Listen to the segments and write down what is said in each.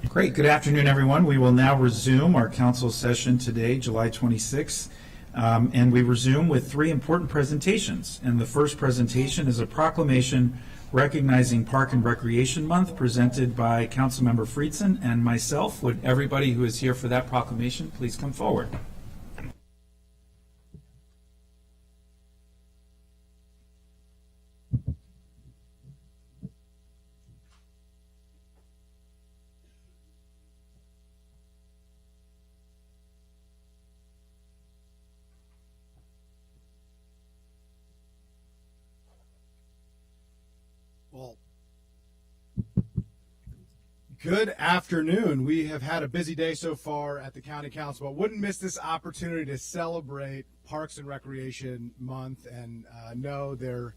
Great. Good afternoon, everyone. We will now resume our council session today, July 26th, and we resume with three important presentations. And the first presentation is a proclamation recognizing Park and Recreation Month presented by Councilmember Friedson and myself. Would everybody who is here for that proclamation please come forward? Good afternoon. We have had a busy day so far at the County Council, but wouldn't miss this opportunity to celebrate Parks and Recreation Month. And no, there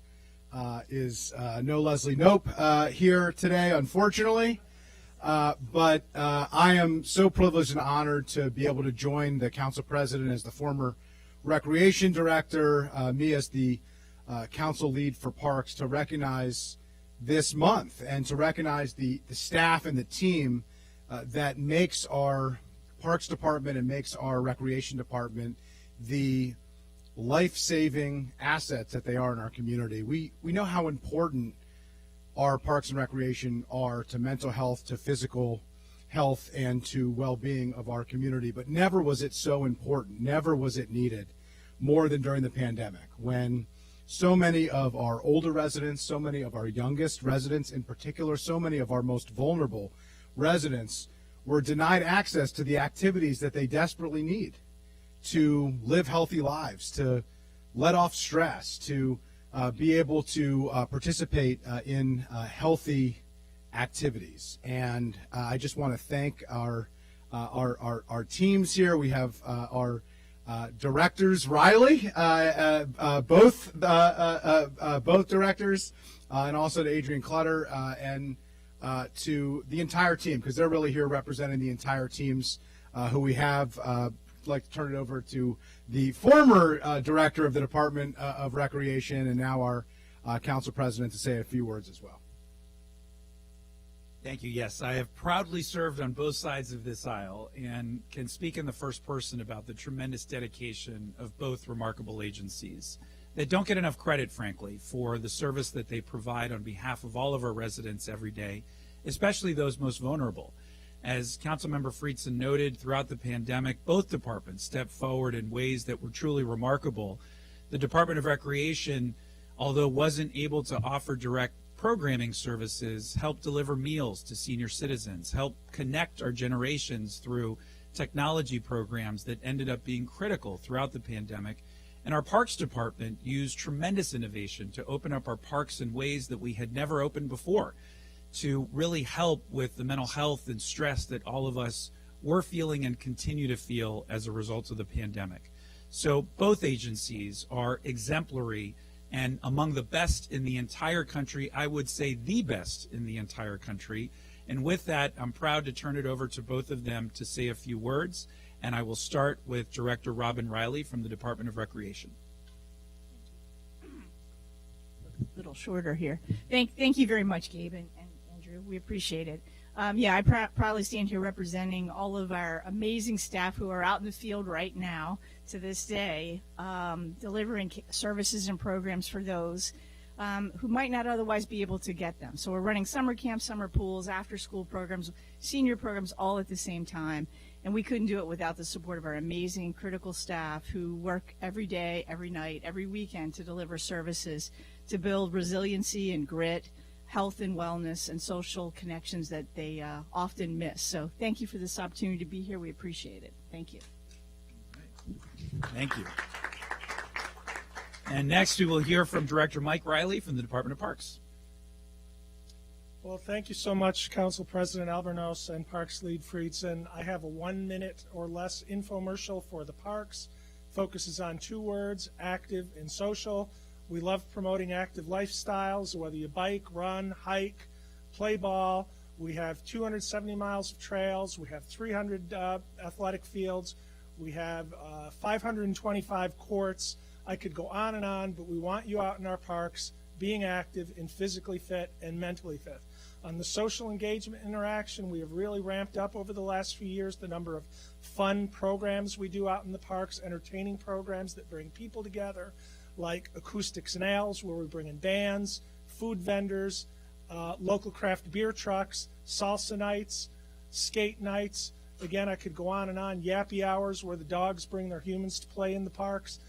is no Leslie Knope here today, unfortunately. But I am so privileged and honored to be able to join the Council President as the former Recreation Director, me as the Council Lead for Parks, to recognize this month and to recognize the staff and the team that makes our Parks Department and makes our Recreation Department the life-saving assets that they are in our community. We know how important our Parks and Recreation are to mental health, to physical health, and to well-being of our community, but never was it so important, never was it needed more than during the pandemic, when so many of our older residents, so many of our youngest residents in particular, so many of our most vulnerable residents were denied access to the activities that they desperately need to live healthy lives, to let off stress, to be able to participate in healthy activities. And I just want to thank our teams here. We have our directors, Riley, both directors, and also to Adrian Clutter, and to the entire team, because they're really here representing the entire teams who we have. I'd like to turn it over to the former director of the Department of Recreation and now our council president to say a few words as well. Thank you. Yes, I have proudly served on both sides of this aisle and can speak in the first person about the tremendous dedication of both remarkable agencies that don't get enough credit, frankly, for the service that they provide on behalf of all of our residents every day, especially those most vulnerable. As Councilmember Friedson noted, throughout the pandemic, both departments stepped forward in ways that were truly remarkable. The Department of Recreation, although wasn't able to offer direct programming services, help deliver meals to senior citizens, help connect our generations through technology programs that ended up being critical throughout the pandemic. And our Parks Department used tremendous innovation to open up our parks in ways that we had never opened before, to really help with the mental health and stress that all of us were feeling and continue to feel as a result of the pandemic. So both agencies are exemplary and among the best in the entire country. I would say the best in the entire country. And with that, I'm proud to turn it over to both of them to say a few words. And I will start with Director Robin Riley from the Department of Recreation. A little shorter here. Thank you very much, Gabe and Andrew. We appreciate it. Yeah, I proudly stand here representing all of our amazing staff who are out in the field right now to this day, delivering services and programs for those who might not otherwise be able to get them. So we're running summer camps, summer pools, after-school programs, senior programs all at the same time. And we couldn't do it without the support of our amazing critical staff who work every day, every night, every weekend to deliver services, to build resiliency and grit, health and wellness, and social connections that they often miss. So thank you for this opportunity to be here. We appreciate it. Thank you. Thank you. And next we will hear from Director Mike Riley from the Department of Parks. Well, thank you so much, Council President Albornoz and Parks Lead Friedson. I have a 1 minute or less infomercial for the parks. Focuses on 2 words, active and social. We love promoting active lifestyles, whether you bike, run, hike, play ball. We have 270 miles of trails. We have 300 athletic fields. We have 525 courts. I could go on, but we want you out in our parks being active and physically fit and mentally fit. On the social engagement interaction, we have really ramped up over the last few years the number of fun programs we do out in the parks, entertaining programs that bring people together, like Acoustics and Ales, where we bring in bands, food vendors, local craft beer trucks, salsa nights, skate nights. Again, I could go on and on. Yappy hours, where the dogs bring their humans to play in the parks.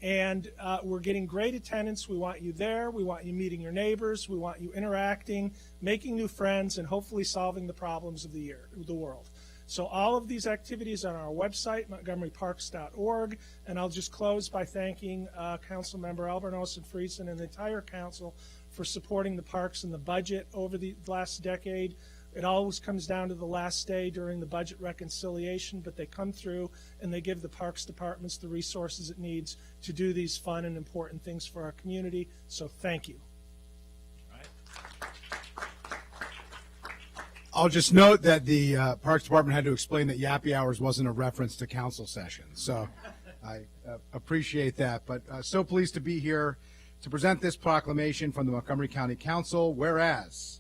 And we're getting great attendance. We want you there. We want you meeting your neighbors. We want you interacting, making new friends, and hopefully solving the problems of the world. So all of these activities are on our website, montgomeryparks.org. And I'll just close by thanking Councilmember Albornoz and Friedson and the entire council for supporting the parks and the budget over the last decade. It always comes down to the last day during the budget reconciliation, but they come through and they give the Parks Departments the resources it needs to do these fun and important things for our community. So thank you. I'll just note that the Parks Department had to explain that Yappy Hours wasn't a reference to council sessions. So I appreciate that. But so pleased to be here to present this proclamation from the Montgomery County Council, whereas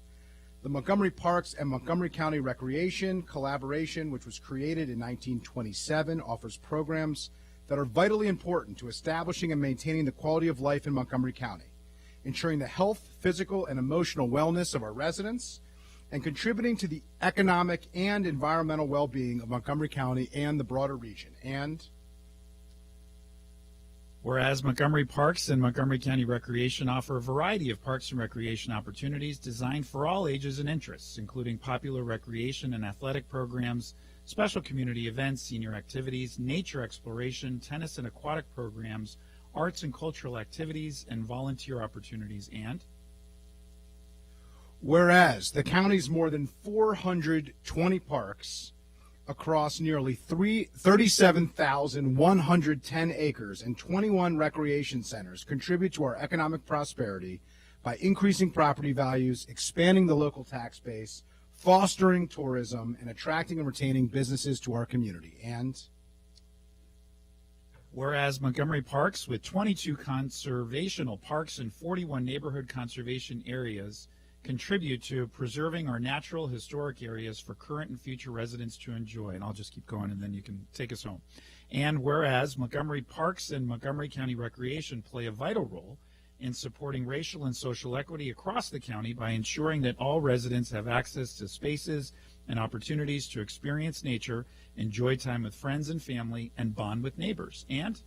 the Montgomery Parks and Montgomery County Recreation Collaboration, which was created in 1927, offers programs that are vitally important to establishing and maintaining the quality of life in Montgomery County, ensuring the health, physical, and emotional wellness of our residents, and contributing to the economic and environmental well-being of Montgomery County and the broader region. And whereas Montgomery Parks and Montgomery County Recreation offer a variety of parks and recreation opportunities designed for all ages and interests, including popular recreation and athletic programs, special community events, senior activities, nature exploration, tennis and aquatic programs, arts and cultural activities, and volunteer opportunities. And whereas the county's more than 420 parks across nearly 37,110 acres and 21 recreation centers contribute to our economic prosperity by increasing property values, expanding the local tax base, fostering tourism, and attracting and retaining businesses to our community. And whereas Montgomery Parks, with 22 conservational parks and 41 neighborhood conservation areas, contribute to preserving our natural historic areas for current and future residents to enjoy. And I'll just keep going and then you can take us home. And whereas Montgomery Parks and Montgomery County Recreation play a vital role in supporting racial and social equity across the county by ensuring that all residents have access to spaces and opportunities to experience nature, enjoy time with friends and family, and bond with neighbors. And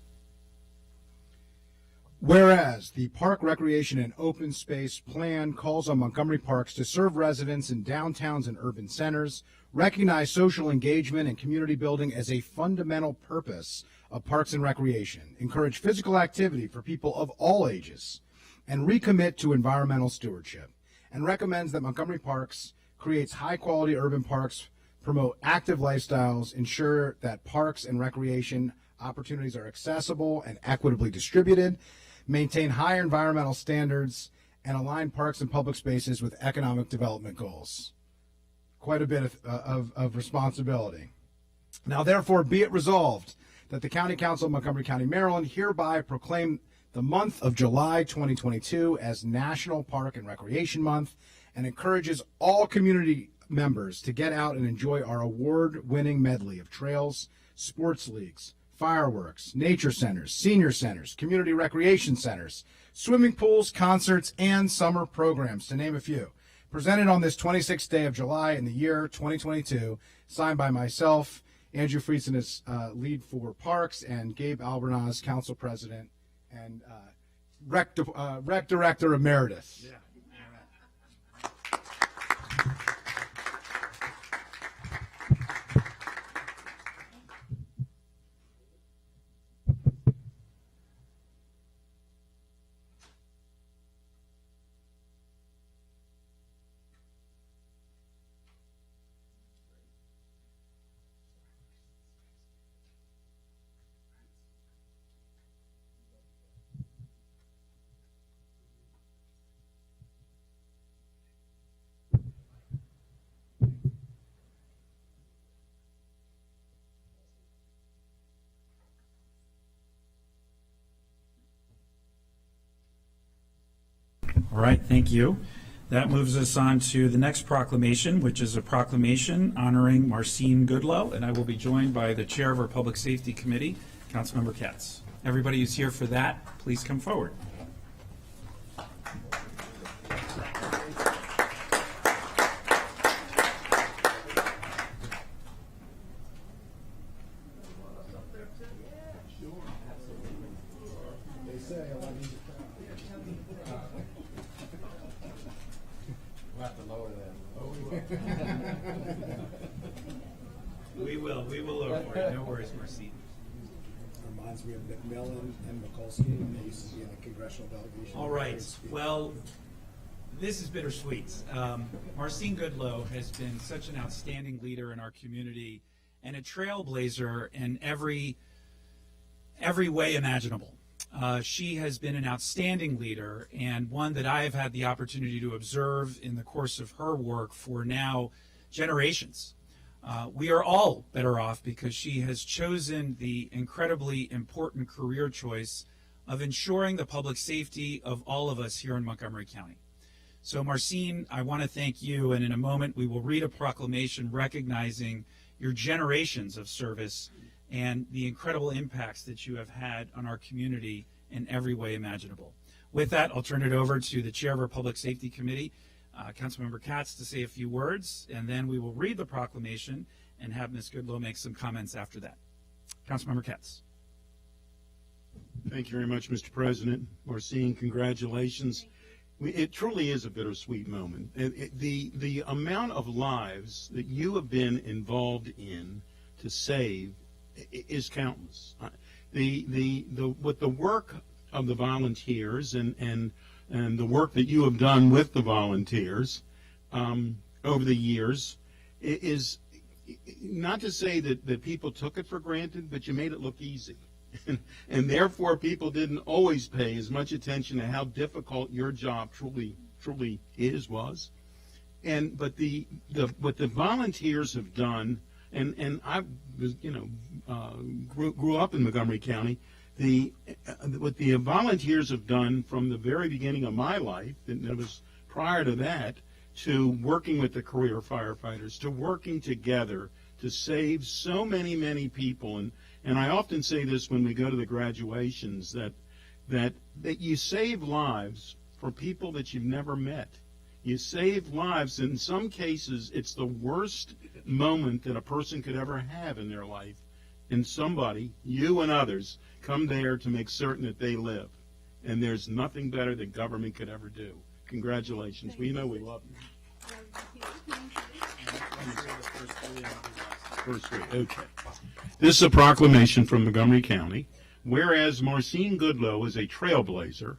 whereas the Park Recreation and Open Space Plan calls on Montgomery Parks to serve residents in downtowns and urban centers, recognize social engagement and community building as a fundamental purpose of parks and recreation, encourage physical activity for people of all ages, and recommit to environmental stewardship, and recommends that Montgomery Parks creates high-quality urban parks, promote active lifestyles, ensure that parks and recreation opportunities are accessible and equitably distributed, maintain high environmental standards, and align parks and public spaces with economic development goals. Quite a bit of responsibility. Now, therefore, be it resolved that the County Council of Montgomery County, Maryland, hereby proclaim the month of July 2022 as National Park and Recreation Month and encourages all community members to get out and enjoy our award-winning medley of trails, sports leagues, fireworks, nature centers, senior centers, community recreation centers, swimming pools, concerts, and summer programs, to name a few. Presented on this 26th day of July in the year 2022, signed by myself, Andrew Friedson is lead for Parks, and Gabe Albornoz, Council President, and Rec Director Emeritus. Yeah. all right, thank you. That moves us on to the next proclamation, which is a proclamation honoring Marcine Goodloe, and I will be joined by the chair of our Public Safety Committee, Councilmember Katz. Everybody who's here for that, please come forward. We will lower for you. No worries, Marcine. Reminds me of McMillan and Mikulski when they used to be in the congressional delegation. All right. Well, this is bittersweet. Marcine Goodloe has been such an outstanding leader in our community and a trailblazer in every way imaginable. She has been an outstanding leader and one that I have had the opportunity to observe in the course of her work for now generations. We are all better off because she has chosen the incredibly important career choice of ensuring the public safety of all of us here in Montgomery County. So Marcine, I want to thank you, and in a moment we will read a proclamation recognizing your generations of service and the incredible impacts that you have had on our community in every way imaginable. With that, I'll turn it over to the chair of our Public Safety Committee, Councilmember Katz, to say a few words, and then we will read the proclamation and have Ms. Goodloe make some comments after that. Councilmember Katz. Thank you very much, Mr. President. Marcine, congratulations. It truly is a bittersweet moment. The amount of lives that you have been involved in to save is countless. With the work of the volunteers and the work that you have done with the volunteers over the years is not to say that people took it for granted, but you made it look easy. And therefore people didn't always pay as much attention to how difficult your job truly was. But what the volunteers have done, and I was, grew up in Montgomery County. What the volunteers have done from the very beginning of my life, and it was prior to that, to working with the career firefighters, to working together to save so many people. And I often say this when we go to the graduations, that you save lives for people that you've never met. You save lives. In some cases, it's the worst moment that a person could ever have in their life. And somebody, you and others, come there to make certain that they live. And there's nothing better that government could ever do. Congratulations. We know we love you. First three, okay. This is a proclamation from Montgomery County. Whereas Marcine Goodloe is a trailblazer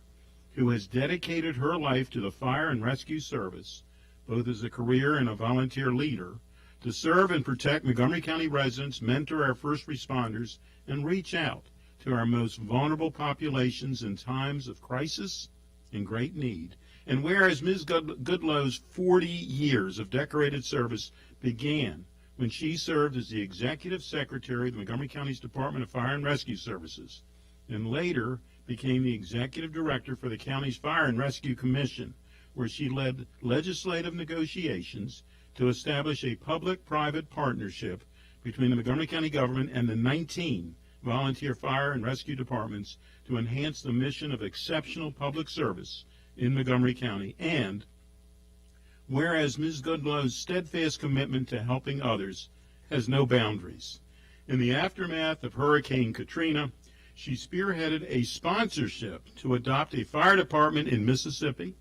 who has dedicated her life to the fire and rescue service, both as a career and a volunteer leader, to serve and protect Montgomery County residents, mentor our first responders, and reach out to our most vulnerable populations in times of crisis and great need. And whereas Ms. Goodloe's 40 years of decorated service began when she served as the Executive Secretary of the Montgomery County's Department of Fire and Rescue Services, and later became the Executive Director for the county's Fire and Rescue Commission, where she led legislative negotiations to establish a public-private partnership between the Montgomery County government and the 19 volunteer fire and rescue departments to enhance the mission of exceptional public service in Montgomery County. And whereas Ms. Goodloe's steadfast commitment to helping others has no boundaries. In the aftermath of Hurricane Katrina, she spearheaded a sponsorship to adopt a fire department in Mississippi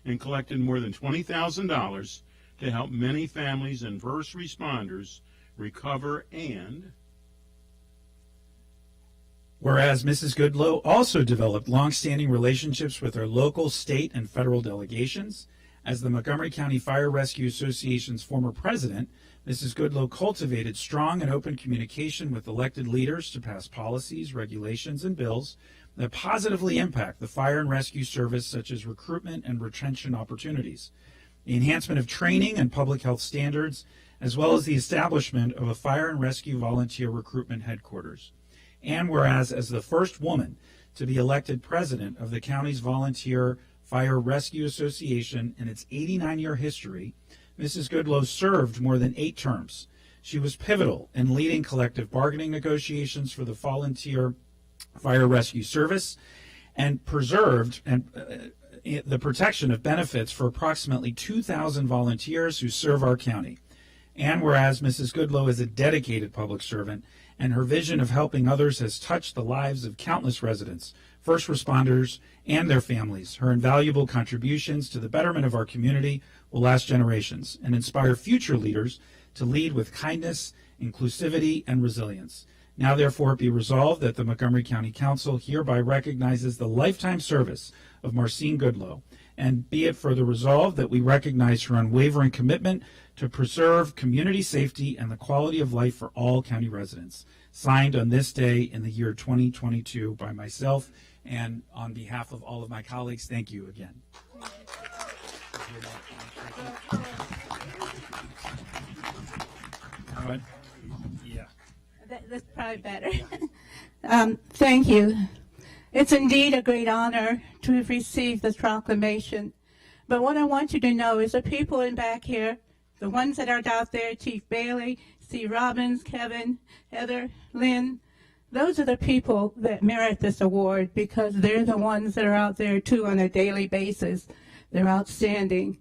and collected more than $20,000 to help many families and first responders recover. And whereas Mrs. Goodloe also developed long-standing relationships with her local, state, and federal delegations. As the Montgomery County Fire Rescue Association's former president, Mrs. Goodloe cultivated strong and open communication with elected leaders to pass policies, regulations, and bills that positively impact the fire and rescue service, such as recruitment and retention opportunities, the enhancement of training and public health standards, as well as the establishment of a fire and rescue volunteer recruitment headquarters. And whereas as the first woman to be elected president of the county's volunteer Fire Rescue Association in its 89-year history, Mrs. Goodloe served more than 8 terms. She was pivotal in leading collective bargaining negotiations for the volunteer fire rescue service and preserved the protection of benefits for approximately 2,000 volunteers who serve our county. And whereas Mrs. Goodloe is a dedicated public servant and her vision of helping others has touched the lives of countless residents, first responders, and their families, her invaluable contributions to the betterment of our community will last generations and inspire future leaders to lead with kindness, inclusivity, and resilience. Now, therefore, be resolved that the Montgomery County Council hereby recognizes the lifetime service of Marcine Goodloe, and be it further resolved that we recognize her unwavering commitment to preserve community safety and the quality of life for all county residents. Signed on this day in the year 2022 by myself, and on behalf of all of my colleagues, thank you again. Yeah. That's probably better. Thank you. It's indeed a great honor to have received this proclamation. But what I want you to know is the people in back here, the ones that are out there, Chief Bailey, Steve Robbins, Kevin, Heather, Lynn, those are the people that merit this award because they're the ones that are out there too on a daily basis. They're outstanding.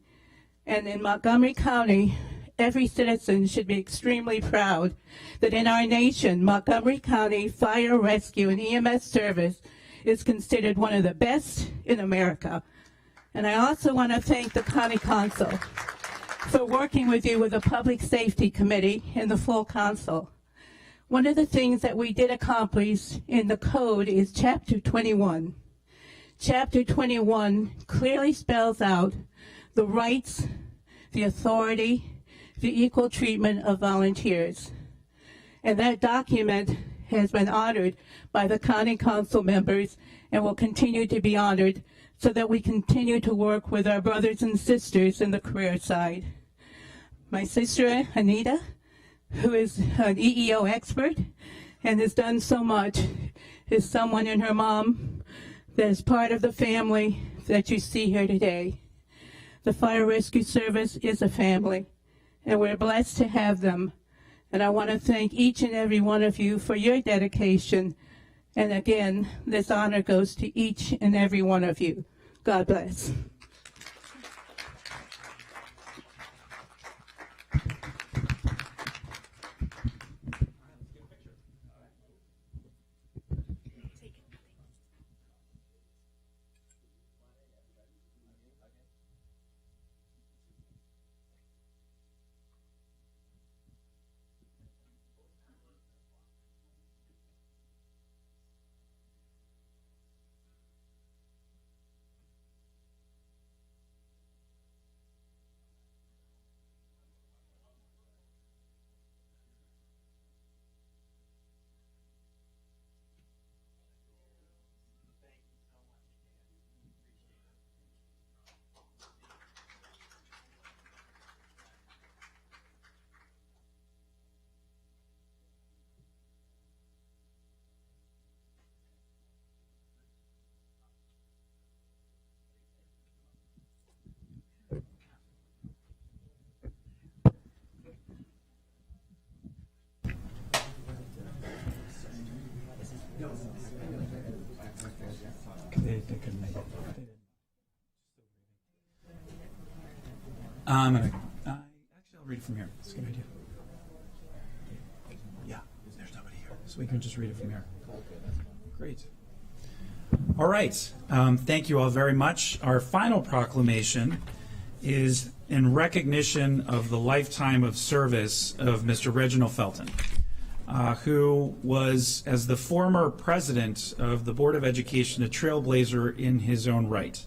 And in Montgomery County, every citizen should be extremely proud that in our nation, Montgomery County Fire Rescue and EMS service is considered one of the best in America. And I also want to thank the County Council for working with you with the Public Safety Committee and the full council. One of the things that we did accomplish in the code is Chapter 21. Chapter 21 clearly spells out the rights, the authority, the equal treatment of volunteers. And that document has been honored by the County Council members and will continue to be honored so that we continue to work with our brothers and sisters in the career side. My sister, Anita, who is an EEO expert and has done so much, is someone and her mom that is part of the family that you see here today. The Fire Rescue Service is a family, and we're blessed to have them. And I want to thank each and every one of you for your dedication. And again, this honor goes to each and every one of you. God bless. They couldn't make it. Actually, I'll read it from here. It's a good idea. Yeah, there's nobody here, so we can just read it from here. Great. All right. Thank you all very much. Our final proclamation is in recognition of the lifetime of service of Mr. Reginald Felton, who was, as the former president of the Board of Education, a trailblazer in his own right.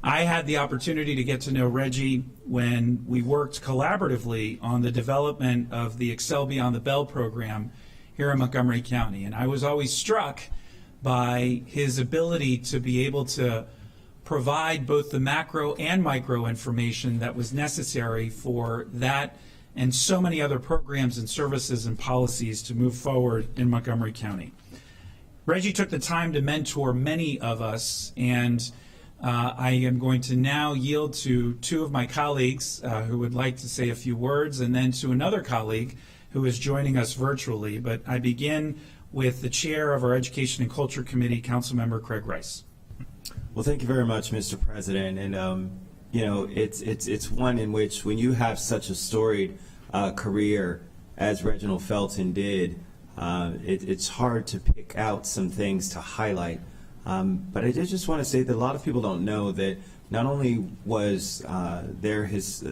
I had the opportunity to get to know Reggie when we worked collaboratively on the development of the Excel Beyond the Bell program here in Montgomery County. And I was always struck by his ability to be able to provide both the macro and micro information that was necessary for that and so many other programs and services and policies to move forward in Montgomery County. Reggie took the time to mentor many of us, and I am going to now yield to two of my colleagues who would like to say a few words, and then to another colleague who is joining us virtually. But I begin with the chair of our Education and Culture Committee, Councilmember Craig Rice. Well, thank you very much, Mr. President. And you know, it's one in which, when you have such a storied career as Reginald Felton did, it's hard to pick out some things to highlight. But I did just want to say that a lot of people don't know that not only was there his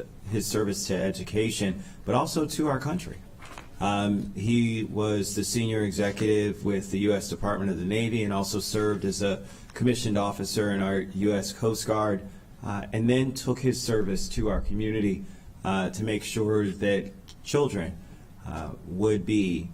service to education, but also to our country. He was the senior executive with the U.S. Department of the Navy and also served as a commissioned officer in our U.S. Coast Guard, and then took his service to our community to make sure that children would be,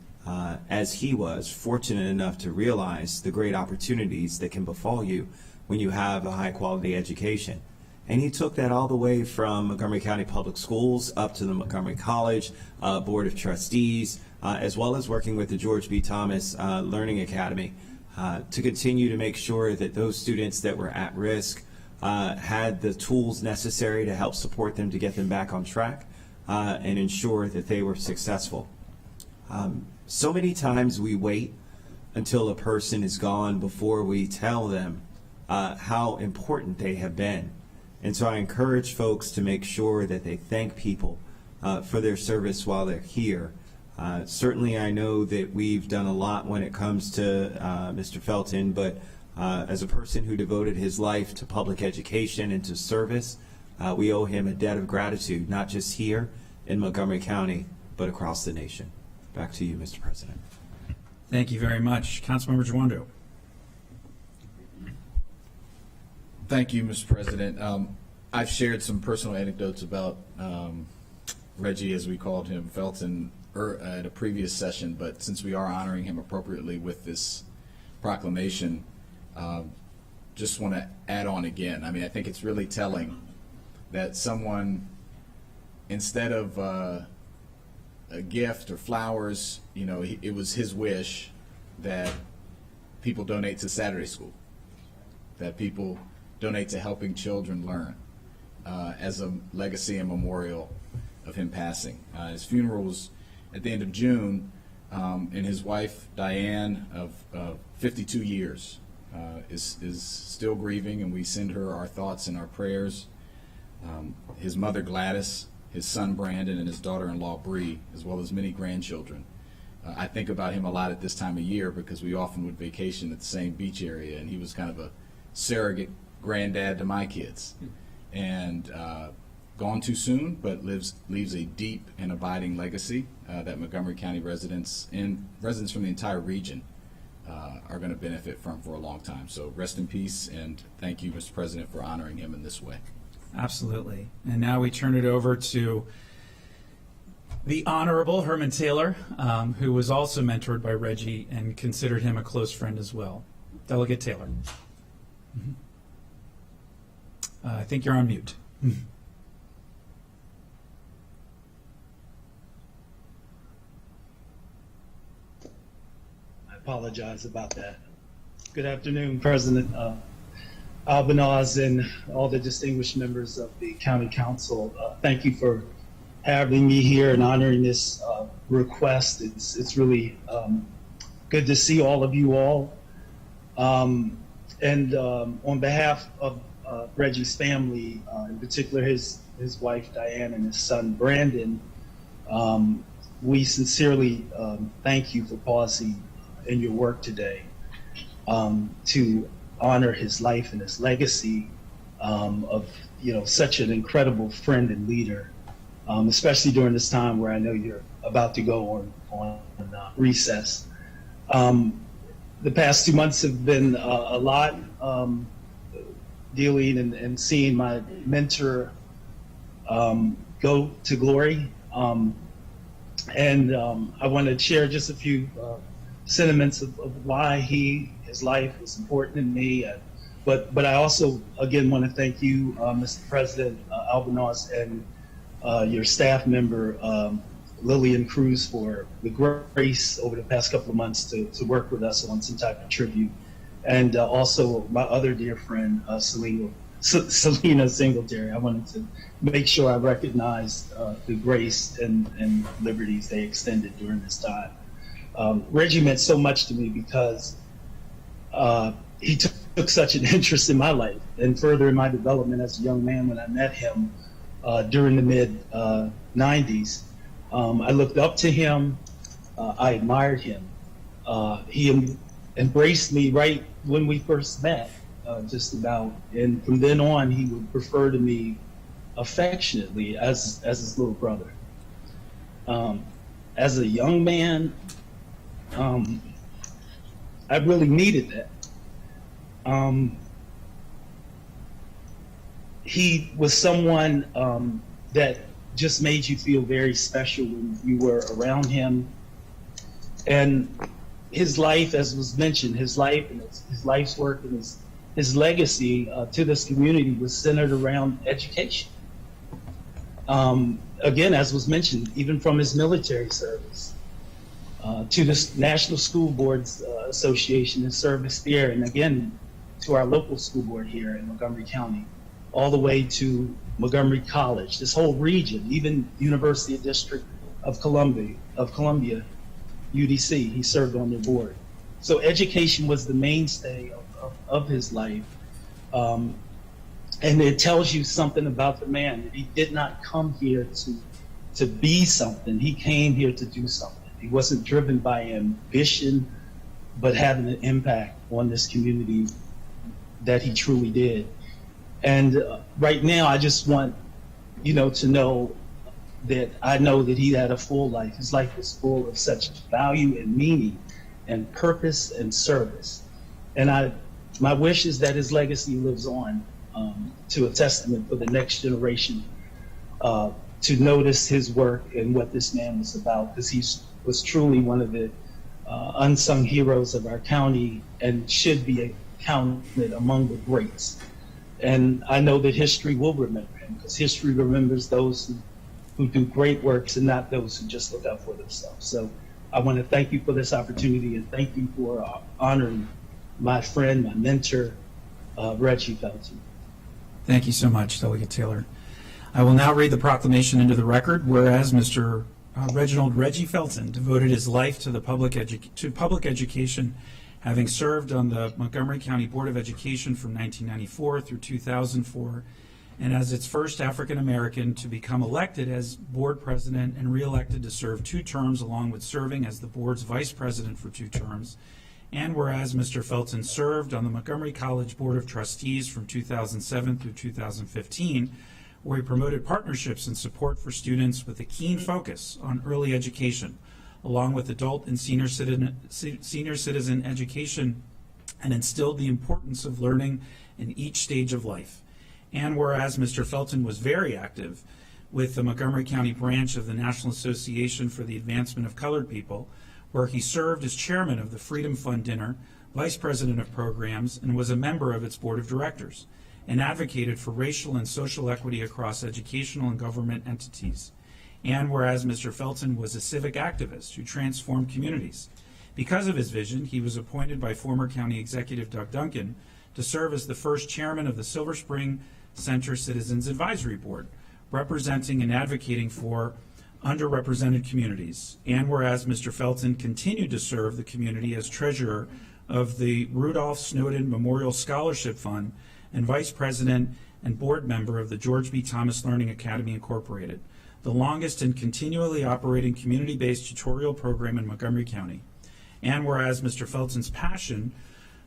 as he was, fortunate enough to realize the great opportunities that can befall you when you have a high-quality education. And he took that all the way from Montgomery County Public Schools up to the Montgomery College Board of Trustees, as well as working with the George B. Thomas Learning Academy to continue to make sure that those students that were at risk had the tools necessary to help support them to get them back on track and ensure that they were successful. So many times we wait until a person is gone before we tell them how important they have been. And so I encourage folks to make sure that they thank people for their service while they're here. Certainly I know that we've done a lot when it comes to Mr. Felton, but as a person who devoted his life to public education and to service, we owe him a debt of gratitude, not just here in Montgomery County, but across the nation. Back to you, Mr. President. Thank you very much. Councilmember Jwando. Thank you, Mr. President. I've shared some personal anecdotes about Reggie, as we called him, Felton, at a previous session, but since we are honoring him appropriately with this proclamation, just want to add on again. I mean, I think it's really telling that someone, instead of a gift or flowers, you know, it was his wish that people donate to Saturday school, that people donate to helping children learn as a legacy and memorial of him passing. His funeral was at the end of June, and his wife, Diane, of 52 years, is still grieving, and we send her our thoughts and our prayers. His mother, Gladys, his son, Brandon, and his daughter-in-law, Bree, as well as many grandchildren. I think about him a lot at this time of year because we often would vacation at the same beach area, and he was kind of a surrogate granddad to my kids. And gone too soon, but leaves a deep and abiding legacy that Montgomery County residents and residents from the entire region are going to benefit from for a long time. So rest in peace, and thank you, Mr. President, for honoring him in this way. Absolutely. And now we turn it over to the Honorable Herman Taylor, who was also mentored by Reggie and considered him a close friend as well. Delegate Taylor. I think you're on mute. I apologize about that. Good afternoon, President Albanaz and all the distinguished members of the County Council. Thank you for having me here and honoring this request. It's really good to see all of you all. And on behalf of Reggie's family, in particular his wife Diane and his son Brandon, we sincerely thank you for pausing in your work today to honor his life and his legacy of such an incredible friend and leader, especially during this time where I know you're about to go on recess. The past 2 months have been a lot. Dealing and seeing my mentor go to glory. And I want to share just a few sentiments of why his life was important to me. But I also, again, want to thank you, Mr. President Albanaz, and your staff member, Lillian Cruz, for the grace over the past couple of months to work with us on some type of tribute. And also my other dear friend, Selena Selena Singletary. I wanted to make sure I recognized the grace and liberties they extended during this time. Reggie meant so much to me because he took such an interest in my life and further in my development as a young man when I met him during the mid-90s. I looked up to him. I admired him. He embraced me right when we first met, just about. And from then on, he would refer to me affectionately as his little brother. As a young man, I really needed that. He was someone that just made you feel very special when you were around him. And his life, as was mentioned, his life and his life's work and his legacy to this community was centered around education. Again, as was mentioned, even from his military service to the National School Boards Association, his service there, and again, to our local school board here in Montgomery County, all the way to Montgomery College, this whole region, even University District of Columbia, UDC, he served on their board. So education was the mainstay of his life. And it tells you something about the man. He did not come here to be something. He came here to do something. He wasn't driven by ambition, but having an impact on this community that he truly did. And right now, I just want, to know that I know that he had a full life. His life was full of such value and meaning and purpose and service. And my wish is that his legacy lives on to a testament for the next generation to notice his work and what this man was about, because he was truly one of the unsung heroes of our county and should be counted among the greats. And I know that history will remember him, because history remembers those who do great works and not those who just look out for themselves. So I want to thank you for this opportunity, and thank you for honoring my friend, my mentor, Reggie Felton. Thank you so much, Delegate Taylor. I will now read the proclamation into the record, whereas Mr. Reginald Reggie Felton devoted his life to public education, having served on the Montgomery County Board of Education from 1994 through 2004, and as its first African American to become elected as board president and reelected to serve 2 terms, along with serving as the board's vice president for 2 terms. And whereas Mr. Felton served on the Montgomery College Board of Trustees from 2007 through 2015, where he promoted partnerships and support for students with a keen focus on early education, along with adult and senior citizen education, and instilled the importance of learning in each stage of life. And whereas Mr. Felton was very active with the Montgomery County branch of the National Association for the Advancement of Colored People, where he served as chairman of the Freedom Fund Dinner, vice president of programs, and was a member of its board of directors, and advocated for racial and social equity across educational and government entities. And whereas Mr. Felton was a civic activist who transformed communities. Because of his vision, he was appointed by former County Executive Doug Duncan to serve as the first chairman of the Silver Spring Center Citizens Advisory Board, representing and advocating for underrepresented communities. And whereas Mr. Felton continued to serve the community as treasurer of the Rudolph Snowden Memorial Scholarship Fund and vice president and board member of the George B. Thomas Learning Academy Incorporated, the longest and continually operating community-based tutorial program in Montgomery County. And whereas Mr. Felton's passion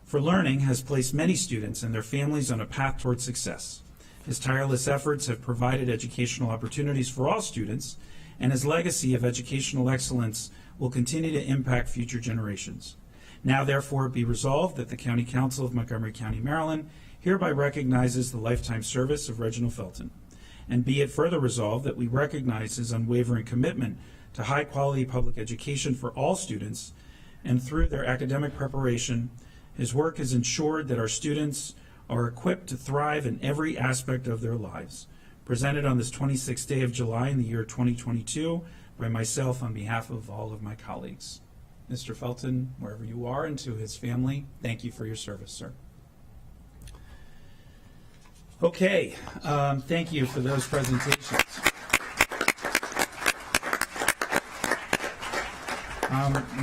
for learning has placed many students and their families on a path toward success. His tireless efforts have provided educational opportunities for all students, and his legacy of educational excellence will continue to impact future generations. Now, therefore, be resolved that the County Council of Montgomery County, Maryland, hereby recognizes the lifetime service of Reginald Felton. And be it further resolved that we recognize his unwavering commitment to high-quality public education for all students, and through their academic preparation, his work has ensured that our students are equipped to thrive in every aspect of their lives. Presented on this 26th day of July in the year 2022 by myself on behalf of all of my colleagues. Mr. Felton, wherever you are, and to his family, thank you for your service, sir. Okay, thank you for those presentations.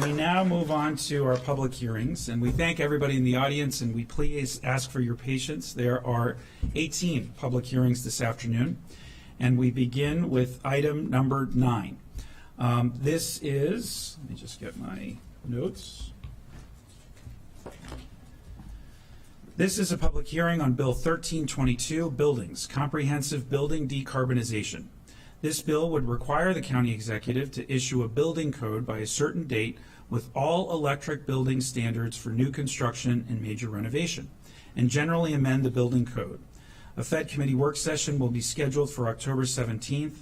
We now move on to our public hearings, and we thank everybody in the audience, and we please ask for your patience. There are 18 public hearings this afternoon, and we begin with item number 9. This is, let me just get my notes. This is a public hearing on Bill 1322, Buildings, Comprehensive Building Decarbonization. This bill would require the county executive to issue a building code by a certain date with all electric building standards for new construction and major renovation, and generally amend the building code. A Fed committee work session will be scheduled for October 17th.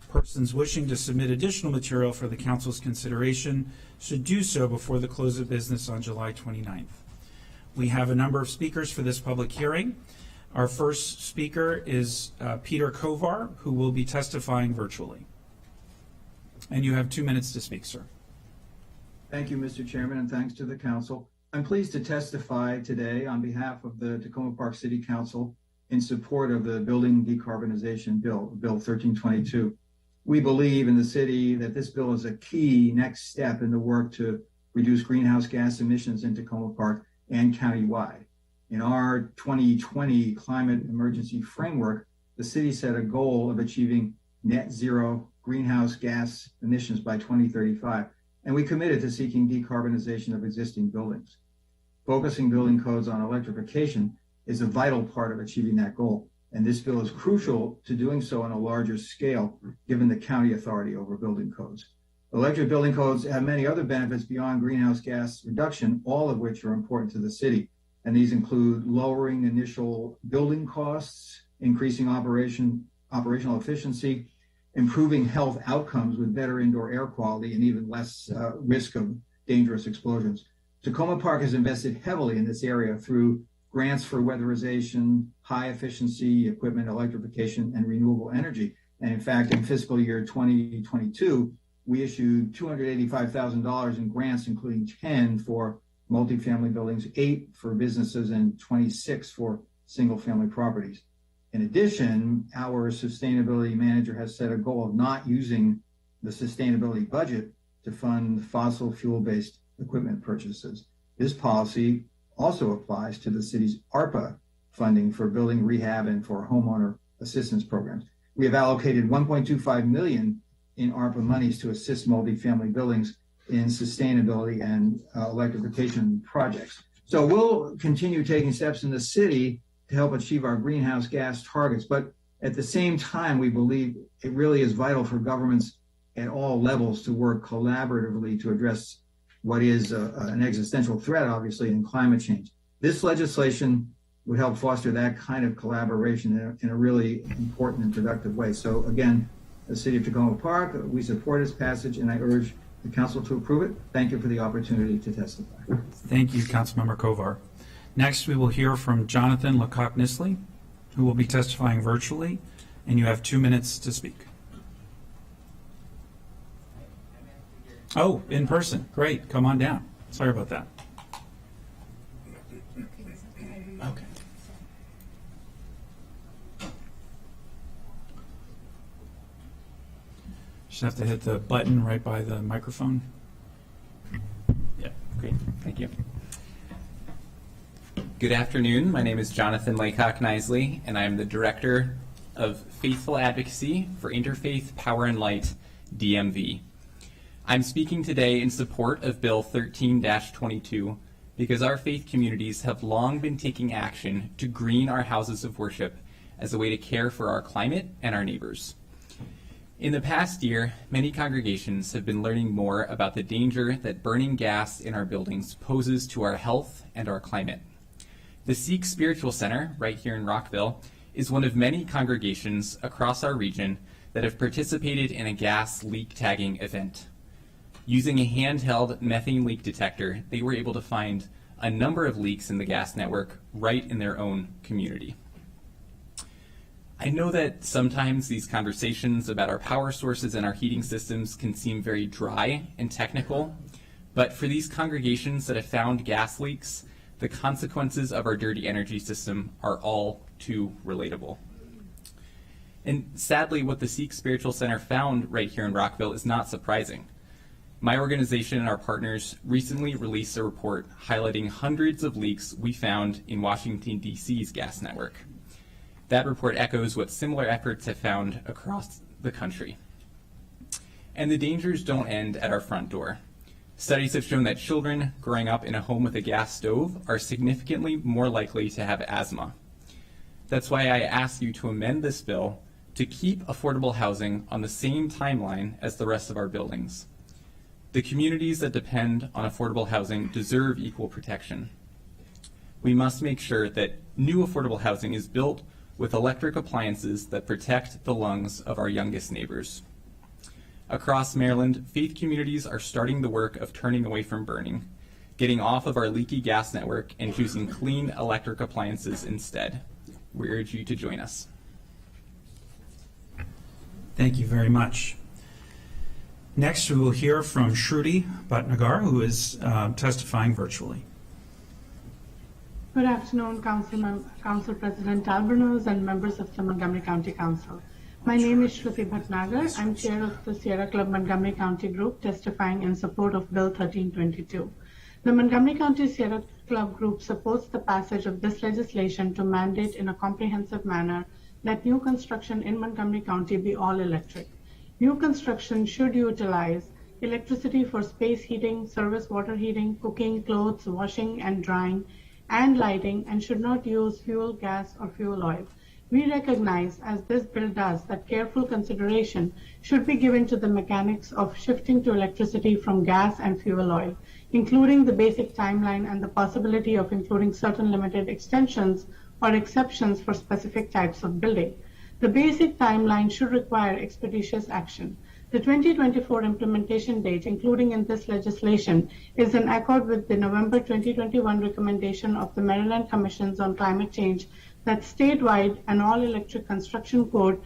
Persons wishing to submit additional material for the council's consideration should do so before the close of business on July 29th. We have a number of speakers for this public hearing. Our first speaker is Peter Kovar, who will be testifying virtually. And you have 2 minutes to speak, sir. Thank you, Mr. Chairman, and thanks to the council. I'm pleased to testify today on behalf of the Tacoma Park City Council in support of the Building Decarbonization Bill, Bill 1322. We believe in the city that this bill is a key next step in the work to reduce greenhouse gas emissions in Tacoma Park and countywide. In our 2020 climate emergency framework, the city set a goal of achieving net zero greenhouse gas emissions by 2035, and we committed to seeking decarbonization of existing buildings. Focusing building codes on electrification is a vital part of achieving that goal, and this bill is crucial to doing so on a larger scale, given the county authority over building codes. Electric building codes have many other benefits beyond greenhouse gas reduction, all of which are important to the city. And these include lowering initial building costs, increasing operational efficiency, improving health outcomes with better indoor air quality, and even less risk of dangerous explosions. Tacoma Park has invested heavily in this area through grants for weatherization, high efficiency equipment, electrification, and renewable energy. And in fact, in fiscal year 2022, we issued $285,000 in grants, including 10 for multifamily buildings, 8 for businesses, and 26 for single-family properties. In addition, our sustainability manager has set a goal of not using the sustainability budget to fund fossil fuel-based equipment purchases. This policy also applies to the city's ARPA funding for building rehab and for homeowner assistance programs. We have allocated $1.25 million in ARPA monies to assist multifamily buildings in sustainability and electrification projects. So we'll continue taking steps in the city to help achieve our greenhouse gas targets. But at the same time, we believe it really is vital for governments at all levels to work collaboratively to address what is an existential threat, obviously, in climate change. This legislation would help foster that kind of collaboration in a really important and productive way. So again, the City of Tacoma Park, we support its passage, and I urge the council to approve it. Thank you for the opportunity to testify. Thank you, Councilmember Kovar. Next, we will hear from Jonathan Lecoq-Nisley, who will be testifying virtually, and you have 2 minutes to speak. Oh, in person. Great. Come on down. Sorry about that. Okay. Just have to hit the button right by the microphone. Yeah, great. Thank you. Good afternoon. My name is Jonathan Lecoq-Nisley, and I am the Director of Faithful Advocacy for Interfaith Power and Light, DMV. I'm speaking today in support of Bill 13-22 because our faith communities have long been taking action to green our houses of worship as a way to care for our climate and our neighbors. In the past year, many congregations have been learning more about the danger that burning gas in our buildings poses to our health and our climate. The Sikh Spiritual Center, right here in Rockville, is one of many congregations across our region that have participated in a gas leak tagging event. Using a handheld methane leak detector, they were able to find a number of leaks in the gas network right in their own community. I know that sometimes these conversations about our power sources and our heating systems can seem very dry and technical, but for these congregations that have found gas leaks, the consequences of our dirty energy system are all too relatable. And sadly, what the Sikh Spiritual Center found right here in Rockville is not surprising. My organization and our partners recently released a report highlighting hundreds of leaks we found in Washington, D.C.'s gas network. That report echoes what similar efforts have found across the country. And the dangers don't end at our front door. Studies have shown that children growing up in a home with a gas stove are significantly more likely to have asthma. That's why I ask you to amend this bill to keep affordable housing on the same timeline as the rest of our buildings. The communities that depend on affordable housing deserve equal protection. We must make sure that new affordable housing is built with electric appliances that protect the lungs of our youngest neighbors. Across Maryland, faith communities are starting the work of turning away from burning, getting off of our leaky gas network and choosing clean electric appliances instead. We urge you to join us. Thank you very much. Next, we will hear from Shruti Bhatnagar, who is testifying virtually. Good afternoon, Council President Albornoz and members of the Montgomery County Council. My name is Shruti Bhatnagar. I'm chair of the Sierra Club Montgomery County Group, testifying in support of Bill 1322. The Montgomery County Sierra Club Group supports the passage of this legislation to mandate in a comprehensive manner that new construction in Montgomery County be all electric. New construction should utilize electricity for space heating, service water heating, cooking, clothes, washing and drying, and lighting, and should not use fuel, gas, or fuel oil. We recognize, as this bill does, that careful consideration should be given to the mechanics of shifting to electricity from gas and fuel oil, including the basic timeline and the possibility of including certain limited extensions or exceptions for specific types of building. The basic timeline should require expeditious action. The 2024 implementation date, including in this legislation, is in accord with the November 2021 recommendation of the Maryland Commissions on Climate Change that statewide an all-electric construction code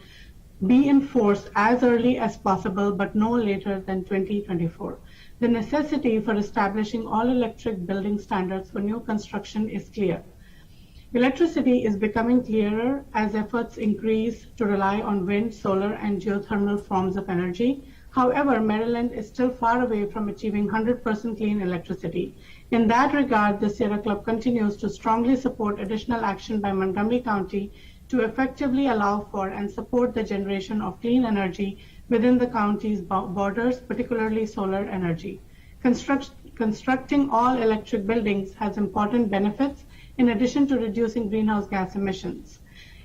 be enforced as early as possible, but no later than 2024. The necessity for establishing all-electric building standards for new construction is clear. Electricity is becoming clearer as efforts increase to rely on wind, solar, and geothermal forms of energy. However, Maryland is still far away from achieving 100% clean electricity. In that regard, the Sierra Club continues to strongly support additional action by Montgomery County to effectively allow for and support the generation of clean energy within the county's borders, particularly solar energy. Constructing all electric buildings has important benefits in addition to reducing greenhouse gas emissions.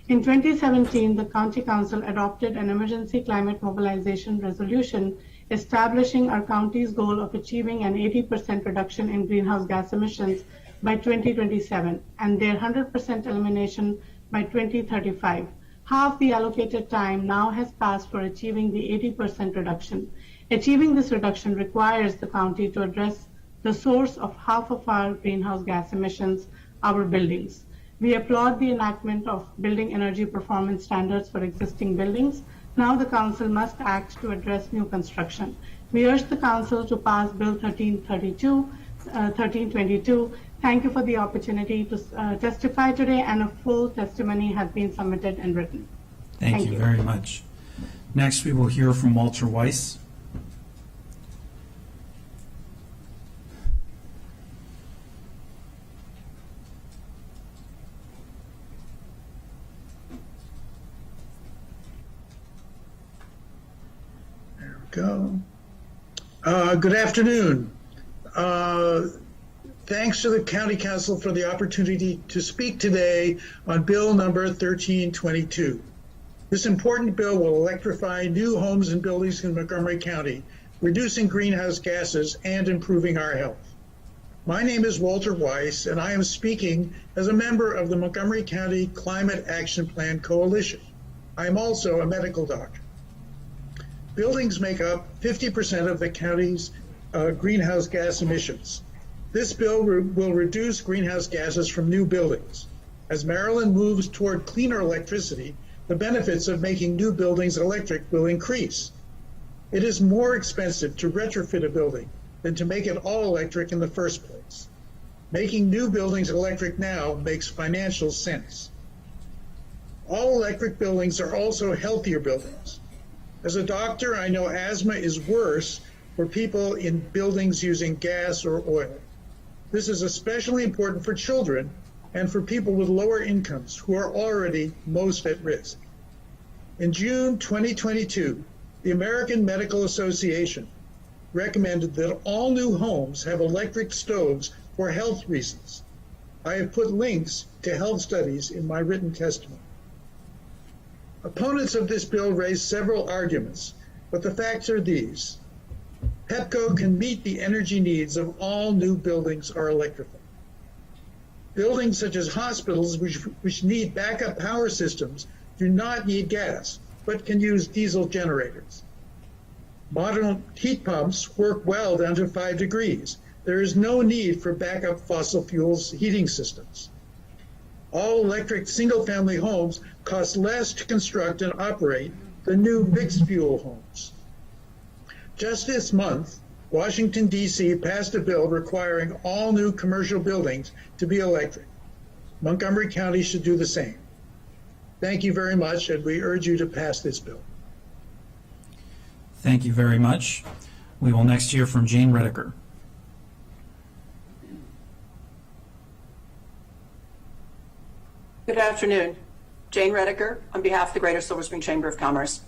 In 2017, the County Council adopted an emergency climate mobilization resolution establishing our county's goal of achieving an 80% reduction in greenhouse gas emissions by 2027 and their 100% elimination by 2035. Half the allocated time now has passed for achieving the 80% reduction. Achieving this reduction requires the county to address the source of half of our greenhouse gas emissions, our buildings. We applaud the enactment of building energy performance standards for existing buildings. Now the council must act to address new construction. We urge the council to pass Bill 1322. Thank you for the opportunity to testify today, and a full testimony has been submitted and written. Thank you very much. Next, we will hear from Walter Weiss. Go. Good afternoon. Thanks to the County Council for the opportunity to speak today on Bill number 1322. This important bill will electrify new homes and buildings in Montgomery County, reducing greenhouse gases and improving our health. My name is Walter Weiss, and I am speaking as a member of the Montgomery County Climate Action Plan Coalition. I am also a medical doctor. Buildings make up 50% of the county's greenhouse gas emissions. This bill will reduce greenhouse gases from new buildings. As Maryland moves toward cleaner electricity, the benefits of making new buildings electric will increase. It is more expensive to retrofit a building than to make it all electric in the first place. Making new buildings electric now makes financial sense. All electric buildings are also healthier buildings. As a doctor, I know asthma is worse for people in buildings using gas or oil. This is especially important for children and for people with lower incomes who are already most at risk. In June 2022, the American Medical Association recommended that all new homes have electric stoves for health reasons. I have put links to health studies in my written testimony. Opponents of this bill raised several arguments, but the facts are these. PEPCO can meet the energy needs of all new buildings are electrified. Buildings such as hospitals, which need backup power systems, do not need gas, but can use diesel generators. Modern heat pumps work well down to 5 degrees. There is no need for backup fossil fuels heating systems. All electric single-family homes cost less to construct and operate than new mixed-fuel homes. Just this month, Washington, D.C. passed a bill requiring all new commercial buildings to be electric. Montgomery County should do the same. Thank you very much, and we urge you to pass this bill. Thank you very much. We will next hear from Jane Redeker. Good afternoon. Jane Redeker on behalf of the Greater Silver Spring Chamber of Commerce.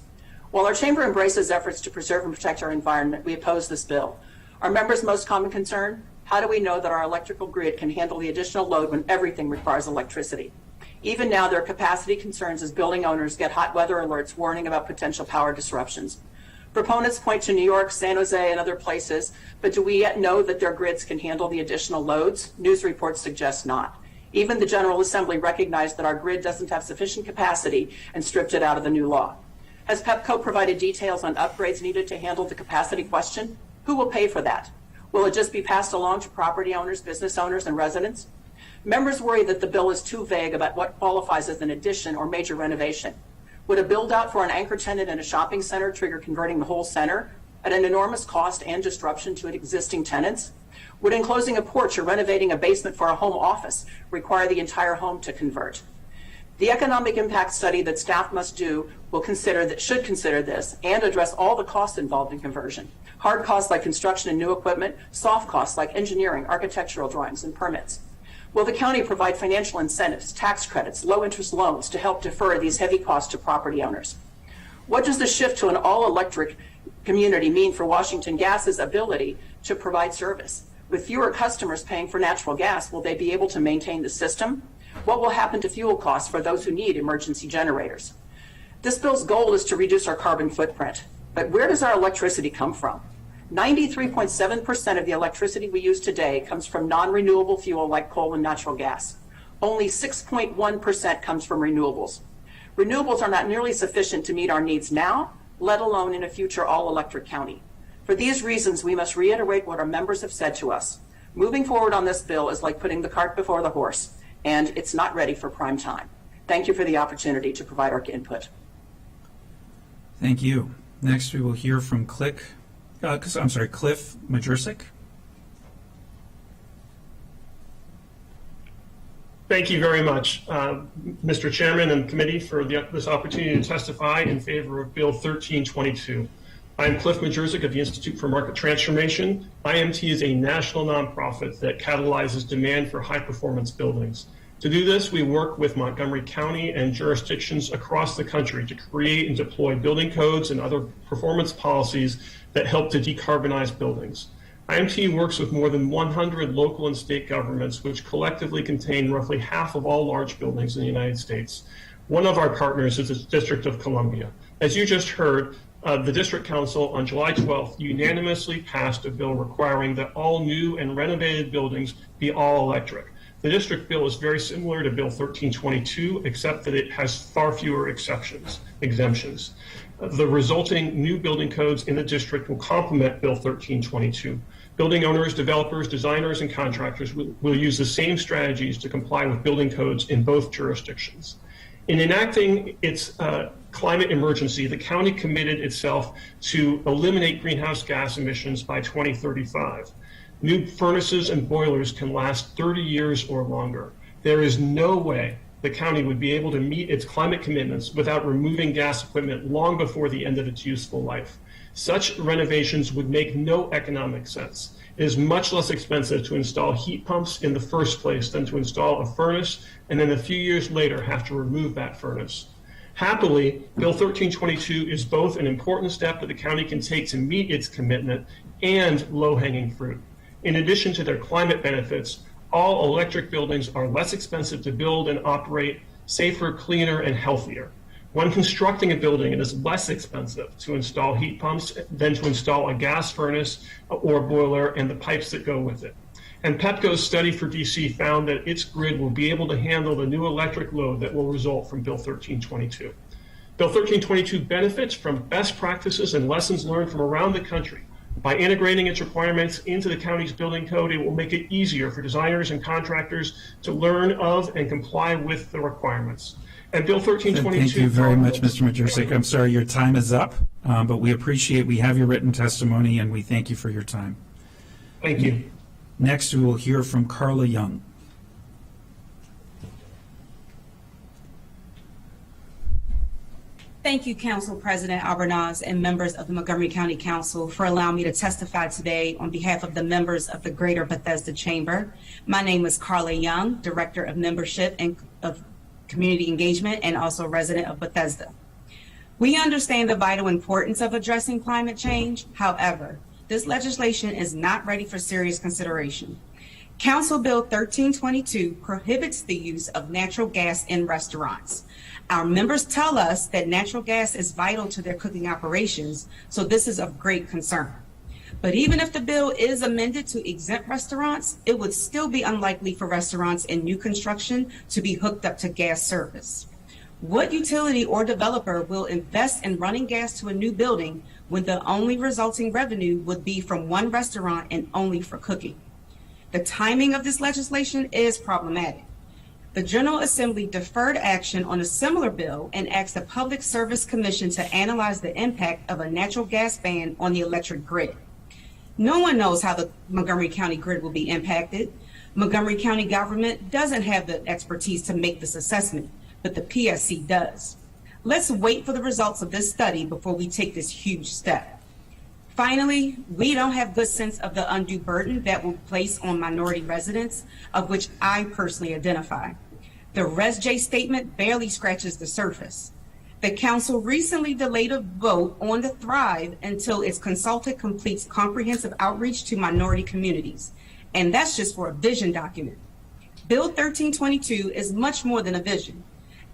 While our chamber embraces efforts to preserve and protect our environment, we oppose this bill. Our members' most common concern: how do we know that our electrical grid can handle the additional load when everything requires electricity? Even now, there are capacity concerns as building owners get hot weather alerts warning about potential power disruptions. Proponents point to New York, San Jose, and other places, but do we yet know that their grids can handle the additional loads? News reports suggest not. Even the General Assembly recognized that our grid doesn't have sufficient capacity and stripped it out of the new law. Has PEPCO provided details on upgrades needed to handle the capacity question? Who will pay for that? Will it just be passed along to property owners, business owners, and residents? Members worry that the bill is too vague about what qualifies as an addition or major renovation. Would a build-out for an anchor tenant in a shopping center trigger converting the whole center at an enormous cost and disruption to existing tenants? Would enclosing a porch or renovating a basement for a home office require the entire home to convert? The economic impact study that staff must do should consider this and address all the costs involved in conversion. Hard costs like construction and new equipment, soft costs like engineering, architectural drawings, and permits. Will the county provide financial incentives, tax credits, low-interest loans to help defer these heavy costs to property owners? What does the shift to an all-electric community mean for Washington Gas's ability to provide service? With fewer customers paying for natural gas, will they be able to maintain the system? What will happen to fuel costs for those who need emergency generators? This bill's goal is to reduce our carbon footprint, but where does our electricity come from? 93.7% of the electricity we use today comes from non-renewable fuel like coal and natural gas. Only 6.1% comes from renewables. Renewables are not nearly sufficient to meet our needs now, let alone in a future all-electric county. For these reasons, we must reiterate what our members have said to us. Moving forward on this bill is like putting the cart before the horse, and it's not ready for prime time. Thank you for the opportunity to provide our input. Thank you. Next, we will hear from Cliff Majurczyk. Thank you very much, Mr. Chairman and committee, for this opportunity to testify in favor of Bill 1322. I am Cliff Majurczyk of the Institute for Market Transformation. IMT is a national nonprofit that catalyzes demand for high-performance buildings. To do this, we work with Montgomery County and jurisdictions across the country to create and deploy building codes and other performance policies that help to decarbonize buildings. IMT works with more than 100 local and state governments, which collectively contain roughly half of all large buildings in the United States. One of our partners is the District of Columbia. As you just heard, the District Council on July 12th unanimously passed a bill requiring that all new and renovated buildings be all electric. The district bill is very similar to Bill 1322, except that it has far fewer exemptions. The resulting new building codes in the district will complement Bill 1322. Building owners, developers, designers, and contractors will use the same strategies to comply with building codes in both jurisdictions. In enacting its climate emergency, the county committed itself to eliminate greenhouse gas emissions by 2035. New furnaces and boilers can last 30 years or longer. There is no way the county would be able to meet its climate commitments without removing gas equipment long before the end of its useful life. Such renovations would make no economic sense. It is much less expensive to install heat pumps in the first place than to install a furnace and then a few years later have to remove that furnace. Happily, Bill 1322 is both an important step that the county can take to meet its commitment and low-hanging fruit. In addition to their climate benefits, all electric buildings are less expensive to build and operate, safer, cleaner, and healthier. When constructing a building, it is less expensive to install heat pumps than to install a gas furnace or boiler and the pipes that go with it. And Pepco's study for DC found that its grid will be able to handle the new electric load that will result from Bill 1322. Bill 1322 benefits from best practices and lessons learned from around the country. By integrating its requirements into the county's building code, it will make it easier for designers and contractors to learn of and comply with the requirements. And Bill 1322. Thank you very much, Mr. Jcrc. I'm sorry your time is up, but we have your written testimony, and we thank you for your time. Thank you. Next, we will hear from Carla Young. Thank you, Council President Albornoz and members of the Montgomery County Council for allowing me to testify today on behalf of the members of the Greater Bethesda Chamber. My name is Carla Young, Director of Membership and of Community Engagement and also a resident of Bethesda. We understand the vital importance of addressing climate change. However, this legislation is not ready for serious consideration. Council Bill 1322 prohibits the use of natural gas in restaurants. Our members tell us that natural gas is vital to their cooking operations, so this is of great concern. But even if the bill is amended to exempt restaurants, it would still be unlikely for restaurants in new construction to be hooked up to gas service. What utility or developer will invest in running gas to a new building when the only resulting revenue would be from one restaurant and only for cooking? The timing of this legislation is problematic. The General Assembly deferred action on a similar bill and asked the Public Service Commission to analyze the impact of a natural gas ban on the electric grid. No one knows how the Montgomery County grid will be impacted. Montgomery County government doesn't have the expertise to make this assessment, but the PSC does. Let's wait for the results of this study before we take this huge step. Finally, we don't have good sense of the undue burden that will place on minority residents, of which I personally identify. The Res J statement barely scratches the surface. The council recently delayed a vote on the Thrive until its consultant completes comprehensive outreach to minority communities. And that's just for a vision document. Bill 1322 is much more than a vision.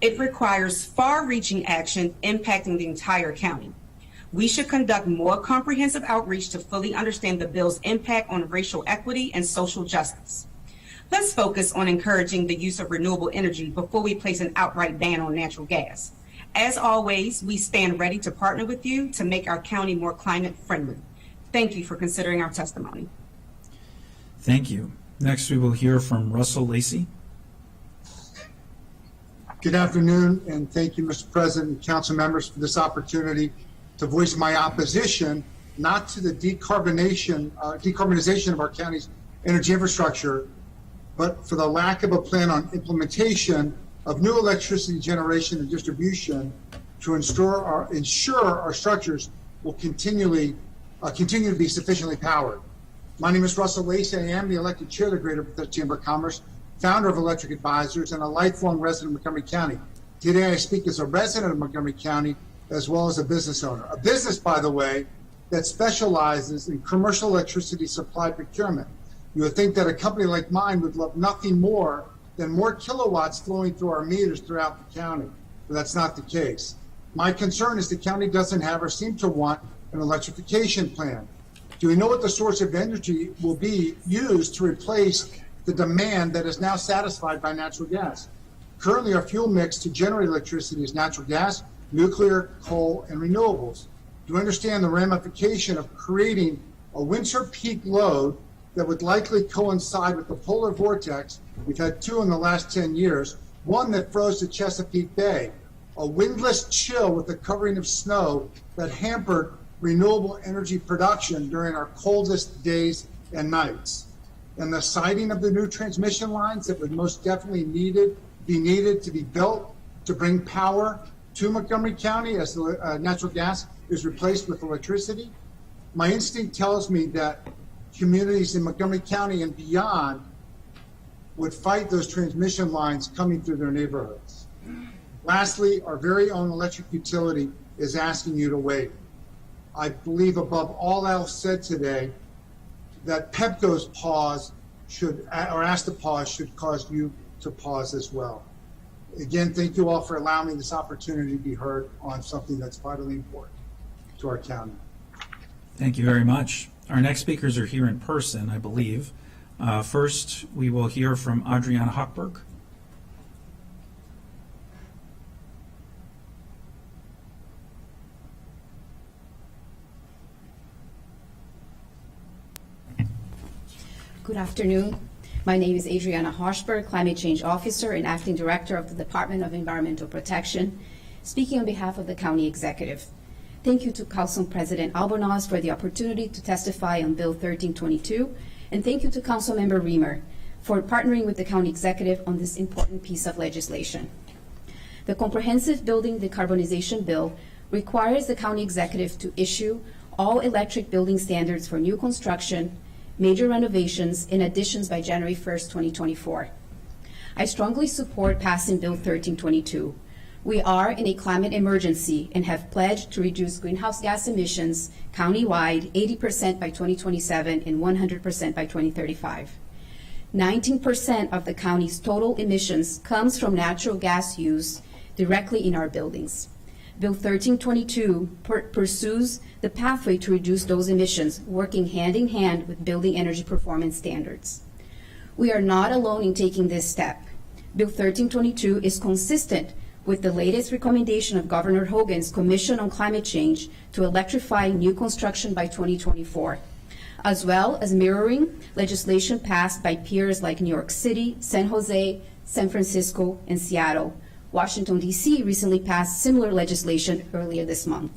It requires far-reaching action impacting the entire county. We should conduct more comprehensive outreach to fully understand the bill's impact on racial equity and social justice. Let's focus on encouraging the use of renewable energy before we place an outright ban on natural gas. As always, we stand ready to partner with you to make our county more climate friendly. Thank you for considering our testimony. Thank you. Next, we will hear from Russell Lacey. Good afternoon, and thank you, Mr. President and council members, for this opportunity to voice my opposition, not to the decarbonization of our county's energy infrastructure, but for the lack of a plan on implementation of new electricity generation and distribution to ensure our structures will continue to be sufficiently powered. My name is Russell Lacey. I am the elected chair of the Greater Bethesda Chamber of Commerce, founder of Electric Advisors, and a lifelong resident of Montgomery County. Today I speak as a resident of Montgomery County as well as a business owner. A business, by the way, that specializes in commercial electricity supply procurement. You would think that a company like mine would love nothing more than more kilowatts flowing through our meters throughout the county, but that's not the case. My concern is the county doesn't have or seem to want an electrification plan. Do we know what the source of energy will be used to replace the demand that is now satisfied by natural gas? Currently, our fuel mix to generate electricity is natural gas, nuclear, coal, and renewables. Do you understand the ramification of creating a winter peak load that would likely coincide with the polar vortex? We've had two in the last 10 years, one that froze the Chesapeake Bay, a windless chill with a covering of snow that hampered renewable energy production during our coldest days and nights, and the siting of the new transmission lines that was most definitely needed be needed to be built to bring power to Montgomery County as the natural gas is replaced with electricity, my instinct tells me that communities in Montgomery County and beyond would fight those transmission lines coming through their neighborhoods. Lastly, our very own electric utility is asking you to wait. I believe above all else said today that Pepco's pause should, or ask to pause, should cause you to pause as well. Again, thank you all for allowing me this opportunity to be heard on something that's vitally important to our county. Thank you very much. Our next speakers are here in person, I believe. First, we will hear from Adriana Hochberg. Good afternoon. My name is Adriana Hochberg, Climate Change Officer and Acting Director of the Department of Environmental Protection, speaking on behalf of the County Executive. Thank you to Council President Albornoz for the opportunity to testify on Bill 1322, and thank you to Councilmember Reamer for partnering with the County Executive on this important piece of legislation. The Comprehensive Building Decarbonization Bill requires the County Executive to issue all electric building standards for new construction, major renovations, and additions by January 1st, 2024. I strongly support passing Bill 1322. We are in a climate emergency and have pledged to reduce greenhouse gas emissions countywide 80% by 2027 and 100% by 2035. 19% of the county's total emissions comes from natural gas use directly in our buildings. Bill 1322 pursues the pathway to reduce those emissions, working hand in hand with building energy performance standards. We are not alone in taking this step. Bill 1322 is consistent with the latest recommendation of Governor Hogan's Commission on Climate Change to electrify new construction by 2024, as well as mirroring legislation passed by peers like New York City, San Jose, San Francisco, and Seattle. Washington, D.C. recently passed similar legislation earlier this month.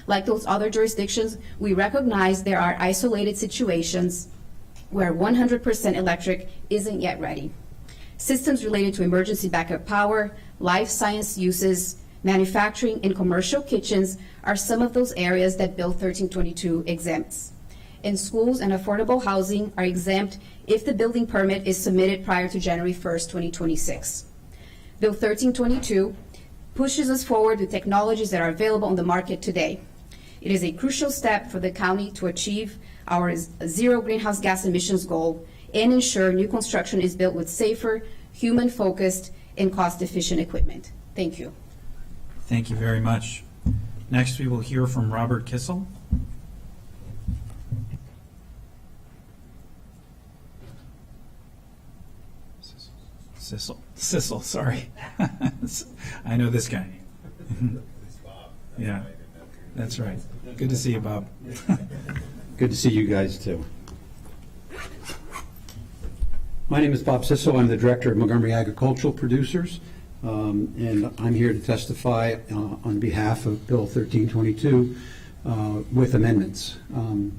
Like those other jurisdictions, we recognize there are isolated situations where 100% electric isn't yet ready. Systems related to emergency backup power, life science uses, manufacturing, and commercial kitchens are some of those areas that Bill 1322 exempts. And schools and affordable housing are exempt if the building permit is submitted prior to January 1st, 2026. Bill 1322 pushes us forward with technologies that are available on the market today. It is a crucial step for the county to achieve our zero greenhouse gas emissions goal and ensure new construction is built with safer, human-focused, and cost-efficient equipment. Thank you. Thank you very much. Next, we will hear from Robert Kissel. Sissel, sorry. I know this guy. Yeah, that's right. Good to see you, Bob. Good to see you guys, too. My name is Bob Sissel. I'm the Director of Montgomery Agricultural Producers, and I'm here to testify on behalf of Bill 1322 with amendments.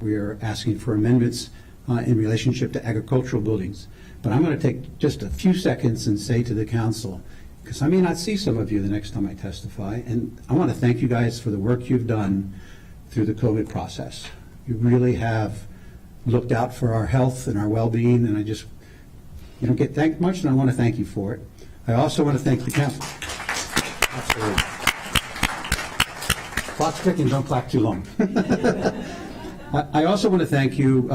We are asking for amendments in relationship to agricultural buildings. But I'm going to take just a few seconds and say to the council, because I may not see some of you the next time I testify, and I want to thank you guys for the work you've done through the COVID process. You really have looked out for our health and our well-being, and you don't get thanked much, and I want to thank you for it. I also want to thank the council. Absolutely. Clock's ticking, don't clap too long. I also want to thank you,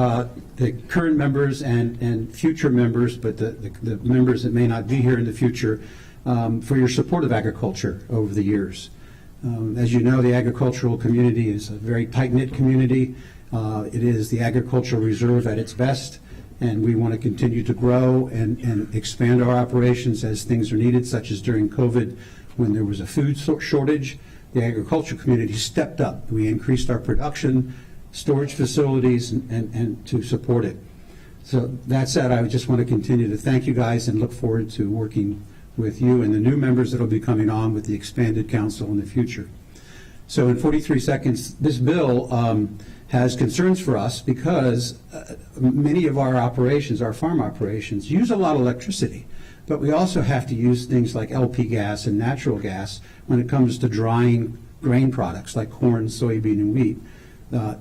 the current members and future members, but the members that may not be here in the future, for your support of agriculture over the years. As you know, the agricultural community is a very tight-knit community. It is the agricultural reserve at its best, and we want to continue to grow and expand our operations as things are needed, such as during COVID when there was a food shortage. The agricultural community stepped up. We increased our production, storage facilities, and to support it. So that said, I just want to continue to thank you guys and look forward to working with you and the new members that will be coming on with the expanded council in the future. So in 43 seconds, this bill has concerns for us because many of our operations, our farm operations, use a lot of electricity. but we also have to use things like LP gas and natural gas when it comes to drying grain products like corn, soybean, and wheat.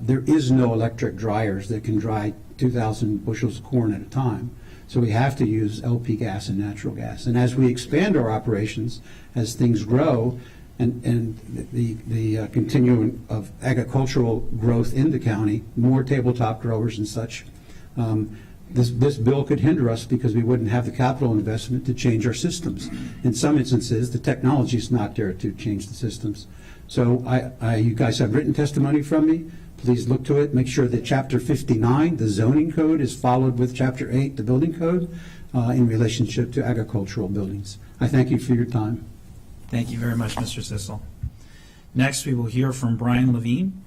There is no electric dryers that can dry 2,000 bushels of corn at a time. So we have to use LP gas and natural gas. And as we expand our operations, as things grow, and the continuum of agricultural growth in the county, more tabletop growers and such, this bill could hinder us because we wouldn't have the capital investment to change our systems. In some instances, the technology is not there to change the systems. So you guys have written testimony from me. Please look to it. Make sure that Chapter 59, the zoning code, is followed with Chapter 8, the building code, in relationship to agricultural buildings. I thank you for your time. Thank you very much, Mr. Sissel. Next, we will hear from Brian Levine.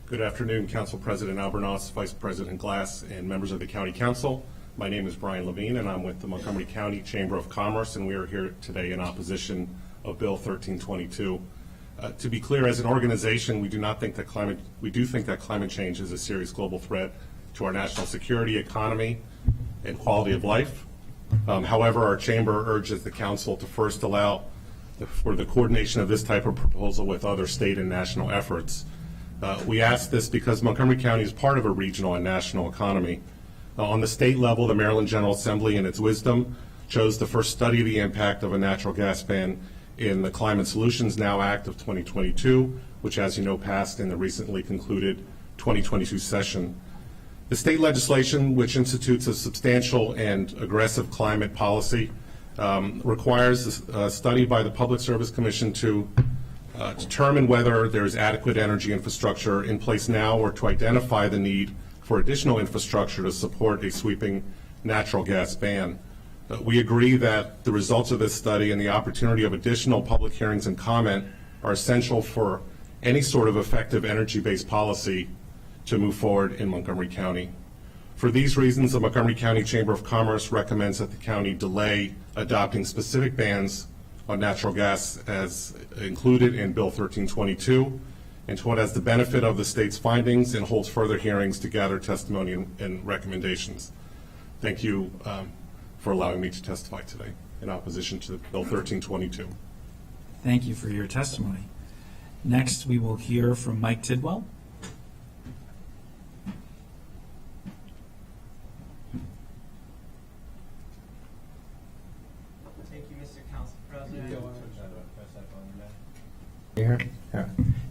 Good afternoon, Council President Albornoz, Vice President Glass, and members of the County Council. My name is Brian Levine, and I'm with the Montgomery County Chamber of Commerce, and we are here today in opposition of Bill 1322. To be clear, as an organization, we do think that climate change is a serious global threat to our national security, economy, and quality of life. However, our chamber urges the Council to first allow for the coordination of this type of proposal with other state and national efforts. We ask this because Montgomery County is part of a regional and national economy. On the state level, the Maryland General Assembly, in its wisdom, chose to first study the impact of a natural gas ban in the Climate Solutions Now Act of 2022, which, as you know, passed in the recently concluded 2022 session. The state legislation, which institutes a substantial and aggressive climate policy, requires a study by the Public Service Commission to determine whether there is adequate energy infrastructure in place now or to identify the need for additional infrastructure to support a sweeping natural gas ban. We agree that the results of this study and the opportunity of additional public hearings and comment are essential for any sort of effective energy-based policy to move forward in Montgomery County. For these reasons, the Montgomery County Chamber of Commerce recommends that the county delay adopting specific bans on natural gas as included in Bill 1322 until it has the benefit of the state's findings and holds further hearings to gather testimony and recommendations. Thank you for allowing me to testify today in opposition to Bill 1322. Thank you for your testimony. Next, we will hear from Mike Tidwell.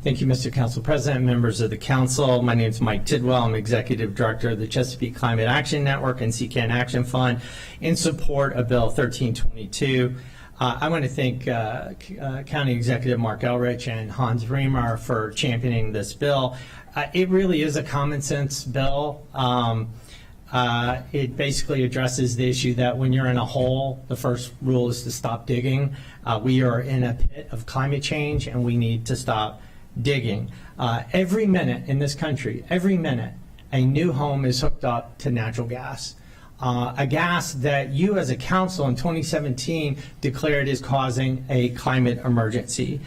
Thank you, Mr. Council President, members of the Council. My name is Mike Tidwell. I'm Executive Director of the Chesapeake Climate Action Network and CCAN Action Fund in support of Bill 1322. I want to thank County Executive Mark Elrich and Hans Riemer for championing this bill. It really is a common sense bill. It basically addresses the issue that when you're in a hole, the first rule is to stop digging. We are in a pit of climate change, and we need to stop digging. Every minute in this country, every minute, a new home is hooked up to natural gas. A gas that you as a council in 2017 declared is causing a climate emergency.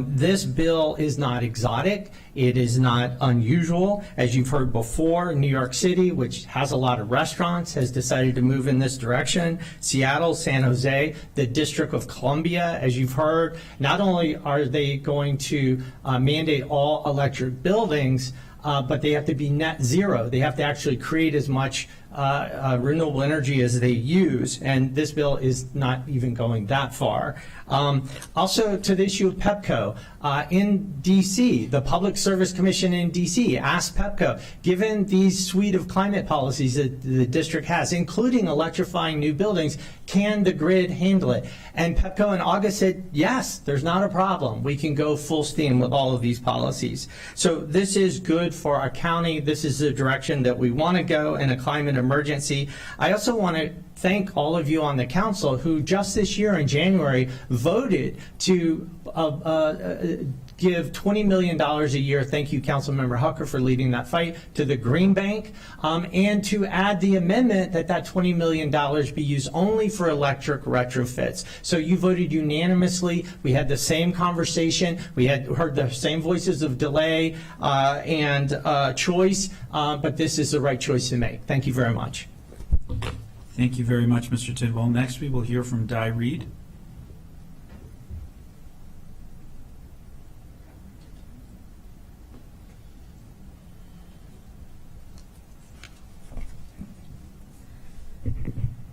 This bill is not exotic. It is not unusual. As you've heard before, New York City, which has a lot of restaurants, has decided to move in this direction. Seattle, San Jose, the District of Columbia, as you've heard, not only are they going to mandate all electric buildings, but they have to be net zero. They have to actually create as much renewable energy as they use, and this bill is not even going that far. Also, to the issue of PEPCO, in D.C., the Public Service Commission in D.C. asked PEPCO, given these suite of climate policies that the district has, including electrifying new buildings, can the grid handle it? And PEPCO in August said, yes, there's not a problem. We can go full steam with all of these policies. So this is good for our county. This is the direction that we want to go in a climate emergency. I also want to thank all of you on the council who just this year in January voted to give $20 million a year, thank you Councilmember Hucker for leading that fight, to the Green Bank, and to add the amendment that $20 million be used only for electric retrofits. So you voted unanimously. We had the same conversation. We had heard the same voices of delay and choice, but this is the right choice to make. Thank you very much. Thank you very much, Mr. Tidwell. Next, we will hear from Tanya Reed.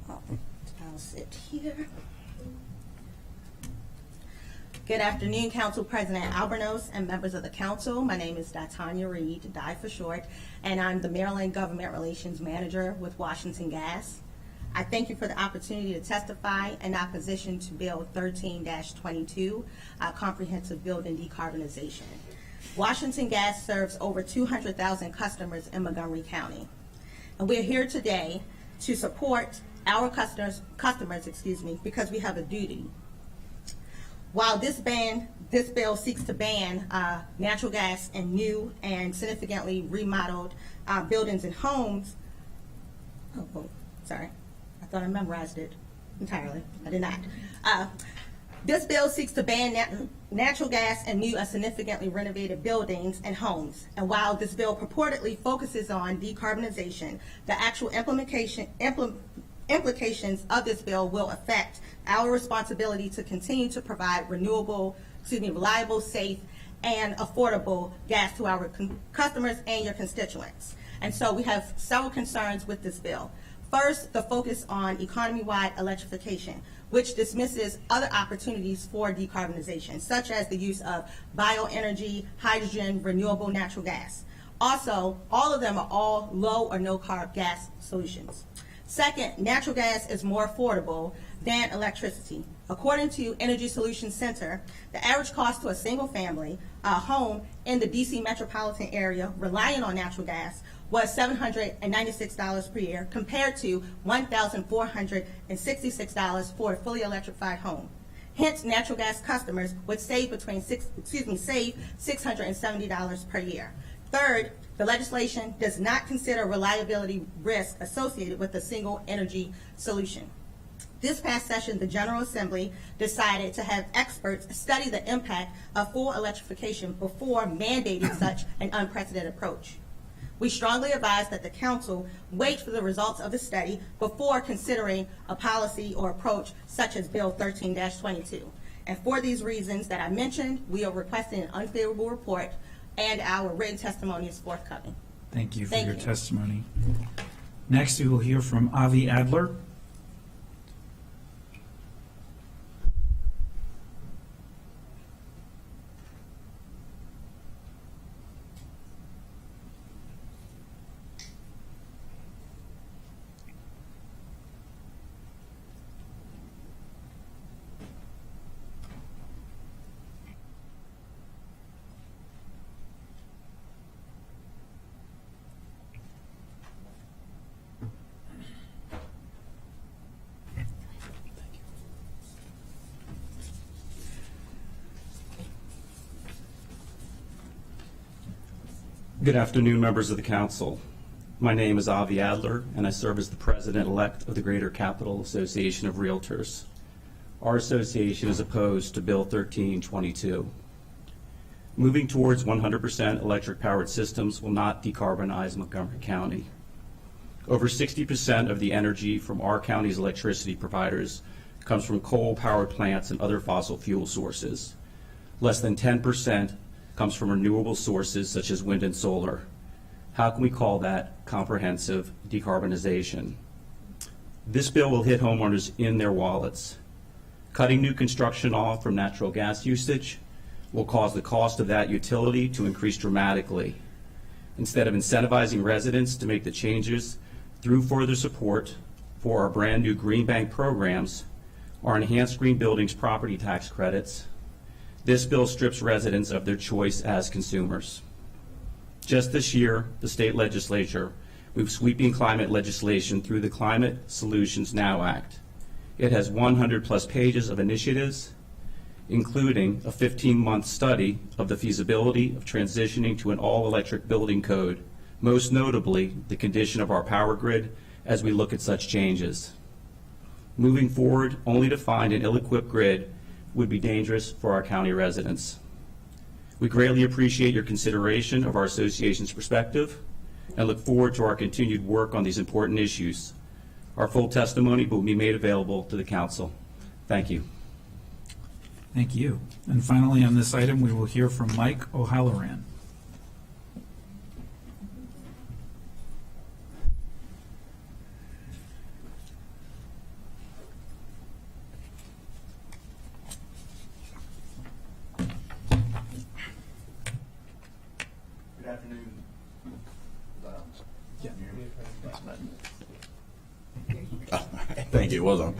I'll sit here. Good afternoon, Council President Albornoz and members of the council. My name is Tanya Reed, Di for short, and I'm the Maryland Government Relations Manager with Washington Gas. I thank you for the opportunity to testify in opposition to Bill 13-22, Comprehensive Building Decarbonization. Washington Gas serves over 200,000 customers in Montgomery County. And we're here today to support our customers, because we have a duty. While this bill seeks to ban natural gas in new and significantly remodeled buildings and homes, sorry, I thought I memorized it entirely. I did not. This bill seeks to ban natural gas in new and significantly renovated buildings and homes. And while this bill purportedly focuses on decarbonization, the actual implications of this bill will affect our responsibility to continue to provide reliable, safe, and affordable gas to our customers and your constituents. And so we have several concerns with this bill. First, the focus on economy-wide electrification, which dismisses other opportunities for decarbonization, such as the use of bioenergy, hydrogen, renewable natural gas. Also, all of them are all low or no carb gas solutions. Second, natural gas is more affordable than electricity. According to Energy Solutions Center, the average cost to a single family home in the DC metropolitan area relying on natural gas was $796 per year, compared to $1,466 for a fully electrified home. Hence, natural gas customers would save $670 per year. Third, the legislation does not consider reliability risk associated with a single energy solution. This past session, the General Assembly decided to have experts study the impact of full electrification before mandating such an unprecedented approach. We strongly advise that the council wait for the results of the study before considering a policy or approach such as Bill 13-22. And for these reasons that I mentioned, we are requesting an unfavorable report, and our written testimony is forthcoming. Thank you for your testimony. Next, we will hear from Avi Adler. Good afternoon, members of the council. My name is Avi Adler, and I serve as the president-elect of the Greater Capital Association of Realtors. Our association is opposed to Bill 1322. Moving towards 100% electric-powered systems will not decarbonize Montgomery County. Over 60% of the energy from our county's electricity providers comes from coal-powered plants and other fossil fuel sources. Less than 10% comes from renewable sources such as wind and solar. How can we call that comprehensive decarbonization? This bill will hit homeowners in their wallets. Cutting new construction off from natural gas usage will cause the cost of that utility to increase dramatically. Instead of incentivizing residents to make the changes through further support for our brand new Green Bank programs, our enhanced green buildings property tax credits, this bill strips residents of their choice as consumers. Just this year, the state legislature move sweeping climate legislation through the Climate Solutions Now Act. It has 100-plus pages of initiatives, including a 15-month study of the feasibility of transitioning to an all-electric building code, most notably the condition of our power grid as we look at such changes. Moving forward only to find an ill-equipped grid would be dangerous for our county residents. We greatly appreciate your consideration of our association's perspective and look forward to our continued work on these important issues. Our full testimony will be made available to the council. Thank you. Thank you. And finally, on this item, we will hear from Mike O'Halloran. Good afternoon. Thank you. Well done.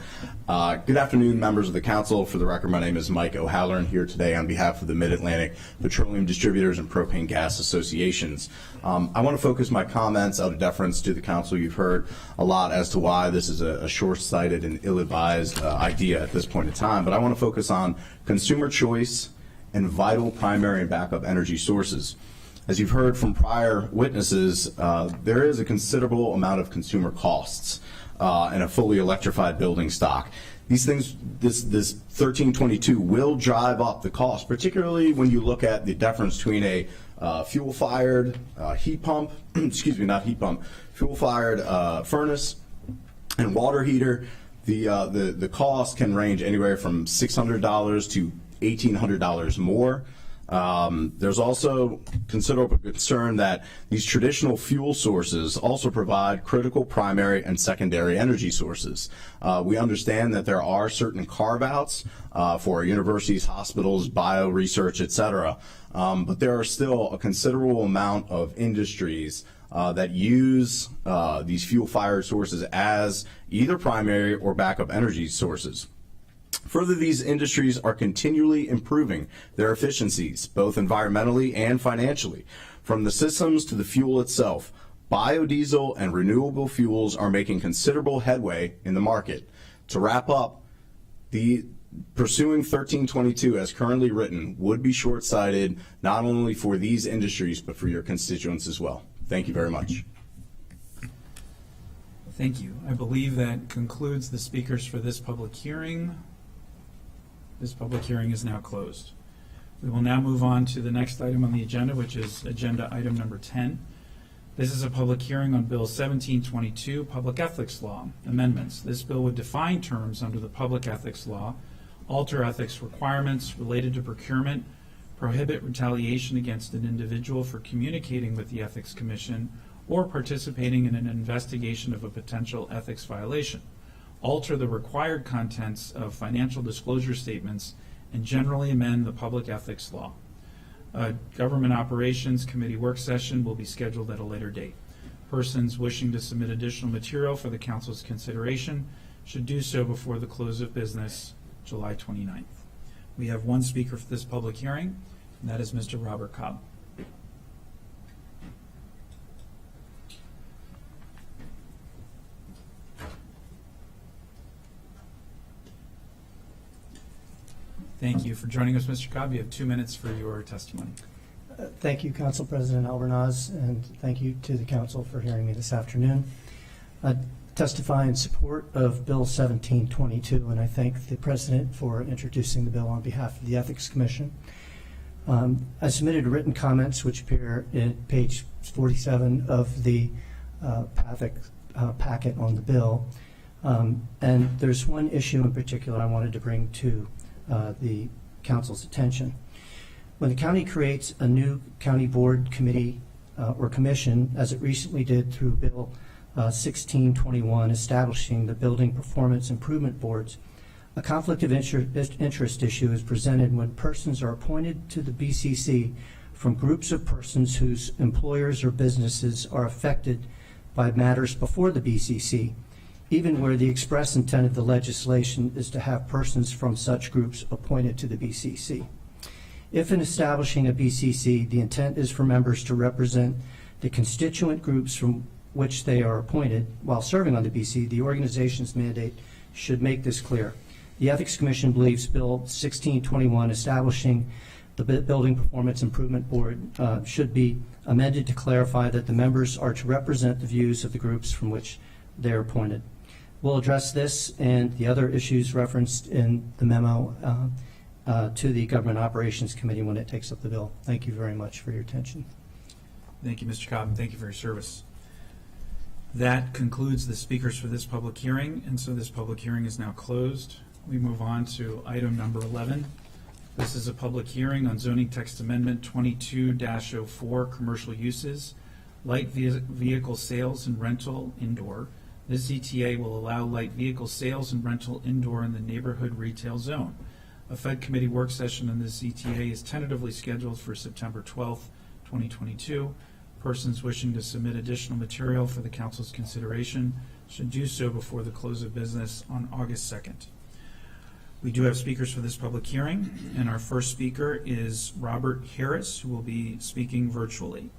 Good afternoon, members of the council. For the record, my name is Mike O'Halloran, here today on behalf of the Mid-Atlantic Petroleum Distributors and Propane Gas Associations. I want to focus my comments out of deference to the council. You've heard a lot as to why this is a short-sighted and ill-advised idea at this point in time, but I want to focus on consumer choice and vital primary and backup energy sources. As you've heard from prior witnesses, there is a considerable amount of consumer costs in a fully electrified building stock. These things, this 1322 will drive up the cost, particularly when you look at the difference between a fuel-fired heat pump, excuse me, not heat pump, fuel-fired furnace and water heater. The cost can range anywhere from $600 to $1,800 more. There's also considerable concern that these traditional fuel sources also provide critical primary and secondary energy sources. We understand that there are certain carve-outs for universities, hospitals, bio research, etc. But there are still a considerable amount of industries that use these fuel-fired sources as either primary or backup energy sources. Further, these industries are continually improving their efficiencies, both environmentally and financially. From the systems to the fuel itself, biodiesel and renewable fuels are making considerable headway in the market. To wrap up, the pursuing 1322 as currently written would be short-sighted not only for these industries but for your constituents as well. Thank you very much. Thank you. I believe that concludes the speakers for this public hearing. This public hearing is now closed. We will now move on to the next item on the agenda, which is agenda item number 10. This is a public hearing on Bill 1722, Public Ethics Law Amendments. This bill would define terms under the Public Ethics Law, alter ethics requirements related to procurement, prohibit retaliation against an individual for communicating with the Ethics Commission or participating in an investigation of a potential ethics violation, alter the required contents of financial disclosure statements, and generally amend the public ethics law. A Government Operations Committee work session will be scheduled at a later date. Persons wishing to submit additional material for the Council's consideration should do so before the close of business, July 29th. We have one speaker for this public hearing, and that is Mr. Robert Cobb. Thank you for joining us, Mr. Cobb. You have 2 minutes for your testimony. Thank you, Council President Albornoz, and thank you to the Council for hearing me this afternoon. I testify in support of Bill 1722, and I thank the President for introducing the bill on behalf of the Ethics Commission. I submitted written comments which appear at page 47 of the packet on the bill, and there's one issue in particular I wanted to bring to the Council's attention. When the county creates a new county board, committee, or commission, as it recently did through Bill 1621, establishing the Building Performance Improvement Boards, a conflict of interest issue is presented when persons are appointed to the BCC from groups of persons whose employers or businesses are affected by matters before the BCC, even where the express intent of the legislation is to have persons from such groups appointed to the BCC. If in establishing a BCC, the intent is for members to represent the constituent groups from which they are appointed while serving on the BC, the organization's mandate should make this clear. The Ethics Commission believes Bill 1621 establishing the Building Performance Improvement Board should be amended to clarify that the members are to represent the views of the groups from which they are appointed. We'll address this and the other issues referenced in the memo to the Government Operations Committee when it takes up the bill. Thank you very much for your attention. Thank you, Mr. Cobb, and thank you for your service. That concludes the speakers for this public hearing, and so this public hearing is now closed. We move on to item number 11. This is a public hearing on zoning text amendment 22-04, commercial uses, light vehicle sales and rental indoor. This ZTA will allow light vehicle sales and rental indoor in the neighborhood retail zone. A Fed committee work session on this ZTA is tentatively scheduled for September 12th, 2022. Persons wishing to submit additional material for the council's consideration should do so before the close of business on August 2nd. We do have speakers for this public hearing, and our first speaker is Robert Harris, who will be speaking virtually.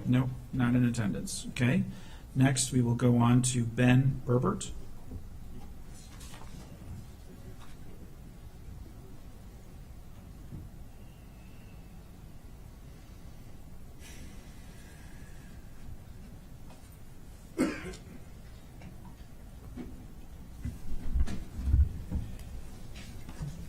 Nope, not in attendance. Okay. Next, we will go on to Ben Berbert.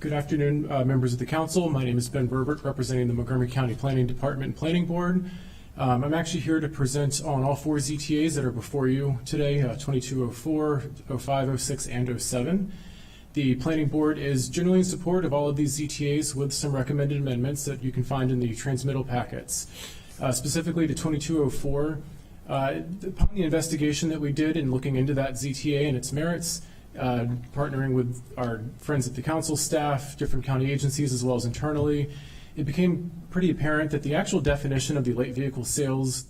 Good afternoon, members of the council. My name is Ben Berbert, representing the Montgomery County Planning Department and Planning Board. I'm actually here to present on all four ZTAs that are before you today, 2204, 05, 06, and 07. The Planning Board is generally in support of all of these ZTAs with some recommended amendments that you can find in the transmittal packets. Specifically to 2204, upon the investigation that we did in looking into that ZTA and its merits, partnering with our friends at the council staff, different county agencies, as well as internally, it became pretty apparent that the actual definition of the light vehicle sales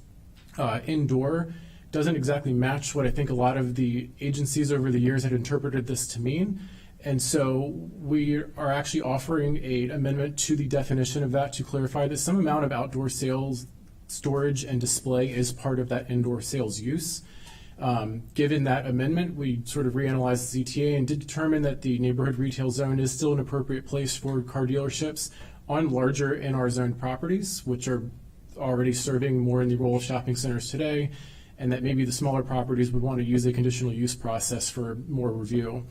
indoor doesn't exactly match what I think a lot of the agencies over the years had interpreted this to mean. And so we are actually offering an amendment to the definition of that to clarify that some amount of outdoor sales, storage, and display is part of that indoor sales use. Given that amendment, we sort of reanalyzed the ZTA and did determine that the neighborhood retail zone is still an appropriate place for car dealerships on larger NR zone properties, which are already serving more in the role of shopping centers today, and that maybe the smaller properties would want to use a conditional use process for more review.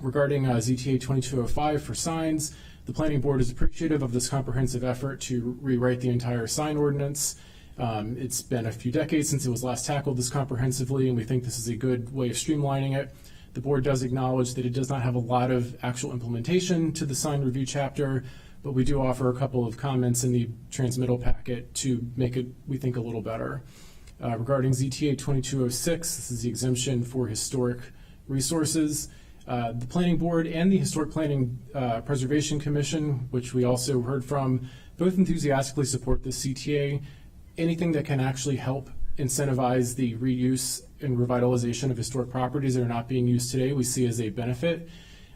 Regarding ZTA 2205 for signs, the Planning Board is appreciative of this comprehensive effort to rewrite the entire sign ordinance. It's been a few decades since it was last tackled this comprehensively, and we think this is a good way of streamlining it. The board does acknowledge that it does not have a lot of actual implementation to the sign review chapter, but we do offer a couple of comments in the transmittal packet to make it, we think, a little better. Regarding ZTA 2206, this is the exemption for historic resources. The Planning Board and the Historic Planning Preservation Commission, which we also heard from, both enthusiastically support this CTA. Anything that can actually help incentivize the reuse and revitalization of historic properties that are not being used today, we see as a benefit.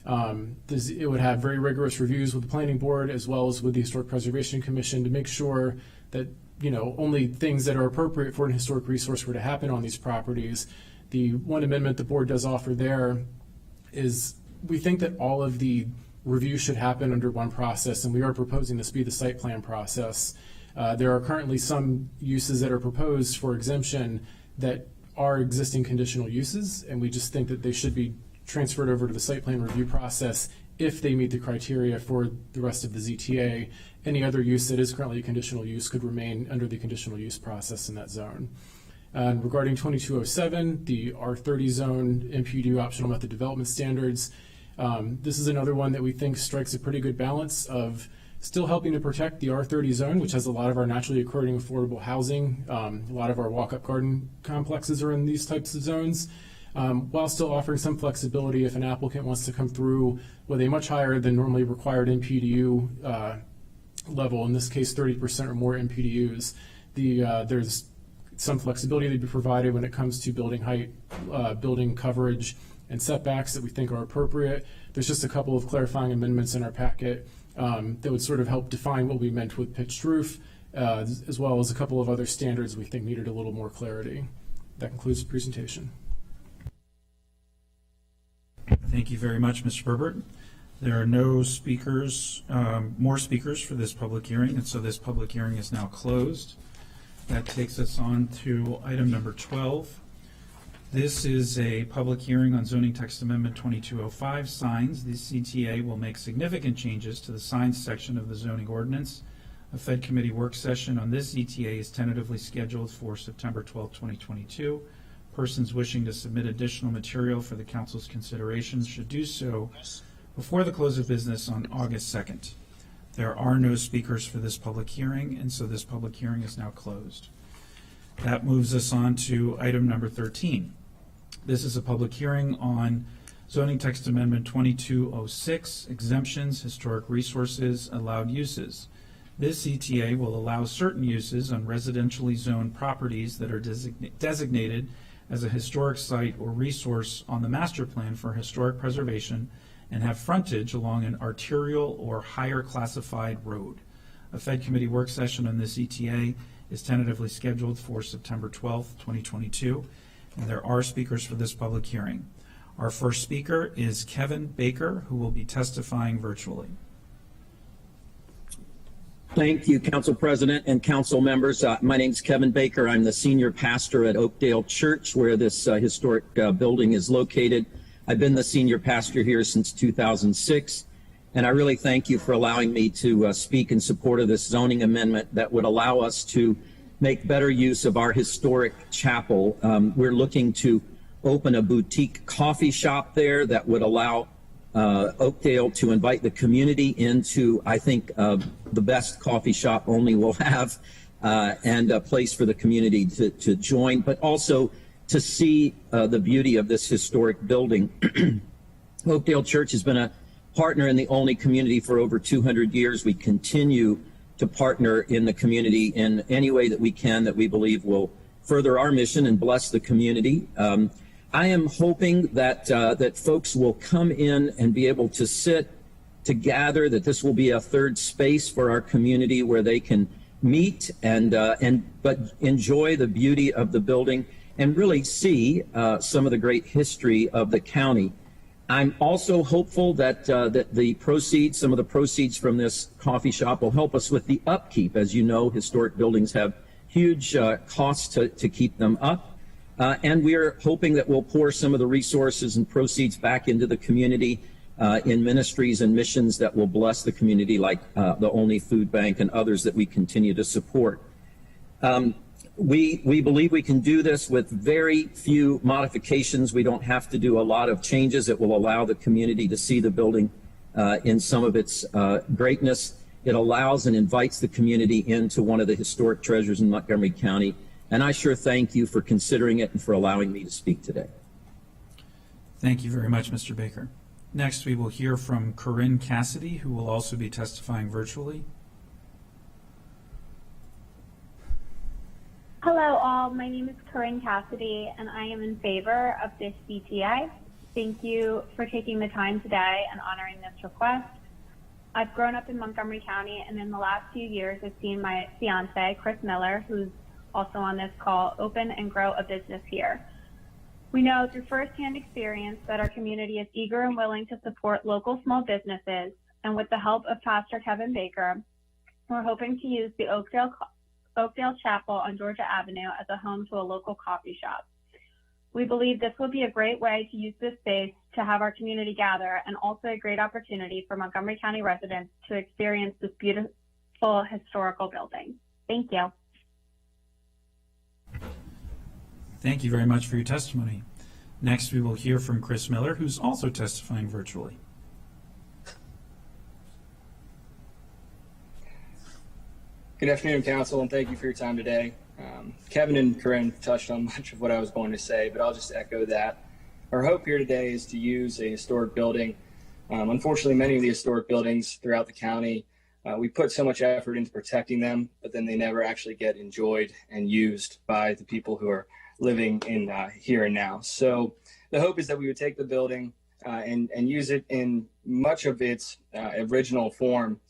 It would have very rigorous reviews with the Planning Board as well as with the Historic Preservation Commission to make sure that only things that are appropriate for an historic resource were to happen on these properties. The one amendment the board does offer there is we think that all of the review should happen under one process, and we are proposing this be the site plan process. There are currently some uses that are proposed for exemption that are existing conditional uses, and we just think that they should be transferred over to the site plan review process if they meet the criteria for the rest of the ZTA. Any other use that is currently a conditional use could remain under the conditional use process in that zone. Regarding 2207, the R30 zone MPUD optional method development standards, this is another one that we think strikes a pretty good balance of still helping to protect the R30 zone, which has a lot of our naturally occurring affordable housing. A lot of our walk-up garden complexes are in these types of zones, while still offering some flexibility if an applicant wants to come through with a much higher than normally required MPDU level, in this case 30% or more MPDUs. There's some flexibility to be provided when it comes to building height, building coverage, and setbacks that we think are appropriate. There's just a couple of clarifying amendments in our packet that would sort of help define what we meant with pitched roof, as well as a couple of other standards we think needed a little more clarity. That concludes the presentation. Thank you very much, Mr. Berbert. There are no speakers, more speakers for this public hearing, and so this public hearing is now closed. That takes us on to item number 12. This is a public hearing on zoning text amendment 2205 signs. The CTA will make significant changes to the signs section of the zoning ordinance. A Fed committee work session on this ETA is tentatively scheduled for September 12, 2022. Persons wishing to submit additional material for the council's consideration should do so before the close of business on August 2nd. There are no speakers for this public hearing, and so this public hearing is now closed. That moves us on to item number 13. This is a public hearing on zoning text amendment 2206, exemptions, historic resources, allowed uses. This ETA will allow certain uses on residentially zoned properties that are designated as a historic site or resource on the master plan for historic preservation and have frontage along an arterial or higher classified road. A Fed committee work session on this ETA is tentatively scheduled for September 12th, 2022, and there are speakers for this public hearing. Our first speaker is Kevin Baker, who will be testifying virtually. Thank you, Council President and Council members. My name is Kevin Baker. I'm the senior pastor at Oakdale Church, where this historic building is located. I've been the senior pastor here since 2006, and I really thank you for allowing me to speak in support of this zoning amendment that would allow us to make better use of our historic chapel. We're looking to open a boutique coffee shop there that would allow Oakdale to invite the community into, I think, the best coffee shop only will have, and a place for the community to join, but also to see the beauty of this historic building. Oakdale Church has been a partner in the Olney community for over 200 years. We continue to partner in the community in any way that we can that we believe will further our mission and bless the community. I am hoping that that folks will come in and be able to sit, to gather, that this will be a third space for our community where they can meet but enjoy the beauty of the building and really see some of the great history of the county. I'm also hopeful that that the proceeds, some of the proceeds from this coffee shop will help us with the upkeep. As you know, historic buildings have huge costs to keep them up. And we're hoping that we'll pour some of the resources and proceeds back into the community in ministries and missions that will bless the community, like the Olney Food Bank and others that we continue to support. We believe we can do this with very few modifications. We don't have to do a lot of changes. It will allow the community to see the building in some of its greatness. It allows and invites the community into one of the historic treasures in Montgomery County. And I sure thank you for considering it and for allowing me to speak today. Thank you very much, Mr. Baker. Next, we will hear from Corinne Cassidy, who will also be testifying virtually. Hello, all. My name is Corinne Cassidy, and I am in favor of this CTA. Thank you for taking the time today and honoring this request. I've grown up in Montgomery County, and in the last few years, I've seen my fiance, Chris Miller, who's also on this call, open and grow a business here. We know through firsthand experience that our community is eager and willing to support local small businesses, and with the help of Pastor Kevin Baker, we're hoping to use the Oakdale Chapel on Georgia Avenue as a home to a local coffee shop. We believe this will be a great way to use this space to have our community gather, and also a great opportunity for Montgomery County residents to experience this beautiful historical building. Thank you. Thank you very much for your testimony. Next, we will hear from Chris Miller, who's also testifying virtually. Good afternoon, Council, and thank you for your time today. Kevin and Corinne touched on much of what I was going to say, but I'll just echo that. Our hope here today is to use a historic building. Unfortunately, many of the historic buildings throughout the county, we put so much effort into protecting them, but then they never actually get enjoyed and used by the people who are living in here and now. So the hope is that we would take the building, and use it in much of its original form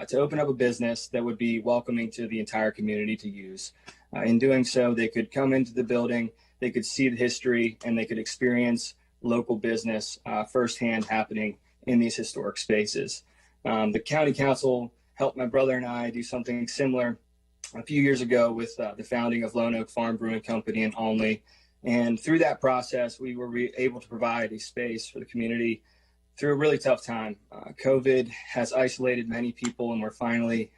to open up a business that would be welcoming to the entire community to use. In doing so, they could come into the building, they could see the history, and they could experience local business firsthand happening in these historic spaces. The county council helped my brother and I do something similar a few years ago with the founding of Lone Oak Farm Brewing Company in Olney. And through that process, we were able to provide a space for the community through a really tough time. COVID has isolated many people, and we're finally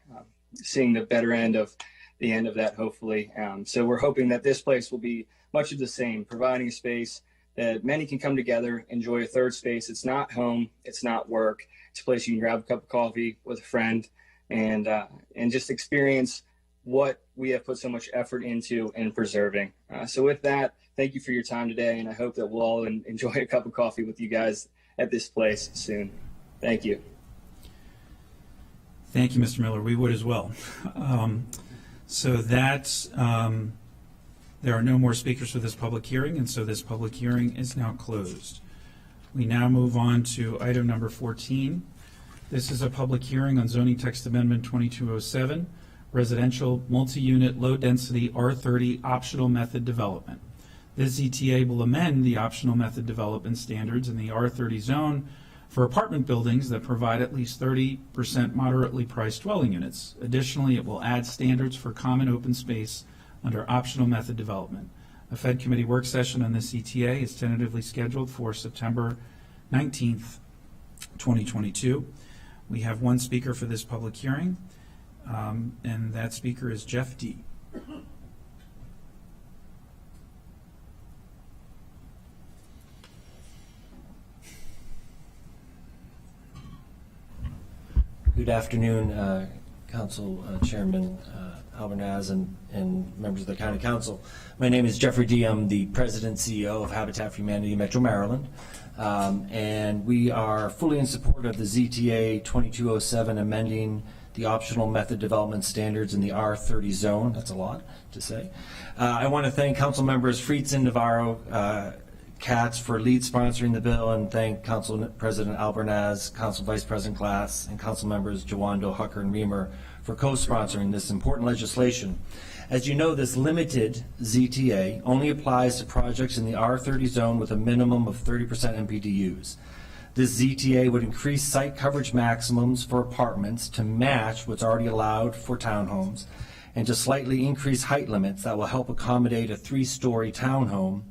seeing the better end of that, hopefully. So we're hoping that this place will be much of the same, providing a space that many can come together, enjoy a third space. It's not home, it's not work. It's a place you can grab a cup of coffee with a friend and just experience what we have put so much effort into in preserving. So with that, thank you for your time today, and I hope that we'll all enjoy a cup of coffee with you guys at this place soon. Thank you. Thank you, Mr. Miller. We would as well. So that there are no more speakers for this public hearing, and so this public hearing is now closed. We now move on to item number 14. This is a public hearing on zoning text amendment 2207, residential multi-unit low-density R30 optional method development. This ZTA will amend the optional method development standards in the R30 zone for apartment buildings that provide at least 30% moderately priced dwelling units. Additionally, it will add standards for common open space under optional method development. A Fed committee work session on this ETA is tentatively scheduled for September 19th, 2022. We have one speaker for this public hearing, and that speaker is Jeff D. Good afternoon, Council Chairman Albernaz and members of the County Council. My name is Jeffrey D. I'm the President CEO of Habitat for Humanity Metro Maryland, and we are fully in support of the ZTA 2207 amending the optional method development standards in the R30 zone. That's a lot to say. I want to thank Council members Friedson, Navarro, Katz for lead sponsoring the bill, and thank Council President Albernaz, Council Vice President Glass, and Council members Jawando, Hucker, and Reamer for co-sponsoring this important legislation. As you know, this limited ZTA only applies to projects in the R30 zone with a minimum of 30% MPDUs. This ZTA would increase site coverage maximums for apartments to match what's already allowed for townhomes, and to slightly increase height limits that will help accommodate a 3-story townhome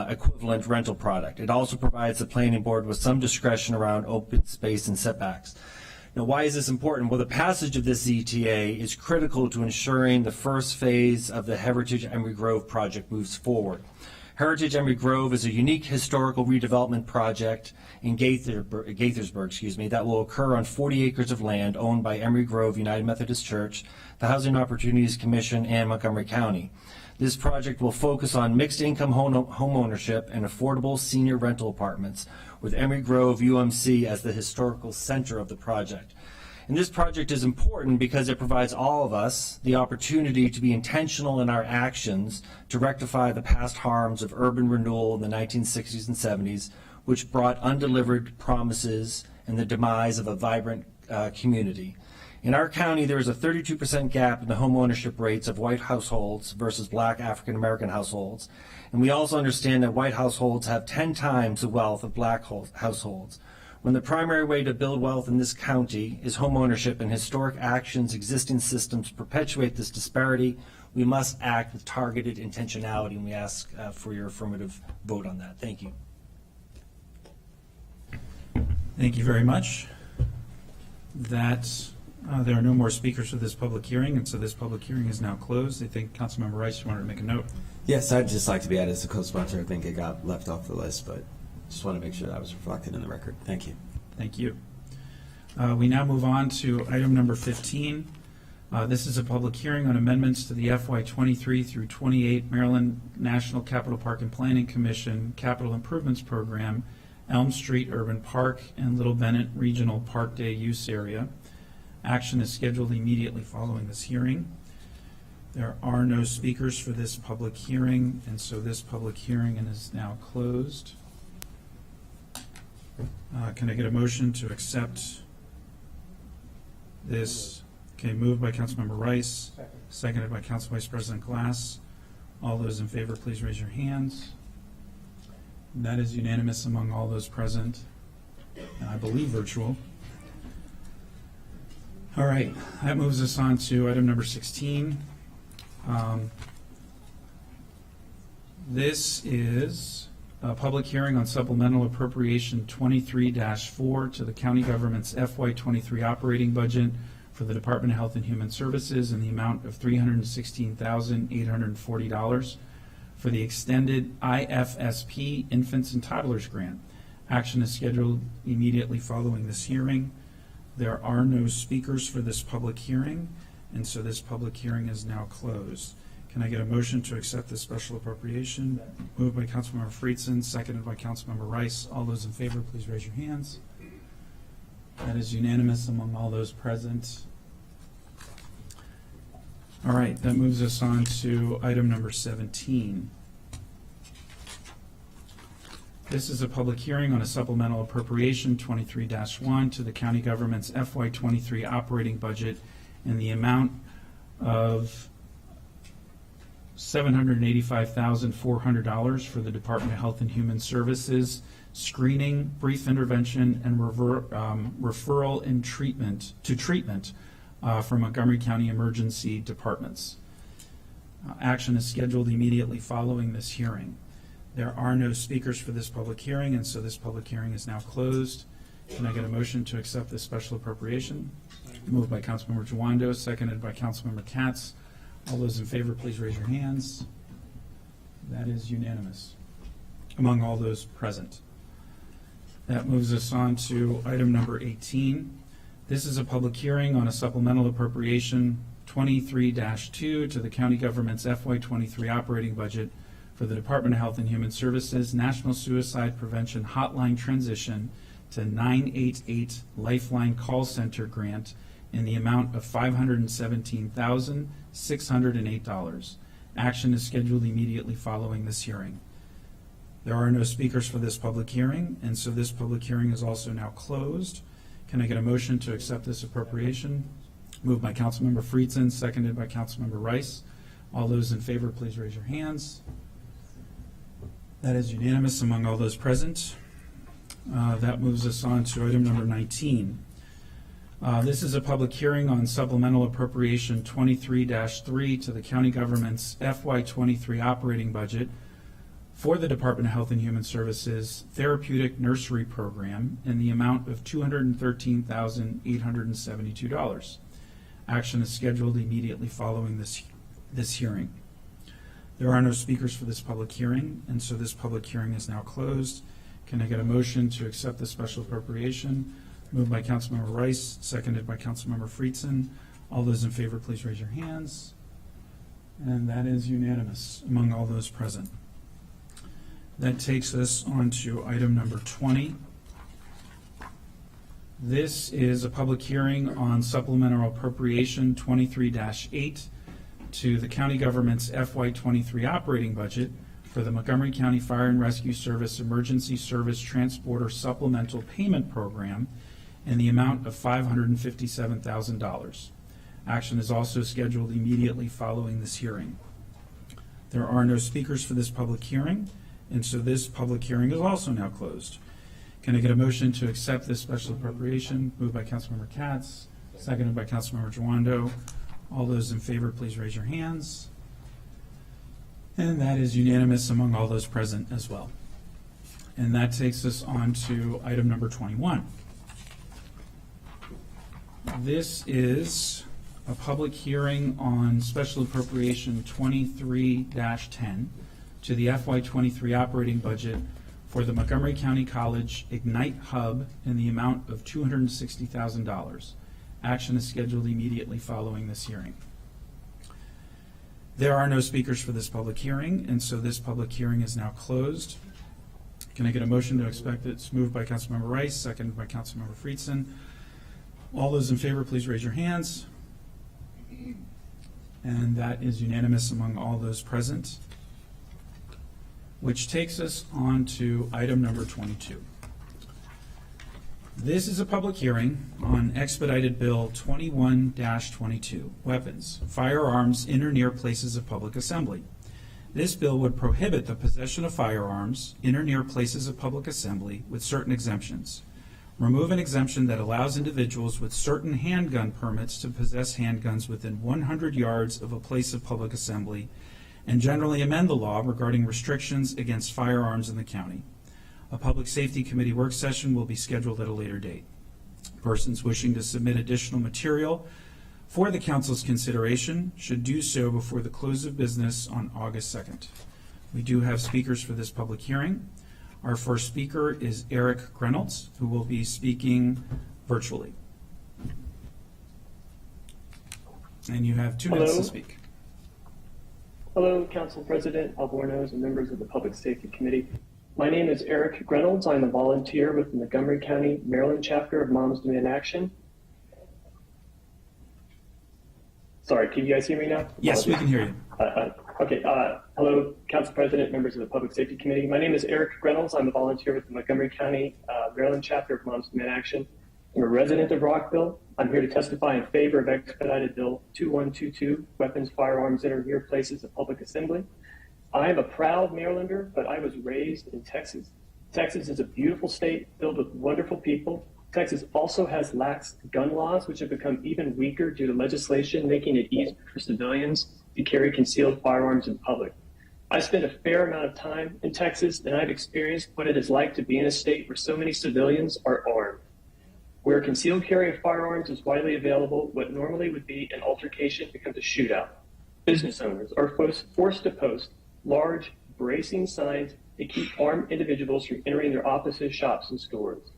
equivalent rental product. It also provides the planning board with some discretion around open space and setbacks. Now, why is this important? Well, the passage of this ZTA is critical to ensuring the first phase of the Heritage Emery Grove project moves forward. Heritage Emery Grove is a unique historical redevelopment project in Gaithersburg, that will occur on 40 acres of land owned by Emery Grove United Methodist Church, the Housing Opportunities Commission, and Montgomery County. This project will focus on mixed-income home ownership and affordable senior rental apartments, with Emery Grove UMC as the historical center of the project. And this project is important because it provides all of us the opportunity to be intentional in our actions to rectify the past harms of urban renewal in the 1960s and 70s, which brought undelivered promises and the demise of a vibrant community. In our county, there is a 32% gap in the home ownership rates of white households versus black African American households. And we also understand that white households have 10 times the wealth of black households. When the primary way to build wealth in this county is home ownership and historic actions, existing systems perpetuate this disparity, we must act with targeted intentionality, and we ask for your affirmative vote on that. Thank you. Thank you very much. There are no more speakers for this public hearing, and so this public hearing is now closed. I think Councilmember Rice wanted to make a note. Yes, I'd just like to be added as a co-sponsor. I think it got left off the list, but just want to make sure that was reflected in the record. Thank you. Thank you. We now move on to item number 15. This is a public hearing on amendments to the FY23 through 28 Maryland National Capital Park and Planning Commission Capital Improvements Program, Elm Street Urban Park and Little Bennett Regional Park Day Use Area. Action is scheduled immediately following this hearing. There are no speakers for this public hearing, and so this public hearing is now closed. Can I get a motion to accept this? Okay, moved by Councilmember Rice, seconded by Council Vice President Glass. All those in favor, please raise your hands. That is unanimous among all those present, and I believe virtual. All right, that moves us on to item number 16. This is a public hearing on Supplemental Appropriation 23-4 to the county government's FY23 operating budget for the Department of Health and Human Services in the amount of $316,840 for the extended IFSP Infants and Toddlers Grant. Action is scheduled immediately following this hearing. There are no speakers for this public hearing, and so this public hearing is now closed. Can I get a motion to accept this special appropriation? Moved by Councilmember Friedson, seconded by Councilmember Rice. All those in favor, please raise your hands. That is unanimous among all those present. All right, that moves us on to item number 17. This is a public hearing on a supplemental appropriation 23-1 to the county government's FY23 operating budget in the amount of $785,400 for the Department of Health and Human Services screening, brief intervention, and referral and treatment for Montgomery County emergency departments. Action is scheduled immediately following this hearing. There are no speakers for this public hearing, and so this public hearing is now closed. Can I get a motion to accept this special appropriation? Moved by Councilmember Jawando, seconded by Councilmember Katz. All those in favor, please raise your hands. That is unanimous among all those present. That moves us on to item number 18. This is a public hearing on a supplemental appropriation 23-2 to the county government's FY23 operating budget for the Department of Health and Human Services National Suicide Prevention Hotline transition to 988 Lifeline Call Center grant in the amount of $517,608. Action is scheduled immediately following this hearing. There are no speakers for this public hearing, and so this public hearing is also now closed. Can I get a motion to accept this appropriation? Moved by Councilmember Friedson, seconded by Councilmember Rice. All those in favor, please raise your hands. That is unanimous among all those present. That moves us on to item number 19. This is a public hearing on supplemental appropriation 23-3 to the county government's FY23 operating budget for the Department of Health and Human Services Therapeutic Nursery Program in the amount of $213,872. Action is scheduled immediately following this hearing. There are no speakers for this public hearing, and so this public hearing is now closed. Can I get a motion to accept the special appropriation? Moved by Councilmember Rice, seconded by Councilmember Friedson. All those in favor, please raise your hands. And that is unanimous among all those present. That takes us on to item number 20. This is a public hearing on supplemental appropriation 23-8 to the county government's FY23 operating budget for the Montgomery County Fire and Rescue Service Emergency Service Transporter Supplemental Payment Program in the amount of $557,000. Action is also scheduled immediately following this hearing. There are no speakers for this public hearing, and so this public hearing is also now closed. Can I get a motion to accept this special appropriation? Moved by Councilmember Katz, seconded by Councilmember Jawando. All those in favor, please raise your hands. And that is unanimous among all those present as well. And that takes us on to item number 21. This is a public hearing on special appropriation 23-10 to the FY23 operating budget for the Montgomery County College Ignite Hub in the amount of $260,000. Action is scheduled immediately following this hearing. There are no speakers for this public hearing, and so this public hearing is now closed. Can I get a motion to expect it? It's moved by Councilmember Rice, seconded by Councilmember Friedson. All those in favor, please raise your hands. And that is unanimous among all those present, which takes us on to item number 22. This is a public hearing on Expedited Bill 21-22, Weapons, Firearms in or near places of public assembly. This bill would prohibit the possession of firearms in or near places of public assembly with certain exemptions. Remove an exemption that allows individuals with certain handgun permits to possess handguns within 100 yards of a place of public assembly, and generally amend the law regarding restrictions against firearms in the county. A Public Safety Committee work session will be scheduled at a later date. Persons wishing to submit additional material for the council's consideration should do so before the close of business on August 2nd. We do have speakers for this public hearing. Our first speaker is Eric Reynolds, who will be speaking virtually. And you have 2 minutes to speak. Hello, Council President Albornoz and members of the Public Safety Committee. My name is Eric Reynolds. I'm a volunteer with the Montgomery County, Maryland chapter of Moms Demand Action. Sorry, can you guys hear me now? Yes, we can hear you. Okay. Hello, Council President, members of the Public Safety Committee. My name is Eric Reynolds. I'm a volunteer with the Montgomery County, Maryland chapter of Moms Demand Action. I'm a resident of Rockville. I'm here to testify in favor of Expedited Bill 2122, Weapons, Firearms in or near places of public assembly. I am a proud Marylander, but I was raised in Texas. Texas is a beautiful state filled with wonderful people. Texas also has lax gun laws, which have become even weaker due to legislation making it easier for civilians to carry concealed firearms in public. I spent a fair amount of time in Texas, and I've experienced what it is like to be in a state where so many civilians are armed. Where concealed carry of firearms is widely available, what normally would be an altercation becomes a shootout. Business owners are forced to post large, bracing signs to keep armed individuals from entering their offices, shops, and stores.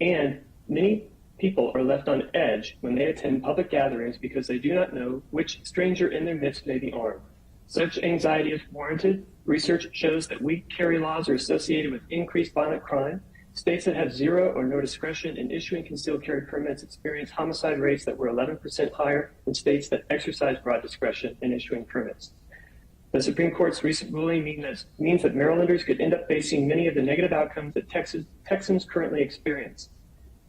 And many people are left on edge when they attend public gatherings because they do not know which stranger in their midst may be armed. Such anxiety is warranted. Research shows that weak carry laws are associated with increased violent crime. States that have zero or no discretion in issuing concealed carry permits experience homicide rates that were 11% higher than states that exercise broad discretion in issuing permits. The Supreme Court's recent ruling means that Marylanders could end up facing many of the negative outcomes that Texans currently experience.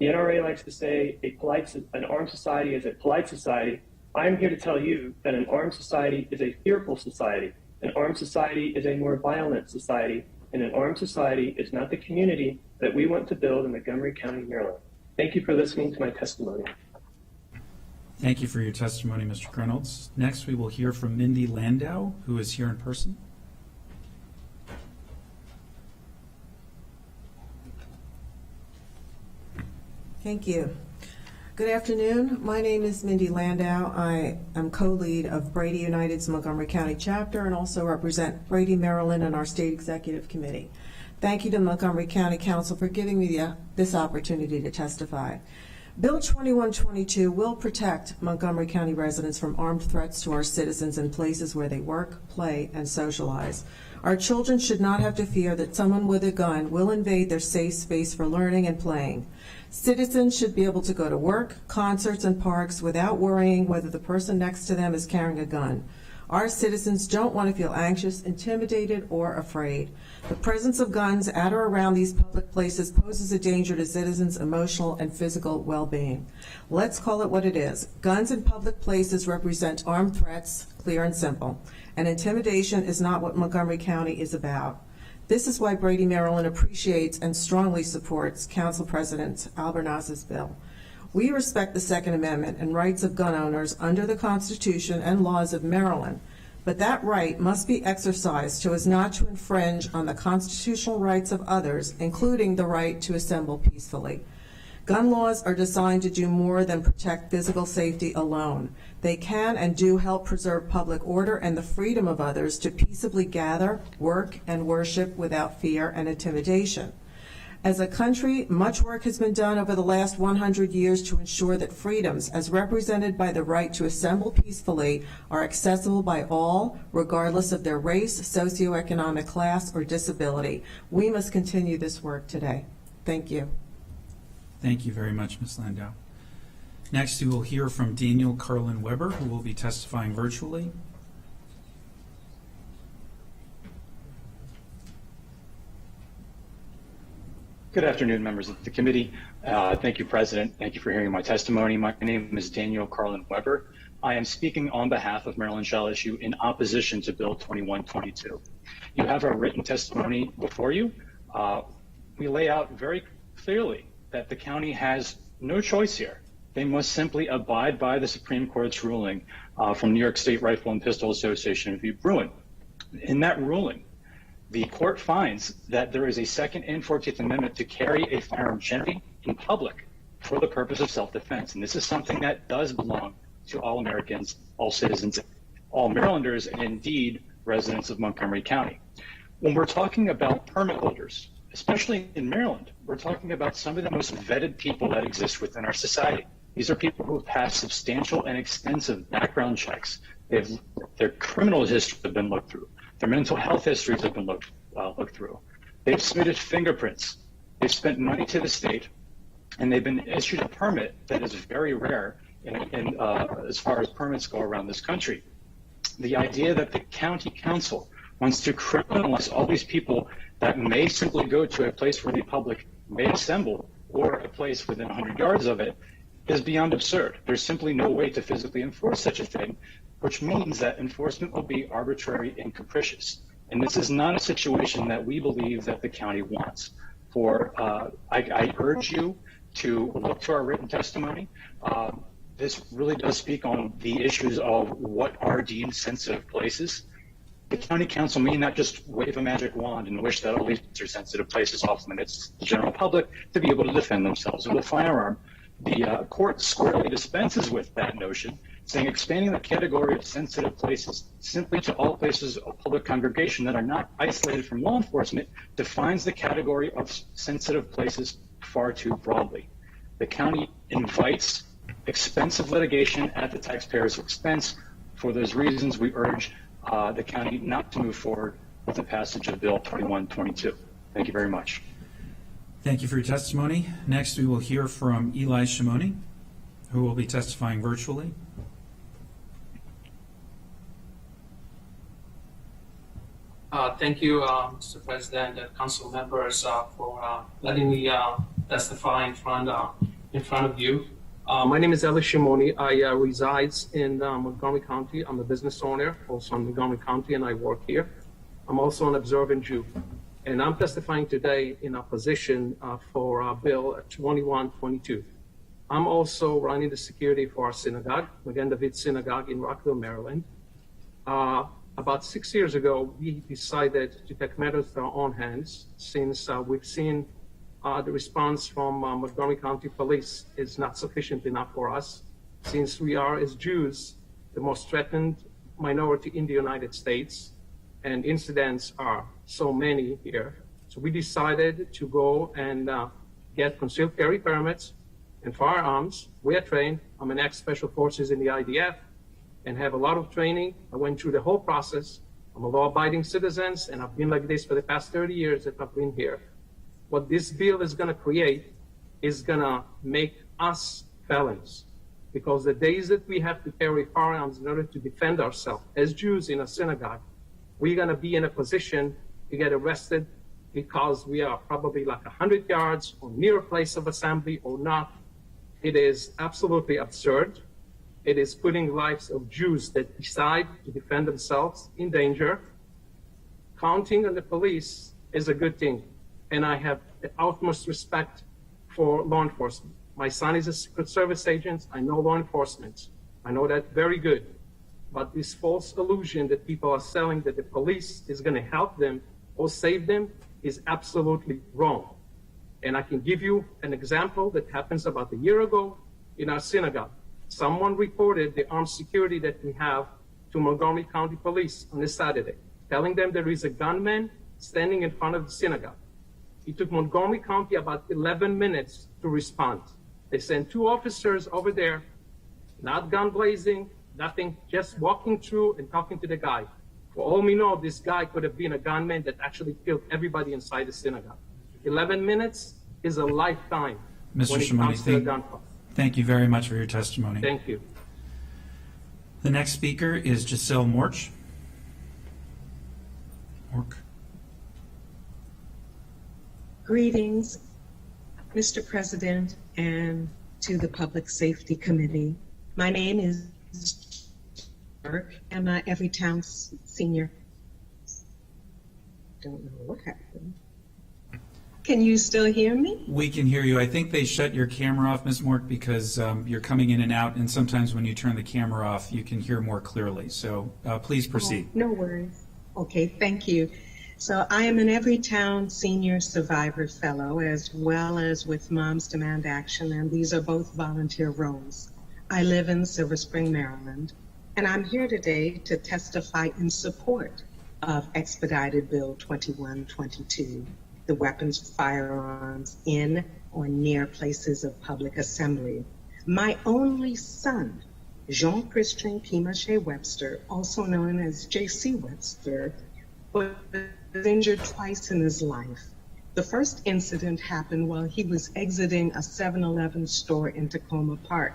The NRA likes to say an armed society is a polite society. I'm here to tell you that an armed society is a fearful society. An armed society is a more violent society, and an armed society is not the community that we want to build in Montgomery County, Maryland. Thank you for listening to my testimony. Thank you for your testimony, Mr. Reynolds. Next, we will hear from Mindy Landau, who is here in person. Thank you. Good afternoon. My name is Mindy Landau. I am co-lead of Brady United's Montgomery County chapter and also represent Brady, Maryland and our state executive committee. Thank you to Montgomery County Council for giving me this opportunity to testify. Bill 2122 will protect Montgomery County residents from armed threats to our citizens in places where they work, play, and socialize. Our children should not have to fear that someone with a gun will invade their safe space for learning and playing. Citizens should be able to go to work, concerts, and parks without worrying whether the person next to them is carrying a gun. Our citizens don't want to feel anxious, intimidated, or afraid. The presence of guns at or around these public places poses a danger to citizens' emotional and physical well-being. Let's call it what it is. Guns in public places represent armed threats, clear and simple. And intimidation is not what Montgomery County is about. This is why Brady, Maryland appreciates and strongly supports Council President Albernoz's bill. We respect the Second Amendment and rights of gun owners under the Constitution and laws of Maryland, but that right must be exercised so as not to infringe on the constitutional rights of others, including the right to assemble peacefully. Gun laws are designed to do more than protect physical safety alone. They can and do help preserve public order and the freedom of others to peaceably gather, work, and worship without fear and intimidation. As a country, much work has been done over the last 100 years to ensure that freedoms, as represented by the right to assemble peacefully, are accessible by all, regardless of their race, socioeconomic class, or disability. We must continue this work today. Thank you. Thank you very much, Ms. Landau. Next, we will hear from Daniel Carlin Weber, who will be testifying virtually. Good afternoon, members of the committee. Thank you, President. Thank you for hearing my testimony. My name is Daniel Carlin Weber. I am speaking on behalf of Maryland Shall Issue in opposition to Bill 2122. You have our written testimony before you. We lay out very clearly that the county has no choice here. They must simply abide by the Supreme Court's ruling from New York State Rifle and Pistol Association v. Bruin. In that ruling, the court finds that there is a Second and 14th Amendment to carry a firearm generally in public for the purpose of self-defense. And this is something that does belong to all Americans, all citizens, all Marylanders, and indeed residents of Montgomery County. When we're talking about permit holders, especially in Maryland, we're talking about some of the most vetted people that exist within our society. These are people who have passed substantial and extensive background checks. Their criminal histories have been looked through. Their mental health histories have been looked through. They've submitted fingerprints. They've spent money to the state, and they've been issued a permit that is very rare as far as permits go around this country. The idea that the county council wants to criminalize all these people that may simply go to a place where the public may assemble or a place within 100 yards of it is beyond absurd. There's simply no way to physically enforce such a thing, which means that enforcement will be arbitrary and capricious. And this is not a situation that we believe that the county wants. I urge you to look to our written testimony. This really does speak on the issues of what are deemed sensitive places. The county council may not just wave a magic wand and wish that all these are sensitive places off limits to the general public to be able to defend themselves with a firearm. The court squarely dispenses with that notion, saying expanding the category of sensitive places simply to all places of public congregation that are not isolated from law enforcement defines the category of sensitive places far too broadly. The county invites expensive litigation at the taxpayer's expense. For those reasons, we urge the county not to move forward with the passage of Bill 2122. Thank you very much. Thank you for your testimony. Next, we will hear from Eli Shimoni, who will be testifying virtually. Thank you, Mr. President and council members, for letting me testify in front of you. My name is Eli Shimoni. I reside in Montgomery County. I'm a business owner, also in Montgomery County, and I work here. I'm also an observant Jew. And I'm testifying today in opposition for Bill 2122. I'm also running the security for our synagogue, Magen David Synagogue in Rockville, Maryland. About 6 years ago, we decided to take matters into our own hands since we've seen the response from Montgomery County Police is not sufficient enough for us, since we are, as Jews, the most threatened minority in the United States, and incidents are so many here. So we decided to go and get concealed carry permits and firearms. We are trained. I'm an ex-special forces in the IDF and have a lot of training. I went through the whole process. I'm a law-abiding citizen, and I've been like this for the past 30 years that I've been here. What this bill is going to create is going to make us felons, because the days that we have to carry firearms in order to defend ourselves as Jews in a synagogue, we're going to be in a position to get arrested because we are probably like 100 yards or near a place of assembly or not. It is absolutely absurd. It is putting lives of Jews that decide to defend themselves in danger. Counting on the police is a good thing, and I have the utmost respect for law enforcement. My son is a Secret Service agent. I know law enforcement. I know that very good. But this false illusion that people are selling that the police is going to help them or save them is absolutely wrong. And I can give you an example that happens about a year ago in our synagogue. Someone reported the armed security that we have to Montgomery County Police on a Saturday, telling them there is a gunman standing in front of the synagogue. It took Montgomery County about 11 minutes to respond. They sent 2 officers over there, not gun blazing, nothing, just walking through and talking to the guy. For all we know, this guy could have been a gunman that actually killed everybody inside the synagogue. 11 minutes is a lifetime when it comes to a gunfight. Thank you very much for your testimony. Thank you. The next speaker is Giselle Morch. Greetings. Mr. President, and to the Public Safety Committee. My name is Merrick, and I'm Everytown Senior. Don't know what happened. Can you still hear me? We can hear you. I think they shut your camera off, Ms. Mork, because you're coming in and out, and sometimes when you turn the camera off, you can hear more clearly. So please proceed. Oh, no worries. Okay, thank you. So I am an Everytown Senior Survivor Fellow, as well as with Moms Demand Action, and these are both volunteer roles. I live in Silver Spring, Maryland, and I'm here today to testify in support of Expedited Bill 2122. The weapons, firearms in or near places of public assembly. My only son, Jean-Christian Pimache Webster, also known as J.C. Webster, was injured twice in his life. The first incident happened while he was exiting a 7-Eleven store in Tacoma Park.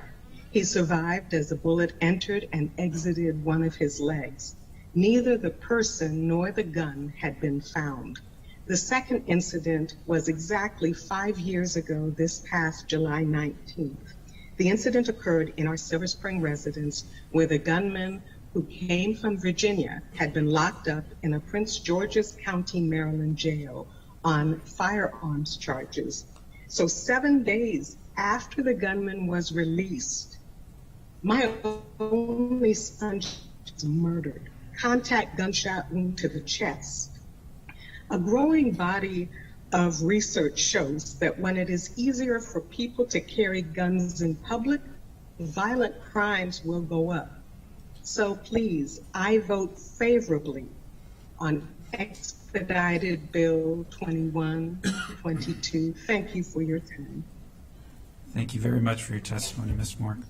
He survived as a bullet entered and exited one of his legs. Neither the person nor the gun had been found. The second incident was exactly 5 years ago, this past July 19th. The incident occurred in our Silver Spring residence where the gunman who came from Virginia had been locked up in a Prince George's County, Maryland jail on firearms charges. So 7 days after the gunman was released, my only son was murdered, contact gunshot wound to the chest. A growing body of research shows that when it is easier for people to carry guns in public, violent crimes will go up. So please, I vote favorably on Expedited Bill 2122. Thank you for your time. Thank you very much for your testimony, Ms. Mork.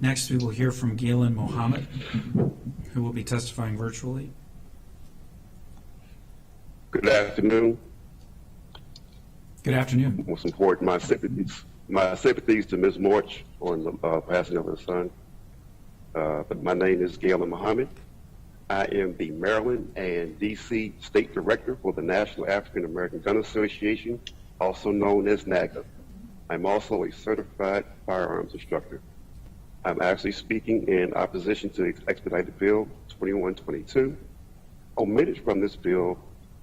Next, we will hear from Galen Mohammed, who will be testifying virtually. Good afternoon. Good afternoon. Most important, my sympathies to Ms. Morch on the passing of her son. But my name is Galen Mohammed. I am the Maryland and D.C. State Director for the National African American Gun Association, also known as NAGA. I'm also a certified firearms instructor. I'm actually speaking in opposition to Expedited Bill 2122. Omitted from this bill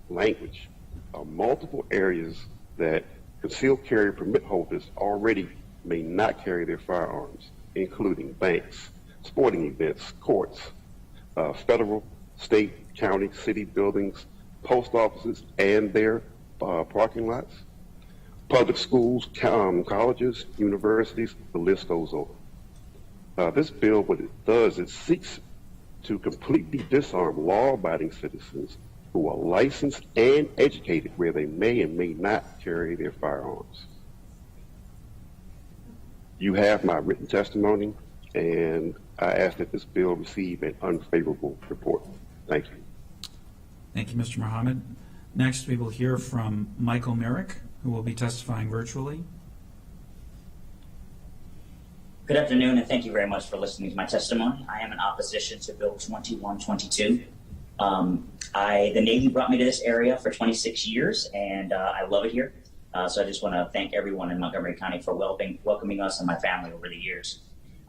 language are multiple areas that concealed carry permit holders already may not carry their firearms, including banks, sporting events, courts, federal, state, county, city buildings, post offices, and their parking lots, public schools, colleges, universities, the list goes on. This bill, what it does, it seeks to completely disarm law-abiding citizens who are licensed and educated where they may and may not carry their firearms. You have my written testimony, and I ask that this bill receive an unfavorable report. Thank you. Thank you, Mr. Mohammed. Next, we will hear from Michael Merrick, who will be testifying virtually. Good afternoon, and thank you very much for listening to my testimony. I am in opposition to Bill 2122. The Navy brought me to this area for 26 years, and I love it here. So I just want to thank everyone in Montgomery County for welcoming us and my family over the years.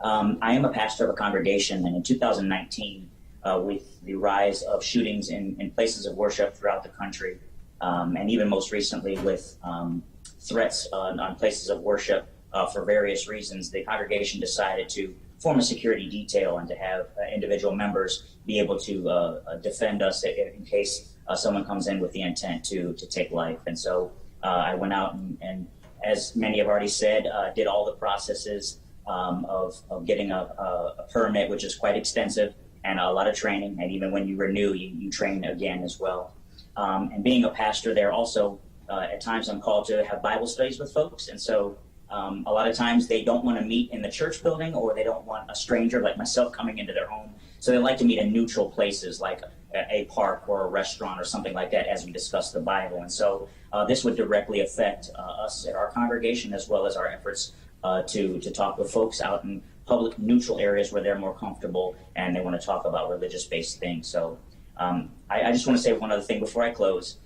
I am a pastor of a congregation, and in 2019, with the rise of shootings in places of worship throughout the country, and even most recently with threats on places of worship for various reasons, the congregation decided to form a security detail and to have individual members be able to defend us in case someone comes in with the intent to take life. And so I went out and as many have already said, did all the processes of getting a permit, which is quite extensive, and a lot of training. And even when you renew, you train again as well. And being a pastor there also, at times I'm called to have Bible studies with folks. And so a lot of times they don't want to meet in the church building, or they don't want a stranger like myself coming into their home. So they like to meet in neutral places like a park or a restaurant or something like that as we discuss the Bible. And so this would directly affect us at our congregation, as well as our efforts to talk with folks out in public neutral areas where they're more comfortable and they want to talk about religious-based things. So I just want to say one other thing before I close.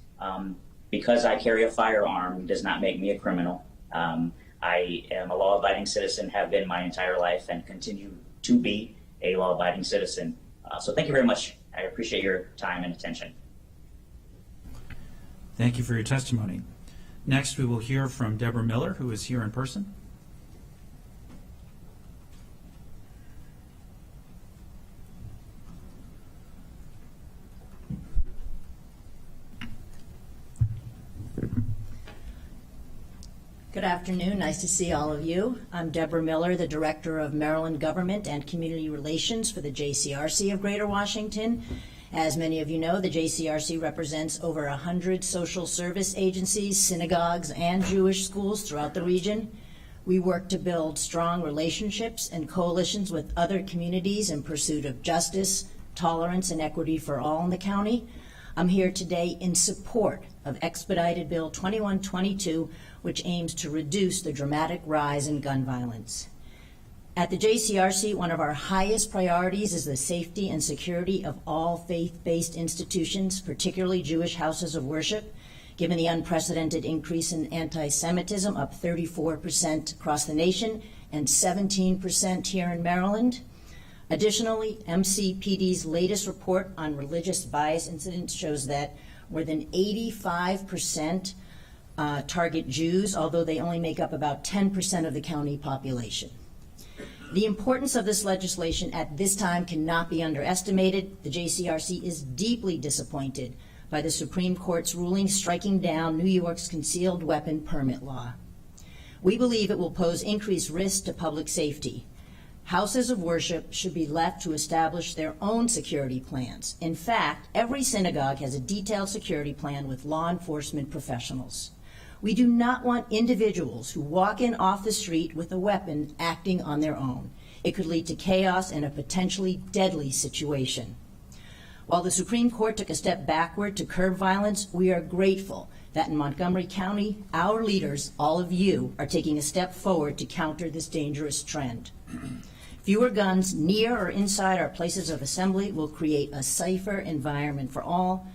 Because I carry a firearm does not make me a criminal. I am a law-abiding citizen, have been my entire life, and continue to be a law-abiding citizen. So thank you very much. I appreciate your time and attention. Thank you for your testimony. Next, we will hear from Deborah Miller, who is here in person. Good afternoon. Nice to see all of you. I'm Deborah Miller, the Director of Maryland Government and Community Relations for the Jcrc of Greater Washington. As many of you know, the Jcrc represents over 100 social service agencies, synagogues, and Jewish schools throughout the region. We work to build strong relationships and coalitions with other communities in pursuit of justice, tolerance, and equity for all in the county. I'm here today in support of Expedited Bill 2122, which aims to reduce the dramatic rise in gun violence. At the Jcrc, one of our highest priorities is the safety and security of all faith-based institutions, particularly Jewish houses of worship, given the unprecedented increase in anti-Semitism, up 34% across the nation and 17% here in Maryland. Additionally, MCPD's latest report on religious bias incidents shows that more than 85% target Jews, although they only make up about 10% of the county population. The importance of this legislation at this time cannot be underestimated. The Jcrc is deeply disappointed by the Supreme Court's ruling striking down New York's concealed weapon permit law. We believe it will pose increased risk to public safety. Houses of worship should be left to establish their own security plans. In fact, every synagogue has a detailed security plan with law enforcement professionals. We do not want individuals who walk in off the street with a weapon acting on their own. It could lead to chaos and a potentially deadly situation. While the Supreme Court took a step backward to curb violence, we are grateful that in Montgomery County, our leaders, all of you, are taking a step forward to counter this dangerous trend. Fewer guns near or inside our places of assembly will create a safer environment for all.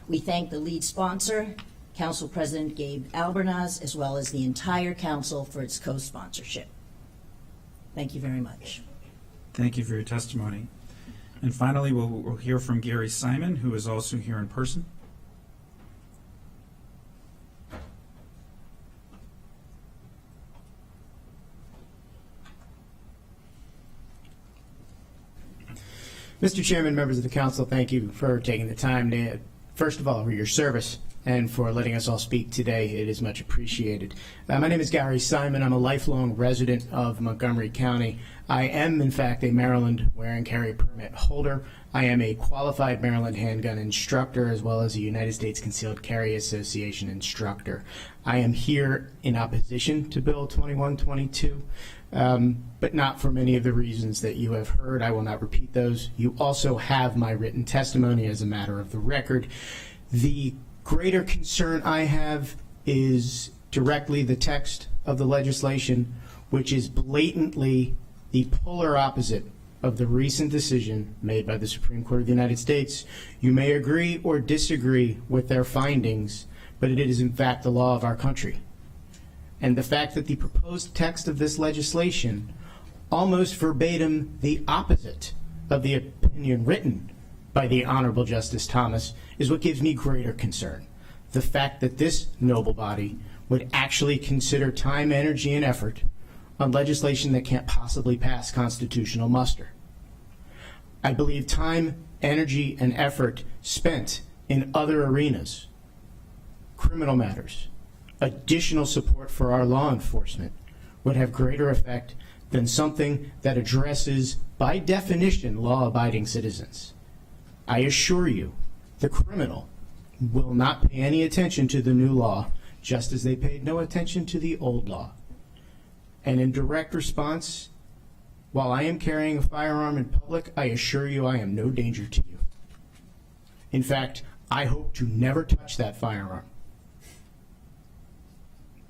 We thank the lead sponsor, Council President Gabe Albernaz, as well as the entire council for its co-sponsorship. Thank you very much. Thank you for your testimony. And finally, we'll hear from Gary Simon, who is also here in person. Mr. Chairman, members of the council, thank you for taking the time to, first of all, for your service and for letting us all speak today. It is much appreciated. My name is Gary Simon. I'm a lifelong resident of Montgomery County. I am, in fact, a Maryland wear and carry permit holder. I am a qualified Maryland handgun instructor as well as a United States Concealed Carry Association instructor. I am here in opposition to Bill 2122. But not for many of the reasons that you have heard. I will not repeat those. You also have my written testimony as a matter of the record. The greater concern I have is directly the text of the legislation, which is blatantly the polar opposite of the recent decision made by the Supreme Court of the United States. You may agree or disagree with their findings, but it is in fact the law of our country. And the fact that the proposed text of this legislation, almost verbatim the opposite of the opinion written by the Honorable Justice Thomas, is what gives me greater concern. The fact that this noble body would actually consider time, energy, and effort on legislation that can't possibly pass constitutional muster. I believe time, energy, and effort spent in other arenas, criminal matters, additional support for our law enforcement would have greater effect than something that addresses, by definition, law-abiding citizens. I assure you, the criminal will not pay any attention to the new law, just as they paid no attention to the old law. And in direct response, while I am carrying a firearm in public, I assure you I am no danger to you. In fact, I hope to never touch that firearm.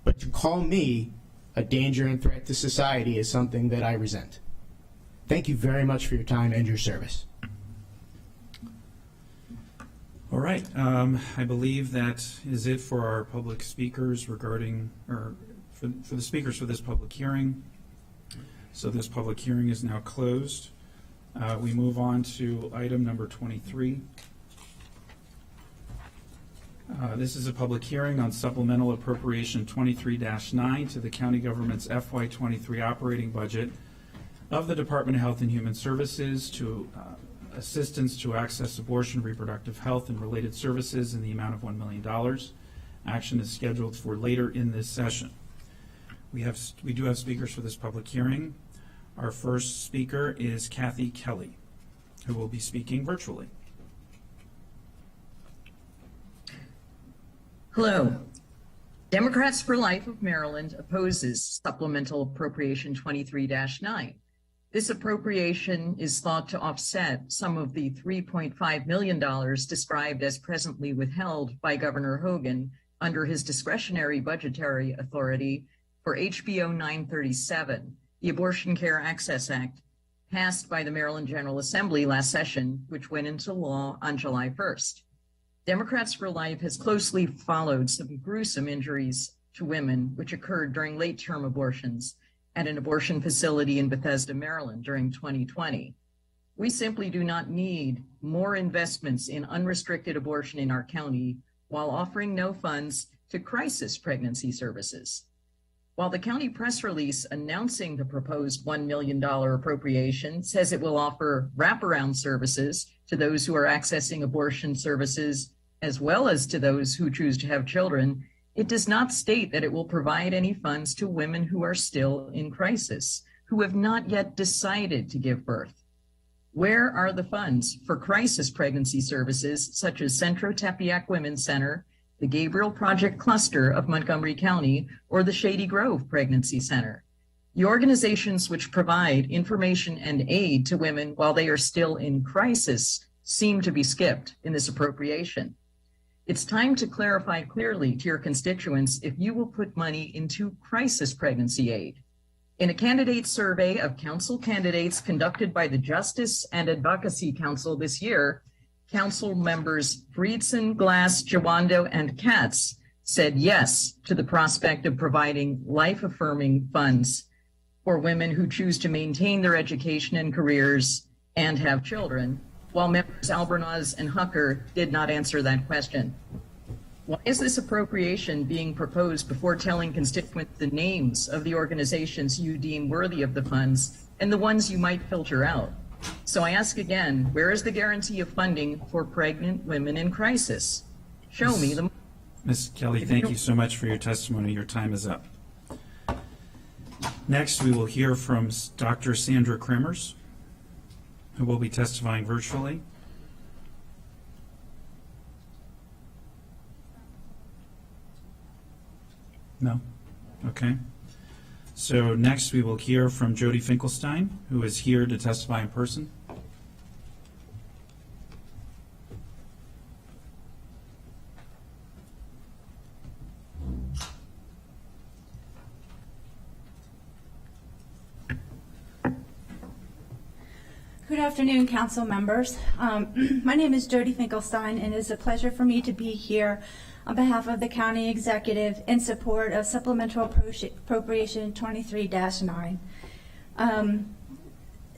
But to call me a danger and threat to society is something that I resent. Thank you very much for your time and your service. All right. I believe that is it for our public speakers regarding, or for the speakers for this public hearing. So this public hearing is now closed. We move on to item number 23. This is a public hearing on Supplemental Appropriation 23-9 to the county government's FY23 operating budget of the Department of Health and Human Services to assistance to access abortion, reproductive health, and related services in the amount of $1 million. Action is scheduled for later in this session. We do have speakers for this public hearing. Our first speaker is Kathy Kelly, who will be speaking virtually. Hello. Democrats for Life of Maryland opposes Supplemental Appropriation 23-9. This appropriation is thought to offset some of the $3.5 million described as presently withheld by Governor Hogan under his discretionary budgetary authority for HB 937, the Abortion Care Access Act, passed by the Maryland General Assembly last session, which went into law on July 1st. Democrats for Life has closely followed some gruesome injuries to women which occurred during late-term abortions at an abortion facility in Bethesda, Maryland during 2020. We simply do not need more investments in unrestricted abortion in our county while offering no funds to crisis pregnancy services. While the county press release announcing the proposed $1 million appropriation says it will offer wraparound services to those who are accessing abortion services, as well as to those who choose to have children, it does not state that it will provide any funds to women who are still in crisis, who have not yet decided to give birth. Where are the funds for crisis pregnancy services such as Centro Tepeyac Women's Center, the Gabriel Project Cluster of Montgomery County, or the Shady Grove Pregnancy Center? The organizations which provide information and aid to women while they are still in crisis seem to be skipped in this appropriation. It's time to clarify clearly to your constituents if you will put money into crisis pregnancy aid. In a candidate survey of council candidates conducted by the Justice and Advocacy Council this year, council members Friedson, Glass, Jawando, and Katz said yes to the prospect of providing life-affirming funds for women who choose to maintain their education and careers and have children, while members Albornoz and Hucker did not answer that question. Why is this appropriation being proposed before telling constituents the names of the organizations you deem worthy of the funds and the ones you might filter out? So I ask again, where is the guarantee of funding for pregnant women in crisis? Show me the... Ms. Kelly, thank you so much for your testimony. Your time is up. Next, we will hear from Dr. Sandra Kremers, who will be testifying virtually. No? Okay. So next we will hear from Jody Finkelstein, who is here to testify in person. Good afternoon, council members. My name is Jody Finkelstein, and it is a pleasure for me to be here on behalf of the county executive in support of Supplemental Appropriation 23-9.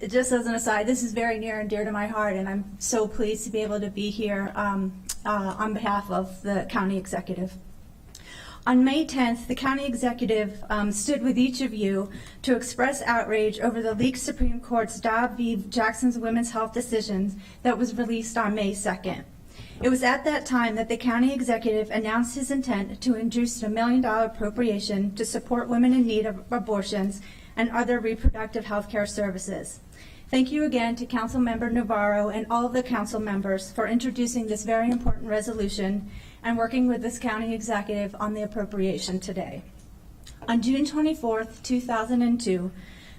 Just as an aside, this is very near and dear to my heart, and I'm so pleased to be able to be here on behalf of the county executive. On May 10th, the county executive stood with each of you to express outrage over the leaked Supreme Court's Dobbs v. Jackson's Women's Health decisions that was released on May 2nd. It was at that time that the county executive announced his intent to introduce a $1 million appropriation to support women in need of abortions and other reproductive health care services. Thank you again to Councilmember Navarro and all of the council members for introducing this very important resolution and working with this county executive on the appropriation today. On June 24th, 2002,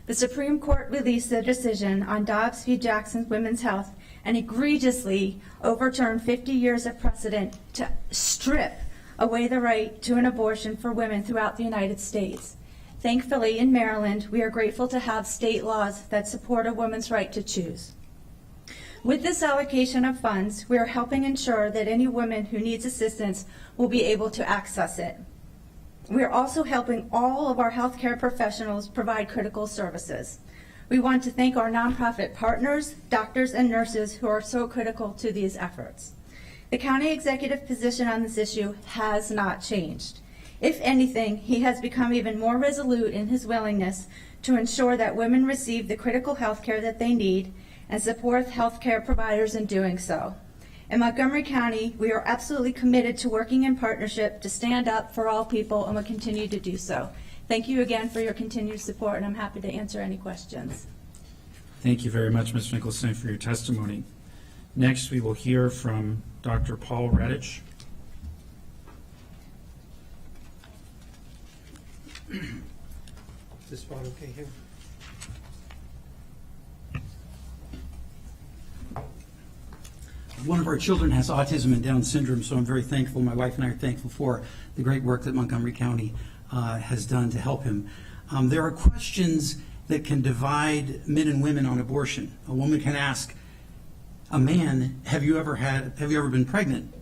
the Supreme Court released a decision on Dobbs v. Jackson's Women's Health and egregiously overturned 50 years of precedent to strip away the right to an abortion for women throughout the United States. Thankfully, in Maryland, we are grateful to have state laws that support a woman's right to choose. With this allocation of funds, we are helping ensure that any woman who needs assistance will be able to access it. We are also helping all of our healthcare professionals provide critical services. We want to thank our nonprofit partners, doctors, and nurses who are so critical to these efforts. The county executive position on this issue has not changed. If anything, he has become even more resolute in his willingness to ensure that women receive the critical health care that they need and support health care providers in doing so. In Montgomery County, we are absolutely committed to working in partnership to stand up for all people and will continue to do so. Thank you again for your continued support, and I'm happy to answer any questions. Thank you very much, Ms. Nicholson, for your testimony. Next, we will hear from Dr. Paul Redditch. Is this spot okay here? One of our children has autism and Down syndrome, so I'm very thankful. My wife and I are thankful for the great work that Montgomery County has done to help him. There are questions that can divide men and women on abortion. A woman can ask a man, have you ever been pregnant?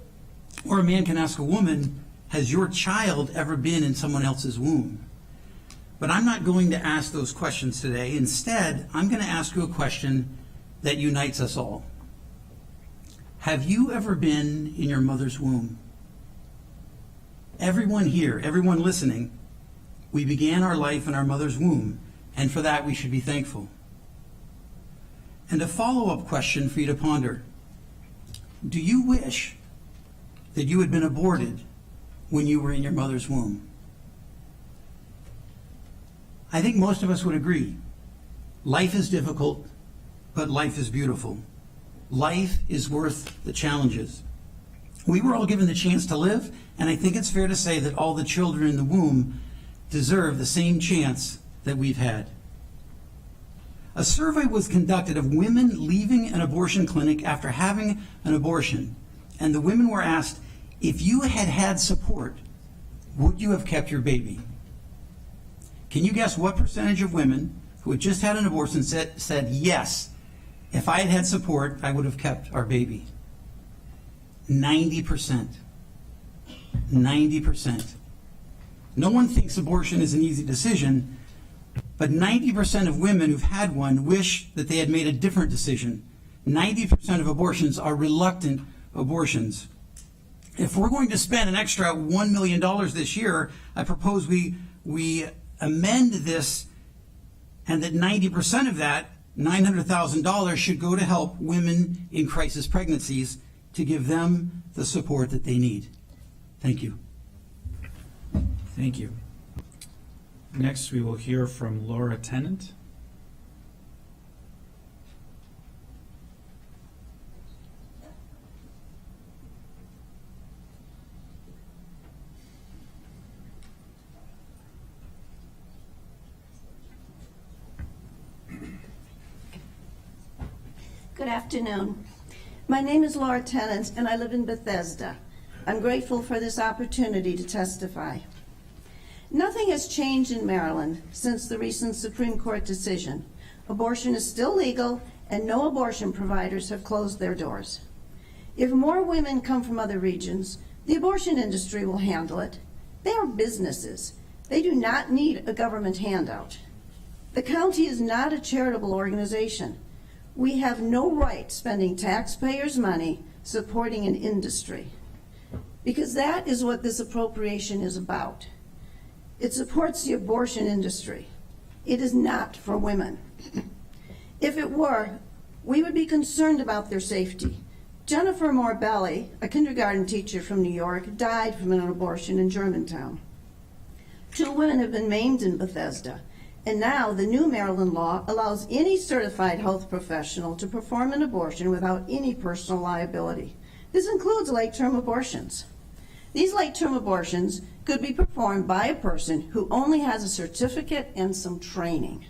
Or a man can ask a woman, has your child ever been in someone else's womb? But I'm not going to ask those questions today. Instead, I'm going to ask you a question that unites us all. Have you ever been in your mother's womb? Everyone here, everyone listening, we began our life in our mother's womb, and for that we should be thankful. And a follow-up question for you to ponder. Do you wish that you had been aborted when you were in your mother's womb? I think most of us would agree. Life is difficult, but life is beautiful. Life is worth the challenges. We were all given the chance to live, and I think it's fair to say that all the children in the womb deserve the same chance that we've had. A survey was conducted of women leaving an abortion clinic after having an abortion, and the women were asked, if you had had support, would you have kept your baby? Can you guess what percentage of women who had just had an abortion said yes, if I had had support, I would have kept our baby? 90%. 90%. No one thinks abortion is an easy decision, but 90% of women who've had one wish that they had made a different decision. 90% of abortions are reluctant abortions. If we're going to spend an extra $1 million this year, I propose we amend this, and that 90% of that, $900,000, should go to help women in crisis pregnancies to give them the support that they need. Thank you. Thank you. Next, we will hear from Laura Tennant. Good afternoon. My name is Laura Tennant, and I live in Bethesda. I'm grateful for this opportunity to testify. Nothing has changed in Maryland since the recent Supreme Court decision. Abortion is still legal, and no abortion providers have closed their doors. If more women come from other regions, the abortion industry will handle it. They are businesses. They do not need a government handout. The county is not a charitable organization. We have no right spending taxpayers' money supporting an industry, because that is what this appropriation is about. It supports the abortion industry. It is not for women. If it were, we would be concerned about their safety. Jennifer Morbelli, a kindergarten teacher from New York, died from an abortion in Germantown. 2 women have been maimed in Bethesda. And now the new Maryland law allows any certified health professional to perform an abortion without any personal liability. This includes late-term abortions. These late-term abortions could be performed by a person who only has a certificate and some training.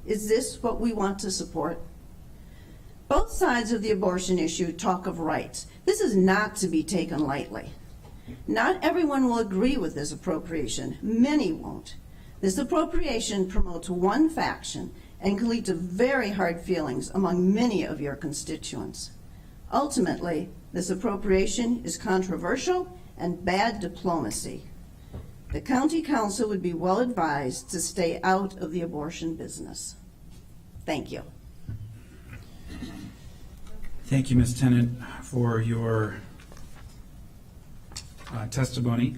Is this what we want to support? Both sides of the abortion issue talk of rights. This is not to be taken lightly. Not everyone will agree with this appropriation. Many won't. This appropriation promotes one faction and can lead to very hard feelings among many of your constituents. Ultimately, this appropriation is controversial and bad diplomacy. The County Council would be well advised to stay out of the abortion business. Thank you. Thank you, Ms. Tennant, for your testimony.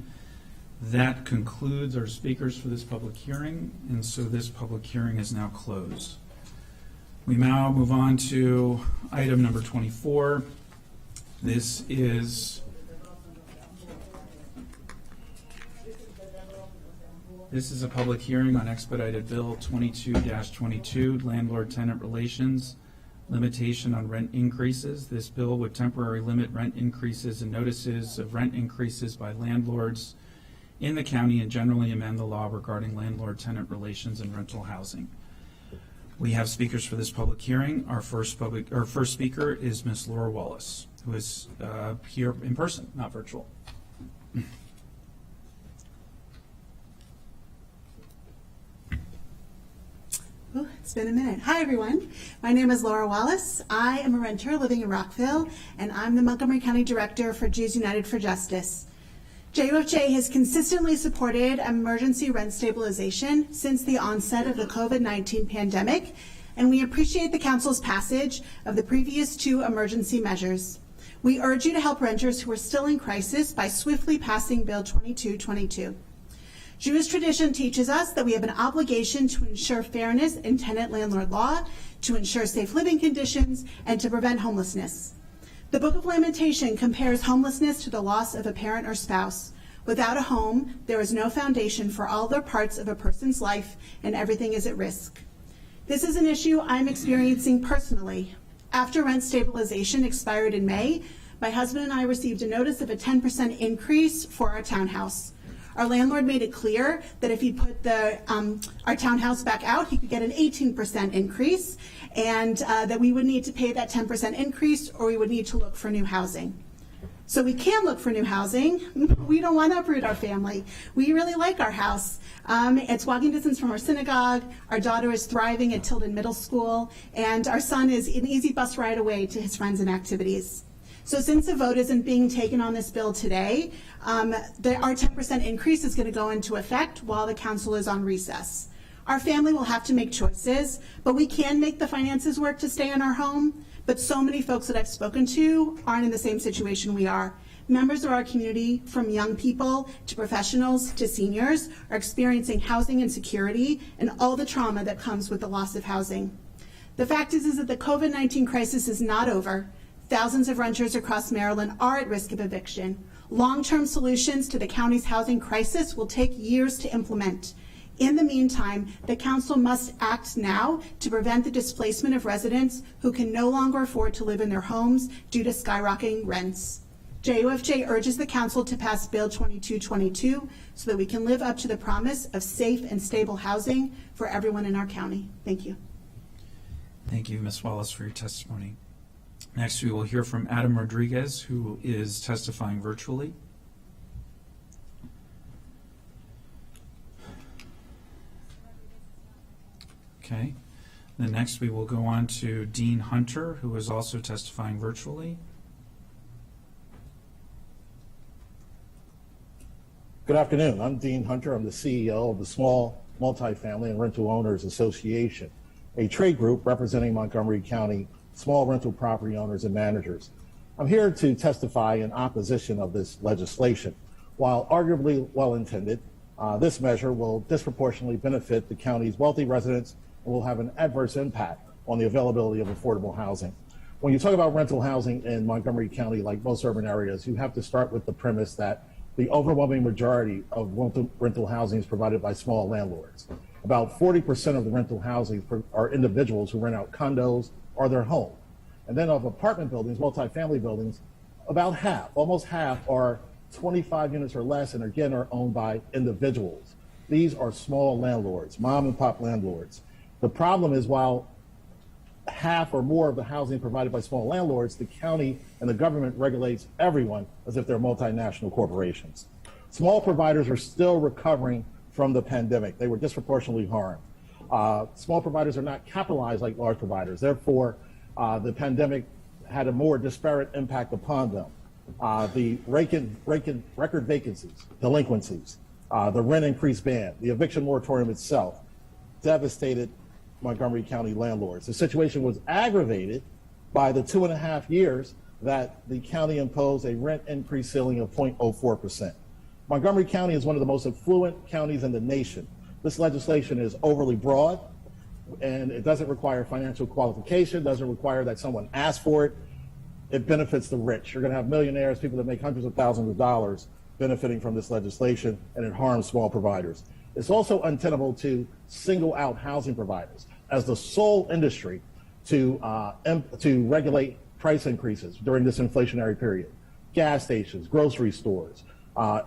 That concludes our speakers for this public hearing, and so this public hearing is now closed. We now move on to item number 24. This is a public hearing on Expedited Bill 22-22, Landlord-Tenant Relations, Limitation on Rent Increases. This bill would temporarily limit rent increases and notices of rent increases by landlords in the county and generally amend the law regarding landlord-tenant relations and rental housing. We have speakers for this public hearing. Our first speaker is Ms. Laura Wallace, who is here in person, not virtual. Ooh, it's been a minute. Hi, everyone. My name is Laura Wallace. I am a renter living in Rockville, and I'm the Montgomery County Director for Jews United for Justice. JUFJ has consistently supported emergency rent stabilization since the onset of the COVID-19 pandemic, and we appreciate the Council's passage of the previous 2 emergency measures. We urge you to help renters who are still in crisis by swiftly passing Bill 2222. Jewish tradition teaches us that we have an obligation to ensure fairness in tenant-landlord law, to ensure safe living conditions, and to prevent homelessness. The Book of Lamentation compares homelessness to the loss of a parent or spouse. Without a home, there is no foundation for all the parts of a person's life, and everything is at risk. This is an issue I'm experiencing personally. After rent stabilization expired in May, my husband and I received a notice of a 10% increase for our townhouse. Our landlord made it clear that if he put our townhouse back out, he could get an 18% increase, and that we would need to pay that 10% increase, or we would need to look for new housing. So we can look for new housing. We don't want to uproot our family. We really like our house. It's walking distance from our synagogue. Our daughter is thriving at Tilden Middle School, and our son is an easy bus ride away to his friends and activities. So since a vote isn't being taken on this bill today, our 10% increase is going to go into effect while the council is on recess. Our family will have to make choices, but we can make the finances work to stay in our home. But so many folks that I've spoken to aren't in the same situation we are. Members of our community, from young people to professionals to seniors, are experiencing housing insecurity and all the trauma that comes with the loss of housing. The fact is that the COVID-19 crisis is not over. Thousands of renters across Maryland are at risk of eviction. Long-term solutions to the county's housing crisis will take years to implement. In the meantime, the council must act now to prevent the displacement of residents who can no longer afford to live in their homes due to skyrocketing rents. JUFJ urges the council to pass Bill 2222 so that we can live up to the promise of safe and stable housing for everyone in our county. Thank you. Thank you, Ms. Wallace, for your testimony. Next, we will hear from Adam Rodriguez, who is testifying virtually. Okay. Then next, we will go on to Dean Hunter, who is also testifying virtually. Good afternoon. I'm Dean Hunter. I'm the CEO of the Small Multifamily and Rental Owners Association, a trade group representing Montgomery County small rental property owners and managers. I'm here to testify in opposition of this legislation. While arguably well-intended, this measure will disproportionately benefit the county's wealthy residents and will have an adverse impact on the availability of affordable housing. When you talk about rental housing in Montgomery County, like most urban areas, you have to start with the premise that the overwhelming majority of rental housing is provided by small landlords. About 40% of the rental housing are individuals who rent out condos or their home. And then of apartment buildings, multifamily buildings, about half, almost half, are 25 units or less, and again are owned by individuals. These are small landlords, mom and pop landlords. The problem is, while half or more of the housing provided by small landlords, the county and the government regulates everyone as if they're multinational corporations. Small providers are still recovering from the pandemic. They were disproportionately harmed. Small providers are not capitalized like large providers. Therefore, the pandemic had a more disparate impact upon them. The record vacancies, delinquencies, the rent increase ban, the eviction moratorium itself devastated Montgomery County landlords. The situation was aggravated by the 2.5 years that the county imposed a rent increase ceiling of 0.04%. Montgomery County is one of the most affluent counties in the nation. This legislation is overly broad, and it doesn't require financial qualification, doesn't require that someone ask for it. It benefits the rich. You're going to have millionaires, people that make hundreds of thousands of dollars benefiting from this legislation, and it harms small providers. It's also untenable to single out housing providers as the sole industry to regulate price increases during this inflationary period. Gas stations, grocery stores,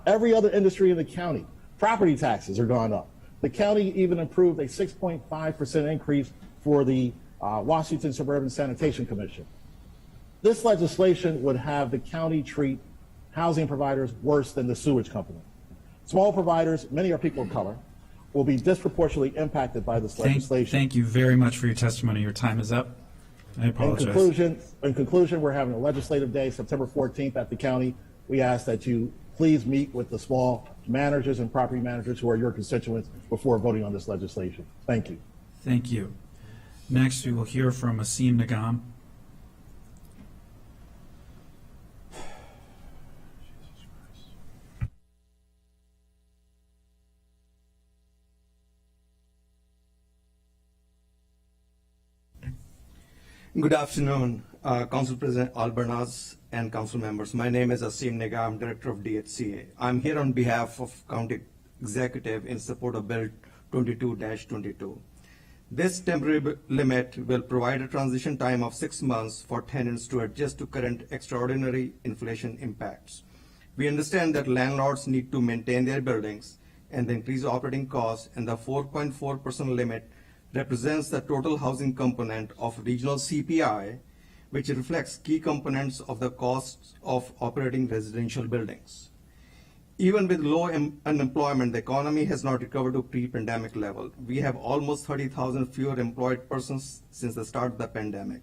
every other industry in the county, property taxes are gone up. The county even approved a 6.5% increase for the Washington Suburban Sanitation Commission. This legislation would have the county treat housing providers worse than the sewage company. Small providers, many are people of color, will be disproportionately impacted by this legislation. Thank you very much for your testimony. Your time is up. I apologize. In conclusion, we're having a legislative day, September 14th at the county. We ask that you please meet with the small managers and property managers who are your constituents before voting on this legislation. Thank you. Thank you. Next, we will hear from Marcine Nagam. Good afternoon, Council President Albernas and Council members. My name is Asim Nega. I'm Director of DHCA. I'm here on behalf of County Executive in support of Bill 22-22. This temporary limit will provide a transition time of 6 months for tenants to adjust to current extraordinary inflation impacts. We understand that landlords need to maintain their buildings and the increased operating costs, and the 4.4% limit represents the total housing component of regional CPI, which reflects key components of the costs of operating residential buildings. Even with low unemployment, the economy has not recovered to pre-pandemic level. We have almost 30,000 fewer employed persons since the start of the pandemic.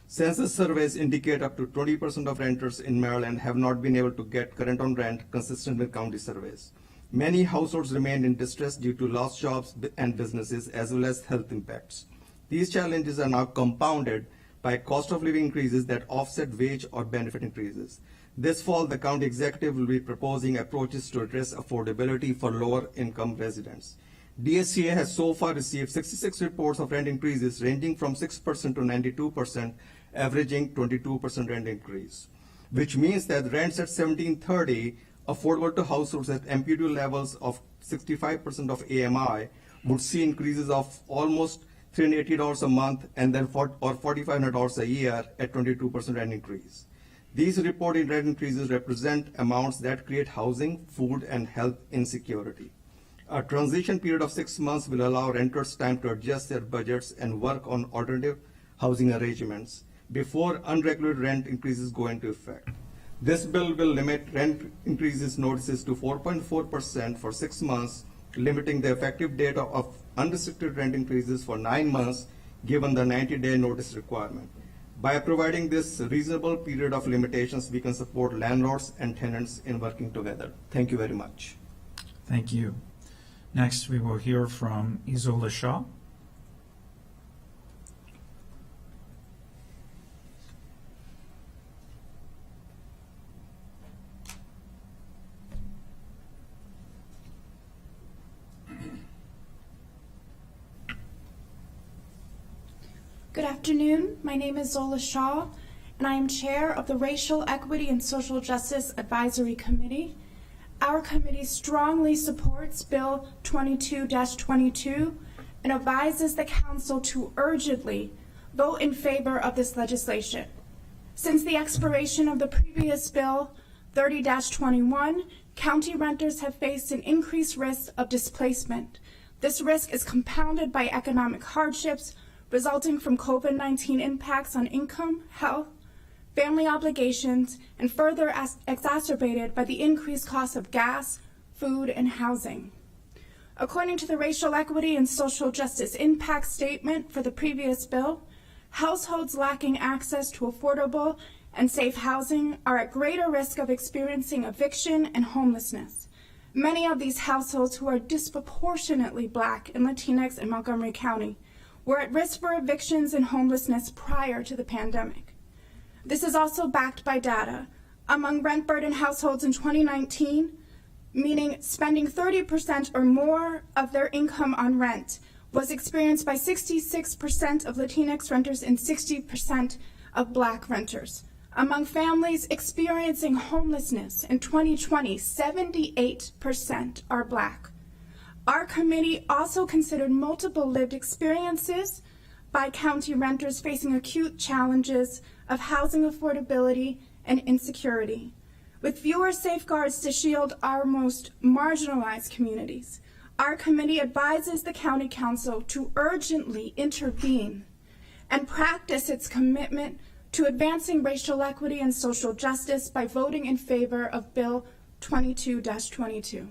Census surveys indicate up to 20% of renters in Maryland have not been able to get current on rent consistent with county surveys. Many households remain in distress due to lost jobs and businesses, as well as health impacts. These challenges are now compounded by cost of living increases that offset wage or benefit increases. This fall, the county executive will be proposing approaches to address affordability for lower income residents. DSCA has so far received 66 reports of rent increases ranging from 6% to 92%, averaging 22% rent increase, which means that rents at 1730 affordable to households at MPU levels of 65% of AMI would see increases of almost $380 a month and then or $4,500 a year at 22% rent increase. These reported rent increases represent amounts that create housing, food, and health insecurity. A transition period of 6 months will allow renters time to adjust their budgets and work on alternative housing arrangements before unregulated rent increases go into effect. This bill will limit rent increases notices to 4.4% for 6 months, limiting the effective date of unrestricted rent increases for 9 months, given the 90-day notice requirement. By providing this reasonable period of limitations, we can support landlords and tenants in working together. Thank you very much. Thank you. Next, we will hear from Isola Shaw. Good afternoon. My name is Zola Shaw, and I am chair of the Racial Equity and Social Justice Advisory Committee. Our committee strongly supports Bill 22-22 and advises the council to urgently vote in favor of this legislation. Since the expiration of the previous bill, 30-21, county renters have faced an increased risk of displacement. This risk is compounded by economic hardships resulting from COVID-19 impacts on income, health, family obligations, and further exacerbated by the increased cost of gas, food, and housing. According to the Racial Equity and Social Justice Impact Statement for the previous bill, households lacking access to affordable and safe housing are at greater risk of experiencing eviction and homelessness. Many of these households, who are disproportionately Black and Latinx in Montgomery County, were at risk for evictions and homelessness prior to the pandemic. This is also backed by data. Among rent-burdened households in 2019, meaning spending 30% or more of their income on rent, was experienced by 66% of Latinx renters and 60% of Black renters. Among families experiencing homelessness in 2020, 78% are Black. Our committee also considered multiple lived experiences by county renters facing acute challenges of housing affordability and insecurity. With fewer safeguards to shield our most marginalized communities, our committee advises the County Council to urgently intervene and practice its commitment to advancing racial equity and social justice by voting in favor of Bill 22-22.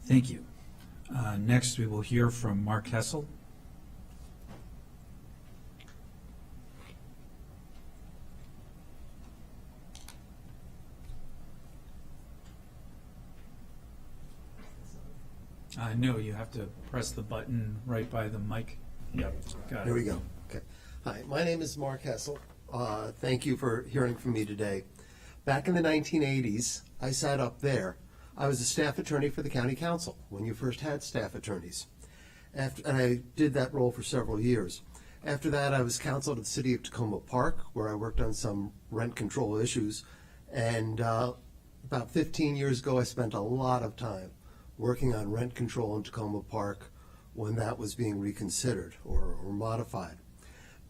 Thank you. Next, we will hear from Mark Hessel. No, you have to press the button right by the mic. Yep, got it. Here we go. Okay. Hi, my name is Mark Hessel. Thank you for hearing from me today. Back in the 1980s, I sat up there. I was a staff attorney for the county council when you first had staff attorneys. And I did that role for several years. After that, I was counsel to the city of Tacoma Park, where I worked on some rent control issues. And about 15 years ago, I spent a lot of time working on rent control in Tacoma Park when that was being reconsidered or modified.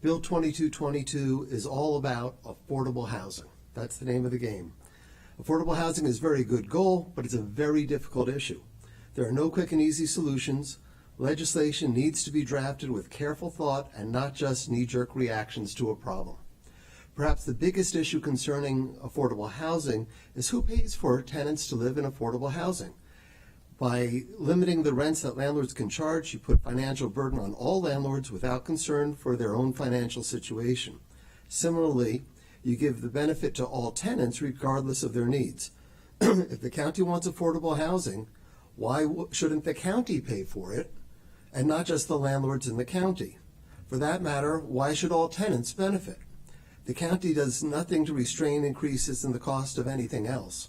Bill 2222 is all about affordable housing. That's the name of the game. Affordable housing is a very good goal, but it's a very difficult issue. There are no quick and easy solutions. Legislation needs to be drafted with careful thought and not just knee-jerk reactions to a problem. Perhaps the biggest issue concerning affordable housing is who pays for tenants to live in affordable housing. By limiting the rents that landlords can charge, you put financial burden on all landlords without concern for their own financial situation. Similarly, you give the benefit to all tenants regardless of their needs. If the county wants affordable housing, why shouldn't the county pay for it and not just the landlords in the county? For that matter, why should all tenants benefit? The county does nothing to restrain increases in the cost of anything else.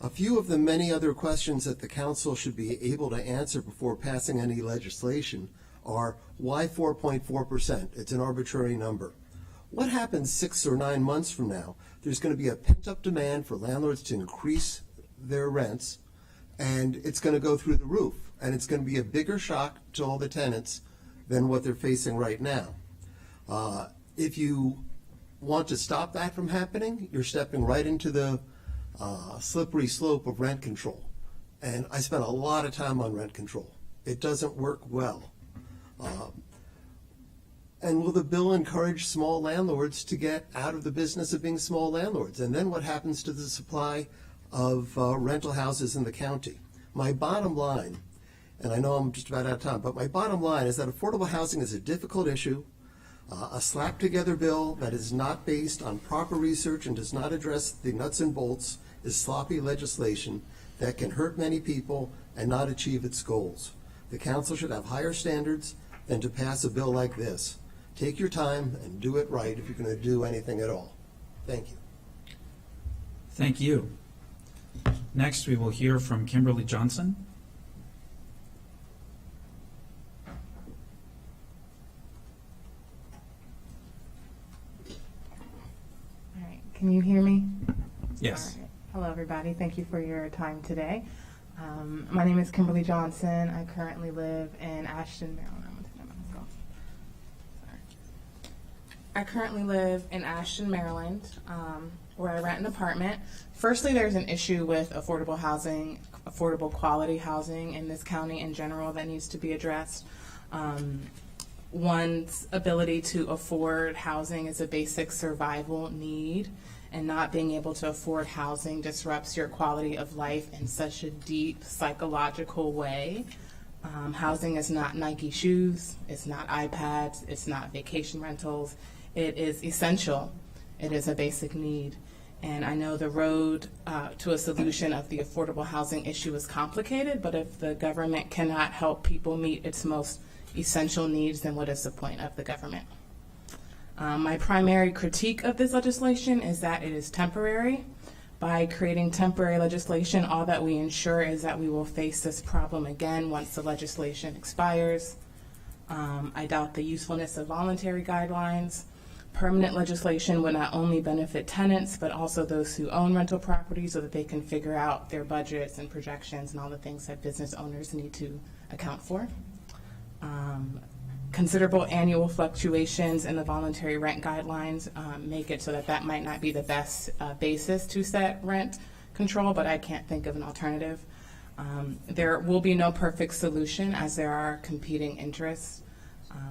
A few of the many other questions that the council should be able to answer before passing any legislation are, why 4.4%? It's an arbitrary number. What happens 6 or 9 months from now? There's going to be a pent-up demand for landlords to increase their rents, and it's going to go through the roof, and it's going to be a bigger shock to all the tenants than what they're facing right now. If you want to stop that from happening, you're stepping right into the slippery slope of rent control. And I spent a lot of time on rent control. It doesn't work well. And will the bill encourage small landlords to get out of the business of being small landlords? And then what happens to the supply of rental houses in the county? My bottom line, and I know I'm just about out of time, but my bottom line is that affordable housing is a difficult issue. A slap-together bill that is not based on proper research and does not address the nuts and bolts is sloppy legislation that can hurt many people and not achieve its goals. The council should have higher standards than to pass a bill like this. Take your time and do it right if you're going to do anything at all. Thank you. Thank you. Next, we will hear from Kimberly Johnson. All right. Can you hear me? Yes. All right. Hello, everybody. Thank you for your time today. My name is Kimberly Johnson. I currently live in Ashton, Maryland. I currently live in Ashton, Maryland, where I rent an apartment. Firstly, there's an issue with affordable housing, affordable quality housing in this county in general that needs to be addressed. One's ability to afford housing is a basic survival need, and not being able to afford housing disrupts your quality of life in such a deep psychological way. Housing is not Nike shoes, it's not iPads, it's not vacation rentals. It is essential. It is a basic need. And I know the road to a solution of the affordable housing issue is complicated, but if the government cannot help people meet its most essential needs, then what is the point of the government? My primary critique of this legislation is that it is temporary. By creating temporary legislation, all that we ensure is that we will face this problem again once the legislation expires. I doubt the usefulness of voluntary guidelines. Permanent legislation would not only benefit tenants, but also those who own rental properties so that they can figure out their budgets and projections and all the things that business owners need to account for. Considerable annual fluctuations in the voluntary rent guidelines make it so that that might not be the best basis to set rent control, but I can't think of an alternative. There will be no perfect solution as there are competing interests.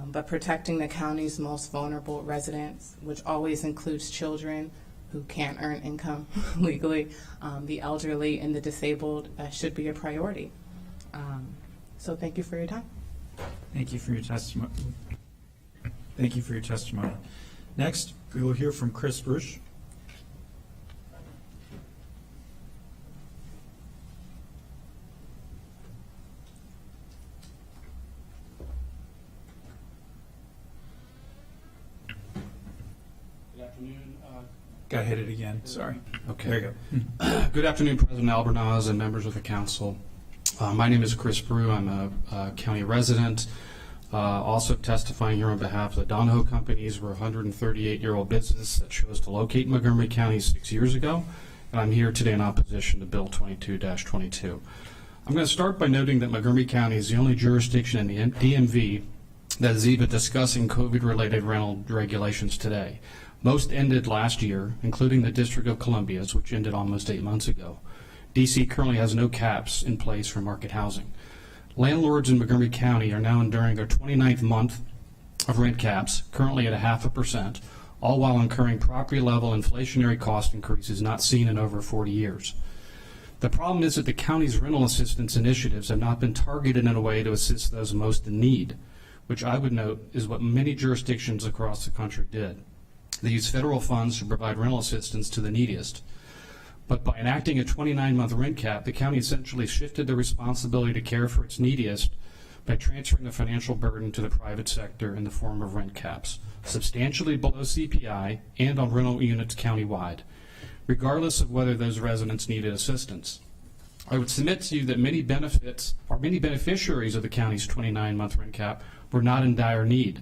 But protecting the county's most vulnerable residents, which always includes children who can't earn income legally, the elderly and the disabled, should be a priority. So thank you for your time. Thank you for your testimony. Thank you for your testimony. Next, we will hear from Chris Bruce. Got hit it again. Sorry. Okay. There you go. Good afternoon, President Albornoz and members of the council. My name is Chris Brew. I'm a county resident. Also testifying here on behalf of the Donahoe Companies. We're a 138-year-old business that chose to locate in Montgomery County 6 years ago. And I'm here today in opposition to Bill 22-22. I'm going to start by noting that Montgomery County is the only jurisdiction in the DMV that is even discussing COVID-related rental regulations today. Most ended last year, including the District of Columbia's, which ended almost 8 months ago. DC currently has no caps in place for market housing. Landlords in Montgomery County are now enduring their 29th month of rent caps, currently at 0.5%, all while incurring property-level inflationary cost increases not seen in over 40 years. The problem is that the county's rental assistance initiatives have not been targeted in a way to assist those most in need, which I would note is what many jurisdictions across the country did. They use federal funds to provide rental assistance to the neediest. But by enacting a 29-month rent cap, the county essentially shifted the responsibility to care for its neediest by transferring the financial burden to the private sector in the form of rent caps, substantially below CPI and on rental units countywide, regardless of whether those residents needed assistance. I would submit to you that many beneficiaries of the county's 29-month rent cap were not in dire need.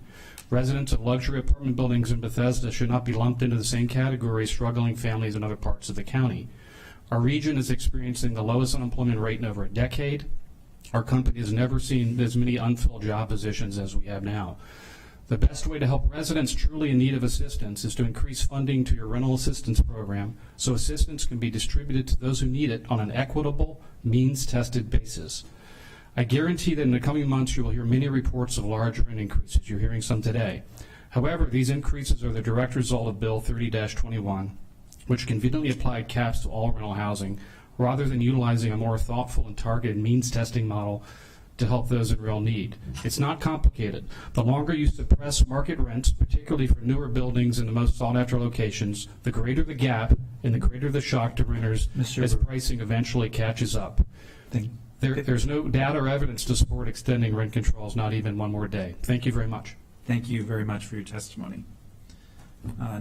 Residents of luxury apartment buildings in Bethesda should not be lumped into the same category as struggling families in other parts of the county. Our region is experiencing the lowest unemployment rate in over a decade. Our company has never seen as many unfilled job positions as we have now. The best way to help residents truly in need of assistance is to increase funding to your rental assistance program so assistance can be distributed to those who need it on an equitable, means-tested basis. I guarantee that in the coming months you will hear many reports of large rent increases. You're hearing some today. However, these increases are the direct result of Bill 30-21, which conveniently applied caps to all rental housing rather than utilizing a more thoughtful and targeted means testing model to help those in real need. It's not complicated. The longer you suppress market rents, particularly for newer buildings in the most sought-after locations, the greater the gap and the greater the shock to renters as pricing eventually catches up. There's no data or evidence to support extending rent controls, not even one more day. Thank you very much. Thank you very much for your testimony.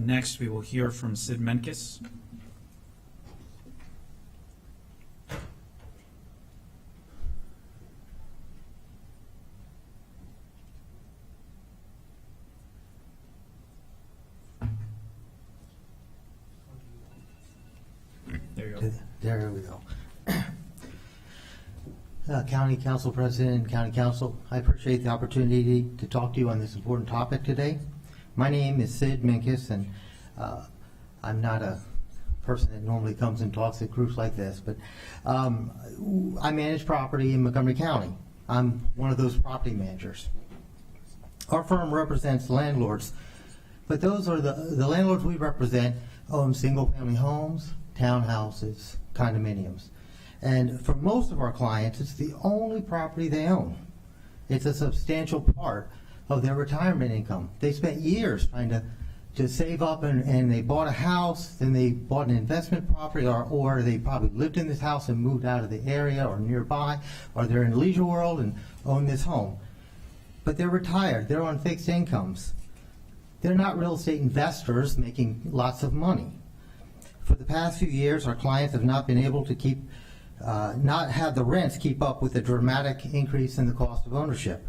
Next, we will hear from Sid Menkes. There you go. There we go. County Council President, County Council, I appreciate the opportunity to talk to you on this important topic today. My name is Sid Menkes, and I'm not a person that normally comes and talks at groups like this, but I manage property in Montgomery County. I'm one of those property managers. Our firm represents landlords, but those are the landlords we represent own single-family homes, townhouses, condominiums. And for most of our clients, it's the only property they own. It's a substantial part of their retirement income. They spent years trying to save up, and they bought a house, then they bought an investment property, or they probably lived in this house and moved out of the area or nearby, or they're in Leisure World and own this home. But they're retired, they're on fixed incomes. They're not real estate investors making lots of money. For the past few years, our clients have not been able to not have the rents keep up with the dramatic increase in the cost of ownership.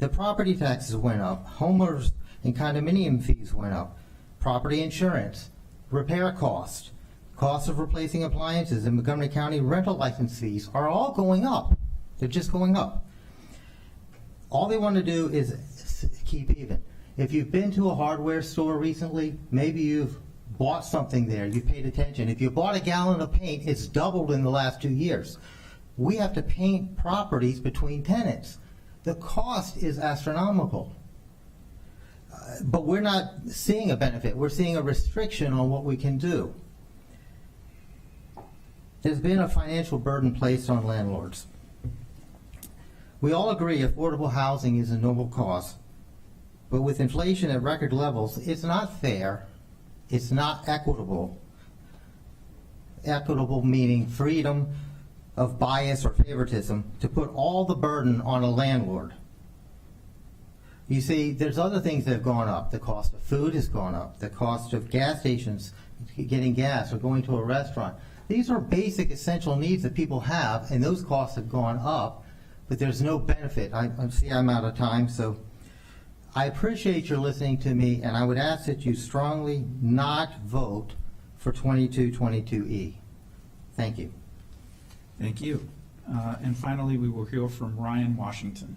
The property taxes went up, homeowners and condominium fees went up, property insurance, repair costs, costs of replacing appliances in Montgomery County rental license fees are all going up. They're just going up. All they want to do is keep even. If you've been to a hardware store recently, maybe you've bought something there, you paid attention. If you bought a gallon of paint, it's doubled in the last 2 years. We have to paint properties between tenants. The cost is astronomical. But we're not seeing a benefit. We're seeing a restriction on what we can do. There's been a financial burden placed on landlords. We all agree affordable housing is a noble cause. But with inflation at record levels, it's not fair. It's not equitable. Equitable meaning freedom of bias or favoritism to put all the burden on a landlord. You see, there's other things that have gone up. The cost of food has gone up. The cost of gas stations, getting gas or going to a restaurant. These are basic essential needs that people have, and those costs have gone up, but there's no benefit. I see I'm out of time, so I appreciate your listening to me, and I would ask that you strongly not vote for 2222E. Thank you. Thank you. And finally, we will hear from Ryan Washington.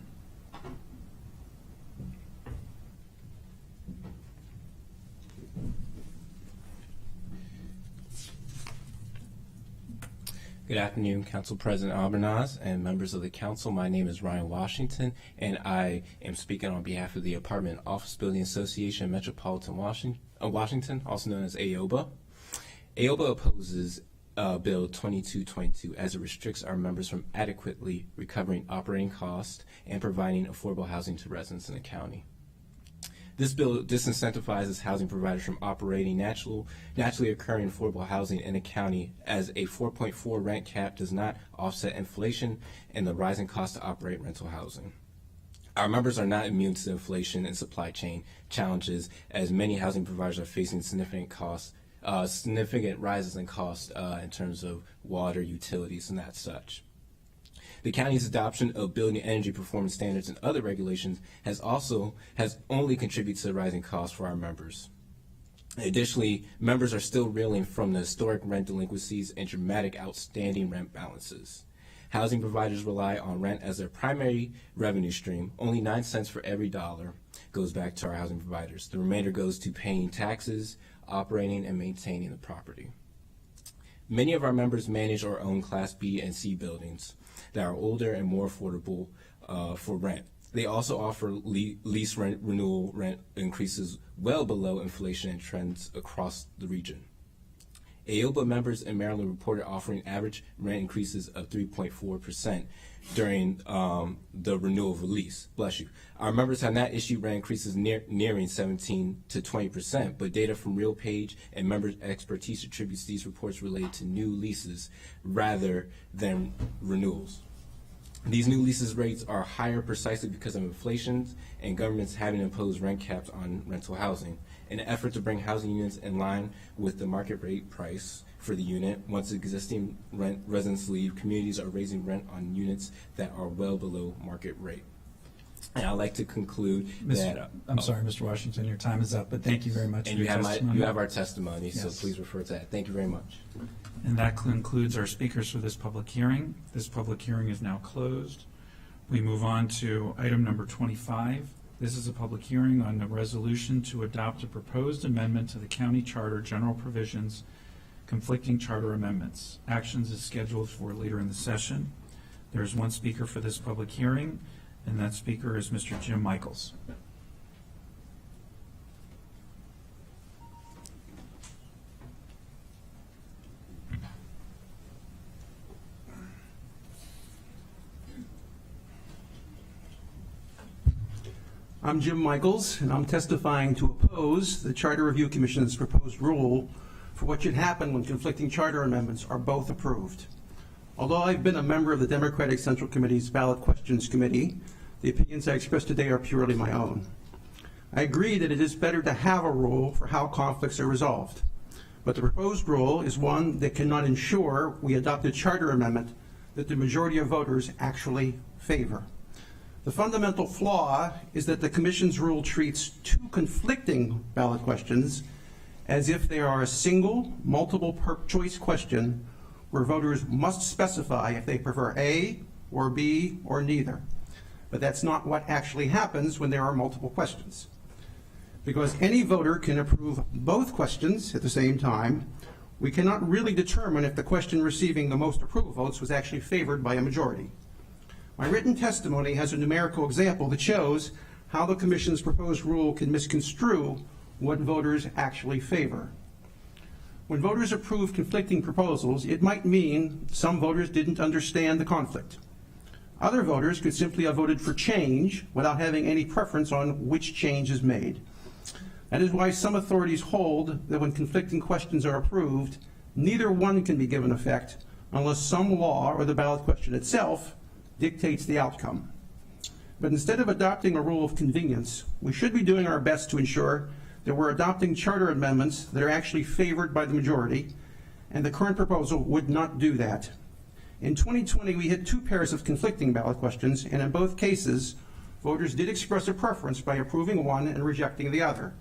Good afternoon, Council President Albornoz and members of the Council. My name is Ryan Washington, and I am speaking on behalf of the Apartment Office Building Association Metropolitan Washington, also known as AOBA. AOBA opposes Bill 2222 as it restricts our members from adequately recovering operating costs and providing affordable housing to residents in the county. This bill disincentivizes housing providers from operating naturally occurring affordable housing in a county, as a 4.4 rent cap does not offset inflation and the rising cost to operate rental housing. Our members are not immune to inflation and supply chain challenges, as many housing providers are facing significant rises in cost in terms of water, utilities, and that such. The county's adoption of building energy performance standards and other regulations has only contributed to the rising costs for our members. Additionally, members are still reeling from the historic rent delinquencies and dramatic outstanding rent balances. Housing providers rely on rent as their primary revenue stream. Only 9 cents for every dollar goes back to our housing providers. The remainder goes to paying taxes, operating, and maintaining the property. Many of our members manage or own Class B and C buildings that are older and more affordable for rent. They also offer lease rent renewal rent increases well below inflation and trends across the region. AOBA members in Maryland reported offering average rent increases of 3.4% during the renewal of a lease. Bless you. Our members have not issued rent increases nearing 17 to 20%, but data from RealPage and members' expertise attributes these reports related to new leases rather than renewals. These new leases rates are higher precisely because of inflation and governments having imposed rent caps on rental housing. In an effort to bring housing units in line with the market rate price for the unit, once existing residents leave, communities are raising rent on units that are well below market rate. And I'd like to conclude that... I'm sorry, Mr. Washington, your time is up, but thank you very much and for your testimony. You have our testimony, yes. So please refer to that. Thank you very much. And that concludes our speakers for this public hearing. This public hearing is now closed. We move on to item number 25. This is a public hearing on a resolution to adopt a proposed amendment to the county charter general provisions, conflicting charter amendments. Actions is scheduled for later in the session. There is one speaker for this public hearing, and that speaker is Mr. Jim Michaels. I'm Jim Michaels, and I'm testifying to oppose the Charter Review Commission's proposed rule for what should happen when conflicting charter amendments are both approved. Although I've been a member of the Democratic Central Committee's Ballot Questions Committee, the opinions I express today are purely my own. I agree that it is better to have a rule for how conflicts are resolved, but the proposed rule is one that cannot ensure we adopt a charter amendment that the majority of voters actually favor. The fundamental flaw is that the Commission's rule treats two conflicting ballot questions as if they are a single, multiple choice question where voters must specify if they prefer A or B or neither. But that's not what actually happens when there are multiple questions. Because any voter can approve both questions at the same time, we cannot really determine if the question receiving the most approval votes was actually favored by a majority. My written testimony has a numerical example that shows how the Commission's proposed rule can misconstrue what voters actually favor. When voters approve conflicting proposals, it might mean some voters didn't understand the conflict. Other voters could simply have voted for change without having any preference on which change is made. That is why some authorities hold that when conflicting questions are approved, neither one can be given effect unless some law or the ballot question itself dictates the outcome. But instead of adopting a rule of convenience, we should be doing our best to ensure that we're adopting charter amendments that are actually favored by the majority, and the current proposal would not do that. In 2020, we had two pairs of conflicting ballot questions, and in both cases, voters did express a preference by approving one and rejecting the other.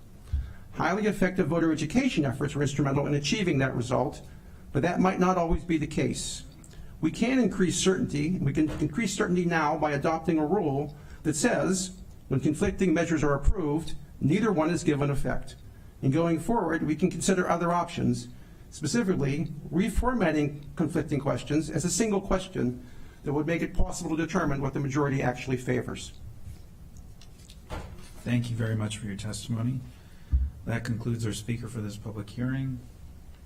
Highly effective voter education efforts were instrumental in achieving that result, but that might not always be the case. We can increase certainty. We can increase certainty now by adopting a rule that says when conflicting measures are approved, neither one is given effect. And going forward, we can consider other options, specifically reformatting conflicting questions as a single question that would make it possible to determine what the majority actually favors. Thank you very much for your testimony. That concludes our speaker for this public hearing.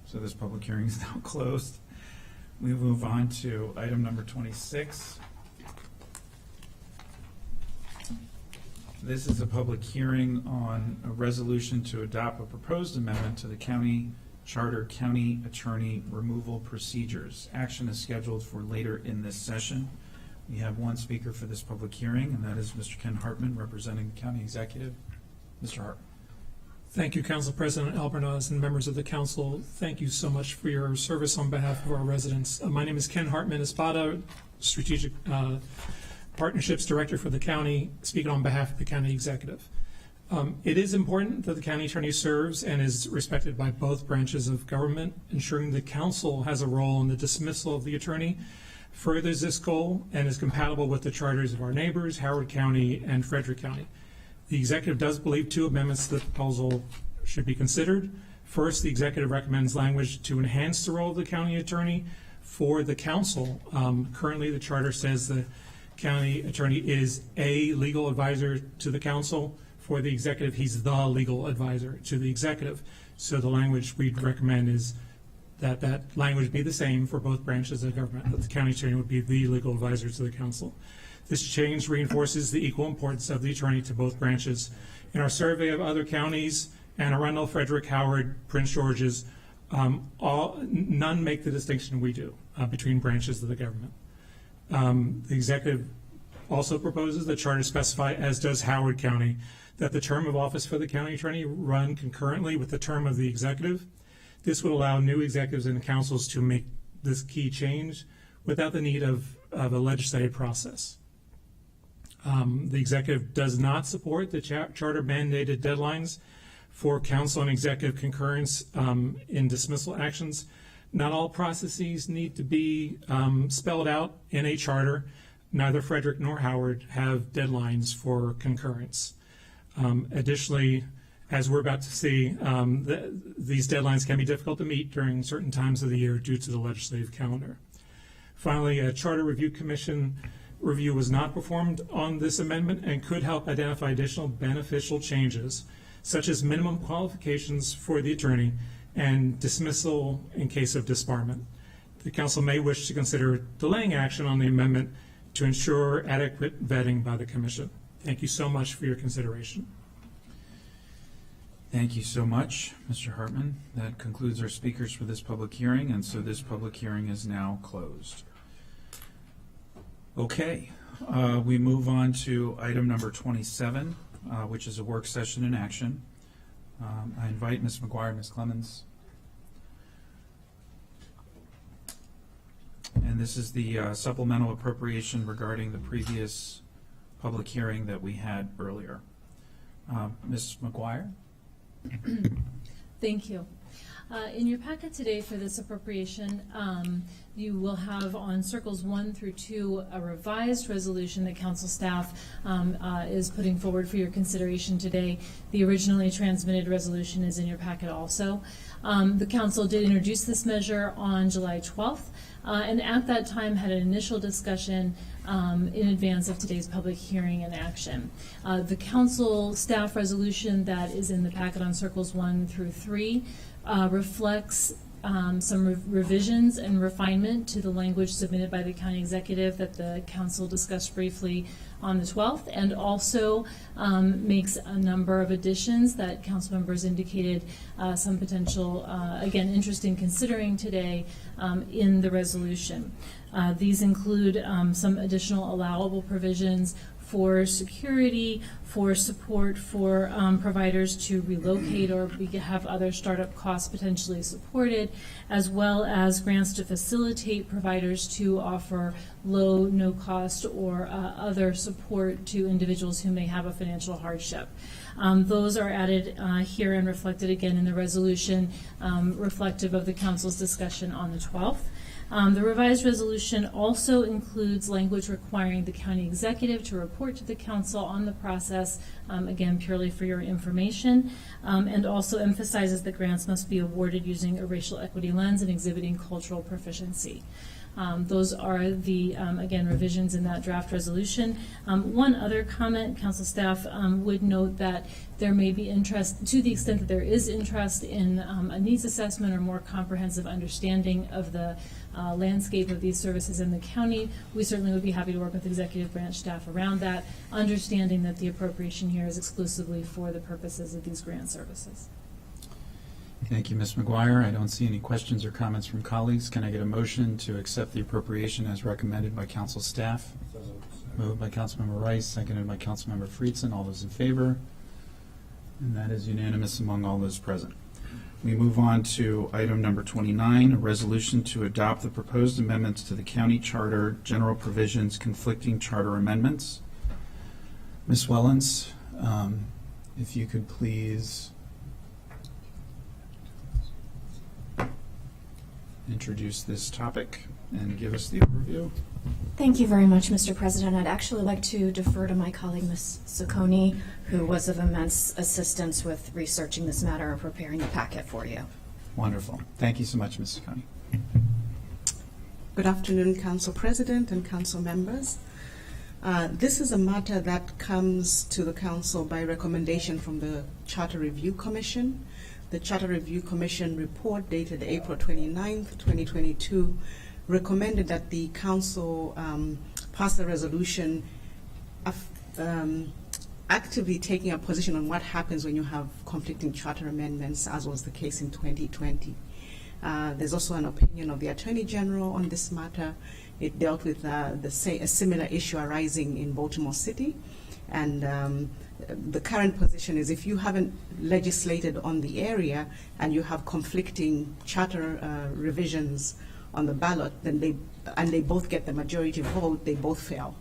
So this public hearing is now closed. We move on to item number 26. This is a public hearing on a resolution to adopt a proposed amendment to the county charter county attorney removal procedures. Action is scheduled for later in this session. We have one speaker for this public hearing, and that is Mr. Ken Hartman, representing the county executive. Mr. Hartman. Thank you, Council President Albornoz and members of the council. Thank you so much for your service on behalf of our residents. My name is Ken Hartman Espada, Strategic Partnerships Director for the county, speaking on behalf of the county executive. It is important that the county attorney serves and is respected by both branches of government. Ensuring the council has a role in the dismissal of the attorney furthers this goal and is compatible with the charters of our neighbors, Howard County and Frederick County. The executive does believe two amendments to the proposal should be considered. First, the executive recommends language to enhance the role of the county attorney for the council. Currently, the charter says the county attorney is a legal advisor to the council. For the executive, he's the legal advisor to the executive. So the language we'd recommend is that that language be the same for both branches of government, that the county attorney would be the legal advisor to the council. This change reinforces the equal importance of the attorney to both branches. In our survey of other counties, Anne Arundel, Frederick, Howard, Prince George's, none make the distinction we do between branches of the government. The executive also proposes that charter specify, as does Howard County, that the term of office for the county attorney run concurrently with the term of the executive. This would allow new executives and councils to make this key change without the need of a legislative process. The executive does not support the charter mandated deadlines for council and executive concurrence in dismissal actions. Not all processes need to be spelled out in a charter. Neither Frederick nor Howard have deadlines for concurrence. Additionally, as we're about to see, these deadlines can be difficult to meet during certain times of the year due to the legislative calendar. Finally, a Charter Review Commission review was not performed on this amendment and could help identify additional beneficial changes, such as minimum qualifications for the attorney and dismissal in case of disbarment. The council may wish to consider delaying action on the amendment to ensure adequate vetting by the commission. Thank you so much for your consideration. Thank you so much, Mr. Hartman. That concludes our speakers for this public hearing, and so this public hearing is now closed. Okay, we move on to item number 27, which is a work session in action. I invite Ms. McGuire, Ms. Clemens. And this is the supplemental appropriation regarding the previous public hearing that we had earlier. Ms. McGuire? Thank you. In your packet today for this appropriation, you will have on circles 1 through 2 a revised resolution that council staff is putting forward for your consideration today. The originally transmitted resolution is in your packet also. The council did introduce this measure on July 12th, and at that time had an initial discussion in advance of today's public hearing and action. The council staff resolution that is in the packet on circles 1 through 3 reflects some revisions and refinement to the language submitted by the county executive that the council discussed briefly on the 12th, and also makes a number of additions that council members indicated some potential, again, interest in considering today in the resolution. These include some additional allowable provisions for security, for support for providers to relocate or have other startup costs potentially supported, as well as grants to facilitate providers to offer low, no cost, or other support to individuals who may have a financial hardship. Those are added here and reflected again in the resolution, reflective of the council's discussion on the 12th. The revised resolution also includes language requiring the county executive to report to the council on the process, again, purely for your information, and also emphasizes that grants must be awarded using a racial equity lens and exhibiting cultural proficiency. Those are the, again, revisions in that draft resolution. One other comment, council staff would note that there may be interest, to the extent that there is interest in a needs assessment or more comprehensive understanding of the landscape of these services in the county. We certainly would be happy to work with executive branch staff around that, understanding that the appropriation here is exclusively for the purposes of these grant services. Thank you, Ms. McGuire. I don't see any questions or comments from colleagues. Can I get a motion to accept the appropriation as recommended by council staff? Moved by Councilmember Rice, seconded by Councilmember Friedson. All those in favor? And that is unanimous among all those present. We move on to item number 29, a resolution to adopt the proposed amendments to the county charter, general provisions, conflicting charter amendments. Ms. Wellens, if you could please introduce this topic and give us the overview. Thank you very much, Mr. President. I'd actually like to defer to my colleague, Ms. Sacconi, who was of immense assistance with researching this matter and preparing the packet for you. Wonderful. Thank you so much, Ms. Sacconi. Good afternoon, Council President and Council members. This is a matter that comes to the Council by recommendation from the Charter Review Commission. The Charter Review Commission report dated April 29th, 2022 recommended that the Council pass a resolution actively taking a position on what happens when you have conflicting charter amendments, as was the case in 2020. There's also an opinion of the Attorney General on this matter. It dealt with a similar issue arising in Baltimore City. And the current position is if you haven't legislated on the area and you have conflicting charter revisions on the ballot, then they both get the majority vote, they both fail.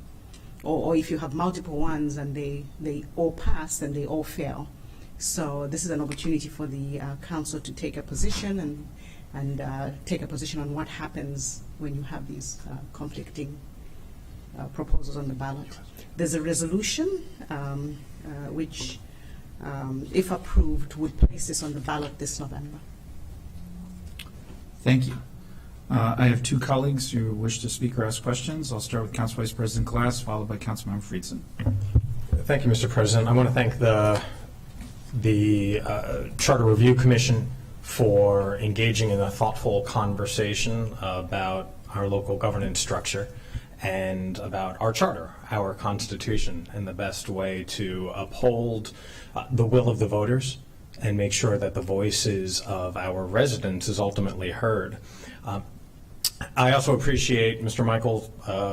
Or if you have multiple ones and they all pass, then they all fail. So this is an opportunity for the council to take a position and take a position on what happens when you have these conflicting proposals on the ballot. There's a resolution which, if approved, would place this on the ballot this November. Thank you. I have two colleagues who wish to speak or ask questions. I'll start with Council Vice President Glass, followed by Councilmember Friedson. Thank you, Mr. President. I want to thank the Charter Review Commission for engaging in a thoughtful conversation about our local governance structure. and about our charter, our Constitution, and the best way to uphold the will of the voters and make sure that the voices of our residents is ultimately heard. I also appreciate Mr. Michael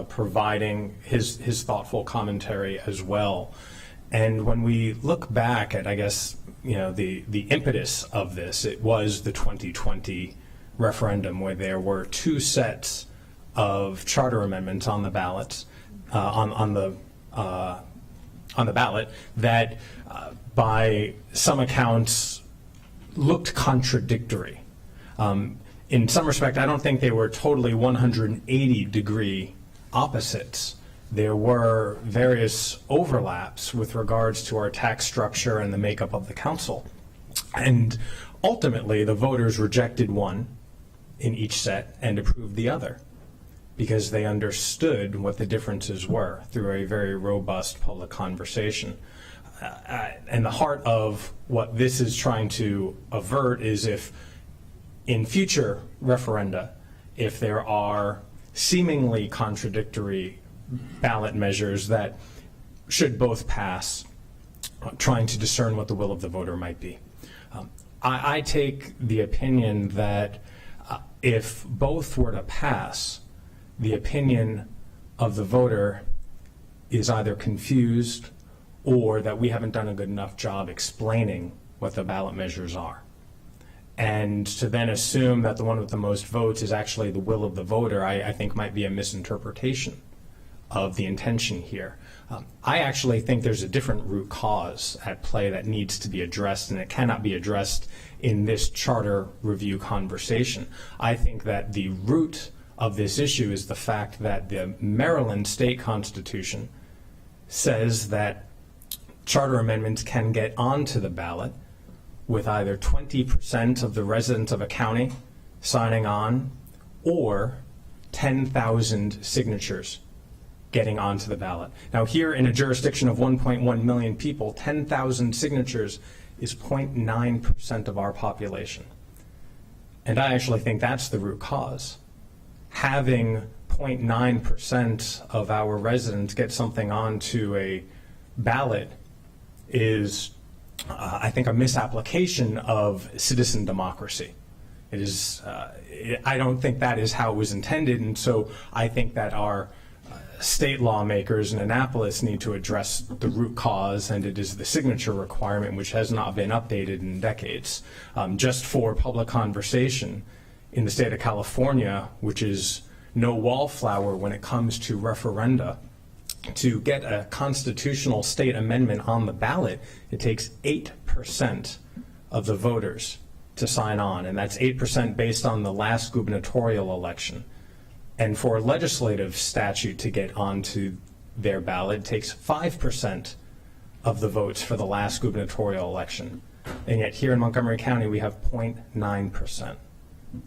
providing his thoughtful commentary as well. And when we look back at, I guess, the impetus of this, it was the 2020 referendum where there were two sets of charter amendments on the ballot, on the ballot that, by some accounts, looked contradictory. In some respect, I don't think they were totally 180-degree opposites. There were various overlaps with regards to our tax structure and the makeup of the council. And ultimately, the voters rejected one in each set and approved the other because they understood what the differences were through a very robust public conversation. And the heart of what this is trying to avert is if in future referenda, if there are seemingly contradictory ballot measures that should both pass, trying to discern what the will of the voter might be. I take the opinion that if both were to pass, the opinion of the voter is either confused or that we haven't done a good enough job explaining what the ballot measures are. And to then assume that the one with the most votes is actually the will of the voter, I think might be a misinterpretation of the intention here. I actually think there's a different root cause at play that needs to be addressed, and it cannot be addressed in this charter review conversation. I think that the root of this issue is the fact that the Maryland state constitution says that charter amendments can get onto the ballot with either 20% of the residents of a county signing on or 10,000 signatures getting onto the ballot. Now here in a jurisdiction of 1.1 million people, 10,000 signatures is 0.9% of our population. And I actually think that's the root cause. Having 0.9% of our residents get something onto a ballot is, I think, a misapplication of citizen democracy. It is, I don't think that is how it was intended, and so I think that our state lawmakers in Annapolis need to address the root cause, and it is the signature requirement, which has not been updated in decades. Just for public conversation, in the state of California, which is no wallflower when it comes to referenda, to get a constitutional state amendment on the ballot, it takes 8% of the voters to sign on, and that's 8% based on the last gubernatorial election. And for a legislative statute to get onto their ballot, it takes 5% of the votes for the last gubernatorial election. And yet here in Montgomery County, we have 0.9%.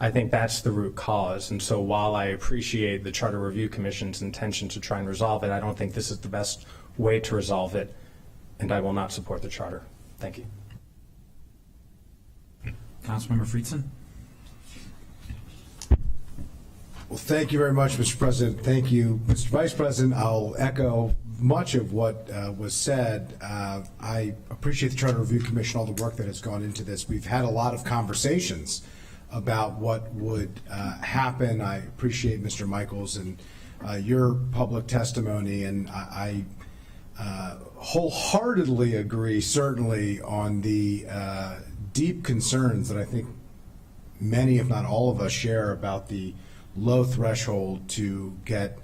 I think that's the root cause. And so while I appreciate the Charter Review Commission's intention to try and resolve it, I don't think this is the best way to resolve it, and I will not support the charter. Thank you. Councilmember Friedson. Well, thank you very much, Mr. President. Thank you, Mr. Vice President. I'll echo much of what was said. I appreciate the Charter Review Commission, all the work that has gone into this. We've had a lot of conversations about what would happen. I appreciate Mr. Michaels and your public testimony, and I wholeheartedly agree, certainly, on the deep concerns that I think many, if not all of us, share about the low threshold to get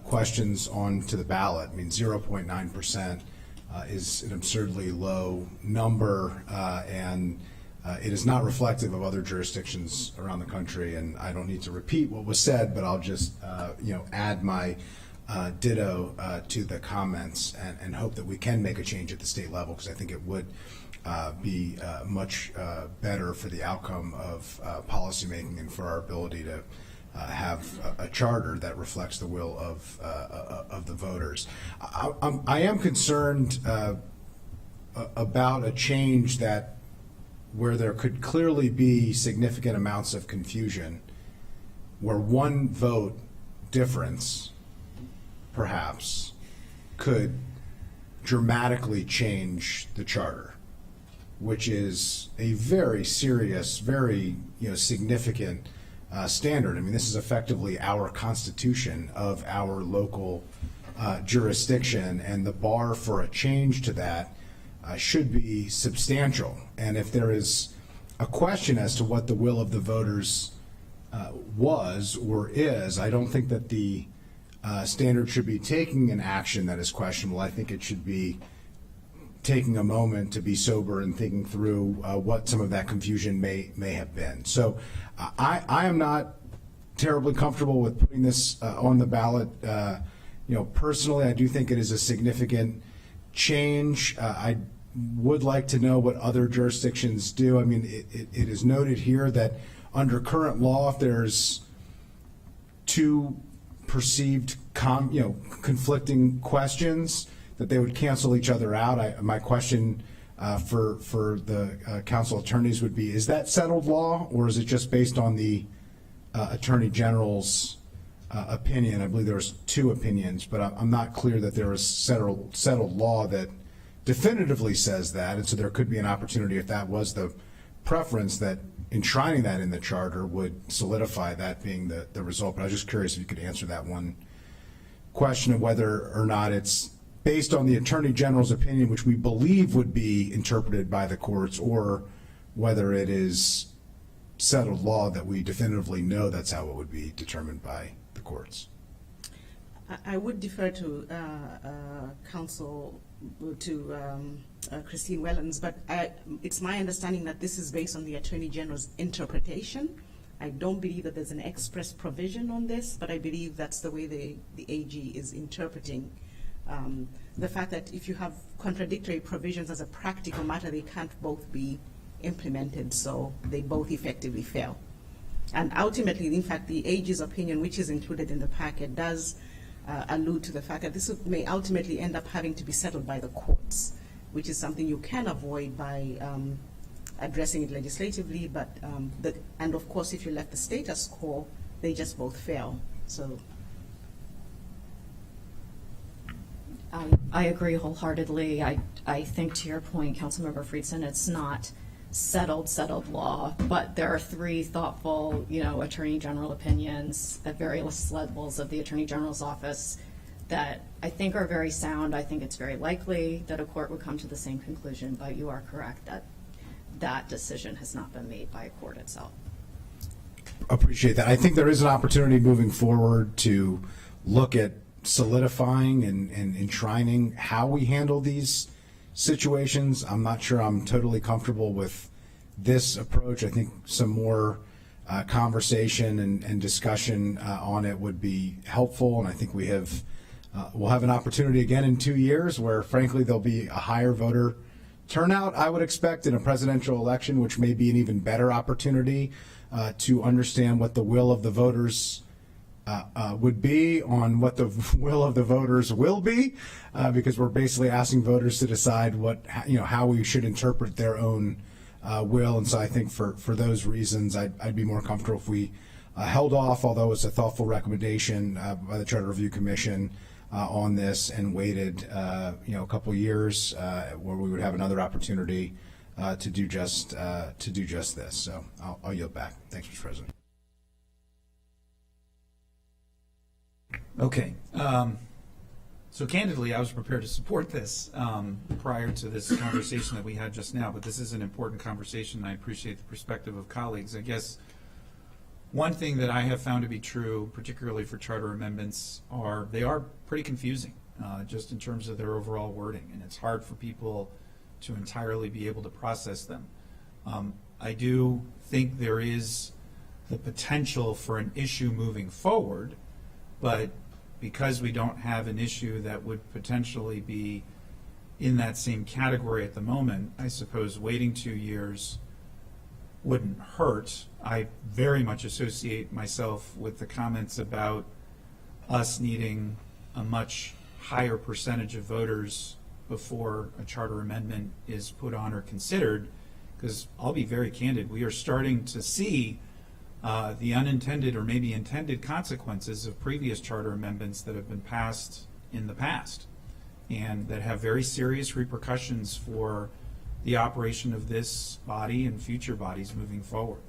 questions onto the ballot. I mean, 0.9% is an absurdly low number, and it is not reflective of other jurisdictions around the country. And I don't need to repeat what was said, but I'll just add my ditto to the comments and hope that we can make a change at the state level, because I think it would be much better for the outcome of policymaking and for our ability to have a charter that reflects the will of the voters. I am concerned about a change that where there could clearly be significant amounts of confusion, where one vote difference perhaps, could dramatically change the charter, which is a very serious, very significant standard. I mean, this is effectively our constitution of our local jurisdiction, and the bar for a change to that should be substantial. And if there is a question as to what the will of the voters was or is, I don't think that the standard should be taking an action that is questionable. I think it should be taking a moment to be sober and thinking through what some of that confusion may have been. So I am not terribly comfortable with putting this on the ballot. Personally, I do think it is a significant change. I would like to know what other jurisdictions do. I mean, it is noted here that under current law, if there's two perceived conflicting questions, that they would cancel each other out. My question for the council attorneys would be, is that settled law, or is it just based on the Attorney General's opinion? I believe there's two opinions, but I'm not clear that there is settled law that definitively says that, and so there could be an opportunity, if that was the preference, that enshrining that in the charter would solidify that being the result. But I was just curious if you could answer that one question of whether or not it's based on the Attorney General's opinion, which we believe would be interpreted by the courts, or whether it is settled law that we definitively know that's how it would be determined by the courts. I would defer to counsel, to Christine Wellens, but it's my understanding that this is based on the Attorney General's interpretation. I don't believe that there's an express provision on this, but I believe that's the way the AG is interpreting the fact that if you have contradictory provisions as a practical matter, they can't both be implemented, so they both effectively fail. And ultimately, in fact, the AG's opinion, which is included in the packet, does allude to the fact that this may ultimately end up having to be settled by the courts, which is something you can avoid by addressing it legislatively, but and of course, if you let the status quo, they just both fail. So I agree wholeheartedly. I think, to your point, Councilmember Friedson, it's not settled law, but there are three thoughtful, Attorney General opinions at various levels of the Attorney General's office that I think are very sound. I think it's very likely that a court would come to the same conclusion, but you are correct that that decision has not been made by a court itself. Appreciate that. I think there is an opportunity moving forward to look at solidifying and enshrining how we handle these situations. I'm not sure I'm totally comfortable with this approach. I think some more conversation and discussion on it would be helpful, and I think we'll have an opportunity again in 2 years where, frankly, there'll be a higher voter turnout, I would expect, in a presidential election, which may be an even better opportunity to understand what the will of the voters would be on what the will of the voters will be, because we're basically asking voters to decide how we should interpret their own will. And so I think for those reasons, I'd be more comfortable if we held off, although it's a thoughtful recommendation by the Charter Review Commission on this, and waited a couple years where we would have another opportunity to do just this. So I'll yield back. Thanks, Mr. President. Okay. So candidly, I was prepared to support this prior to this conversation that we had just now, but this is an important conversation, and I appreciate the perspective of colleagues. I guess one thing that I have found to be true, particularly for charter amendments, they are pretty confusing, just in terms of their overall wording, and it's hard for people to entirely be able to process them. I do think there is the potential for an issue moving forward, but because we don't have an issue that would potentially be in that same category at the moment, I suppose waiting 2 years wouldn't hurt. I very much associate myself with the comments about us needing a much higher percentage of voters before a charter amendment is put on or considered, because I'll be very candid, we are starting to see the unintended or maybe intended consequences of previous charter amendments that have been passed in the past and that have very serious repercussions for the operation of this body and future bodies moving forward.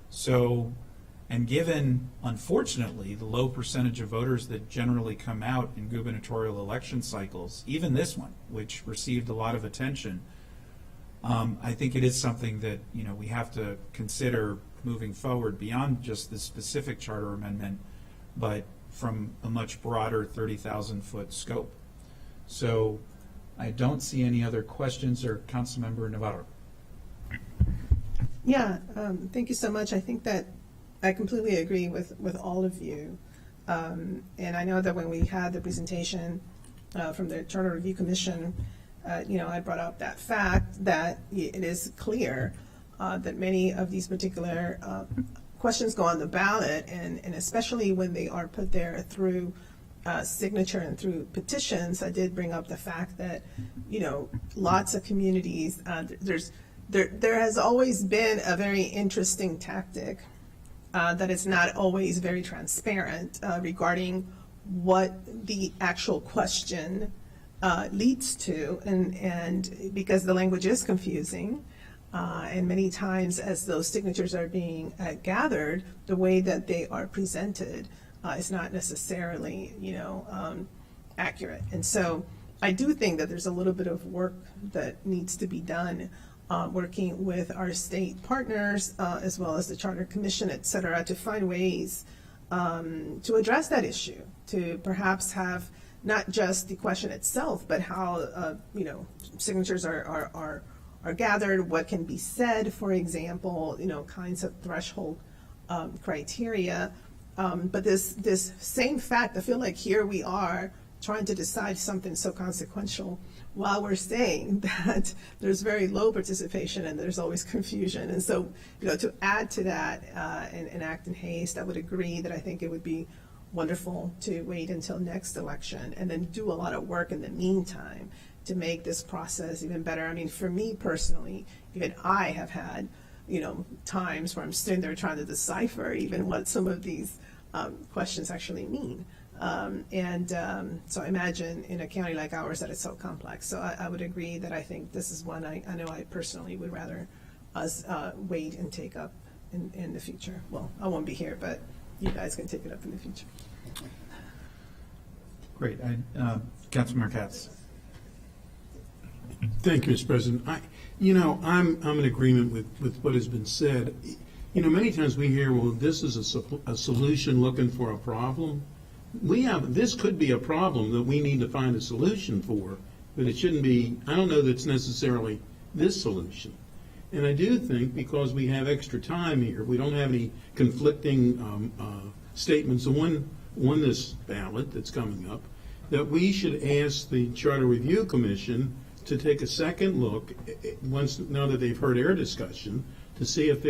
So, and given, unfortunately, the low percentage of voters that generally come out in gubernatorial election cycles, even this one, which received a lot of attention, I think it is something that we have to consider moving forward beyond just the specific charter amendment, but from a much broader 30,000-foot scope. So I don't see any other questions. Or Councilmember Navarro. Yeah, thank you so much. I think that I completely agree with all of you. And I know that when we had the presentation from the Charter Review Commission, I brought up that fact that it is clear that many of these particular questions go on the ballot, and especially when they are put there through signature and through petitions. I did bring up the fact that, lots of communities, there has always been a very interesting tactic that is not always very transparent regarding what the actual question leads to, and because the language is confusing, and many times as those signatures are being gathered, the way that they are presented is not necessarily, accurate. And so I do think that there's a little bit of work that needs to be done, working with our state partners, as well as the Charter Commission, et cetera, to find ways to address that issue, to perhaps have not just the question itself, but how, signatures are gathered, what can be said, for example, kinds of threshold criteria. But this same fact, I feel like here we are trying to decide something so consequential while we're saying that there's very low participation and there's always confusion. And so, to add to that and act in haste, I would agree that I think it would be wonderful to wait until next election and then do a lot of work in the meantime to make this process even better. I mean, for me personally, even I have had, times where I'm sitting there trying to decipher even what some of these questions actually mean. So I imagine in a county like ours that it's so complex. So I would agree that I think this is one I know I personally would rather us wait and take up in the future. Well, I won't be here, but you guys can take it up in the future. Great. Councilmember Katz. Thank you, Mr. President. I'm in agreement with what has been said. Many times we hear, well, this is a solution looking for a problem. This could be a problem that we need to find a solution for, but it shouldn't be, I don't know that it's necessarily this solution. And I do think because we have extra time here, we don't have any conflicting statements on this ballot that's coming up, that we should ask the Charter Review Commission to take a second look, now that they've heard our discussion, to see if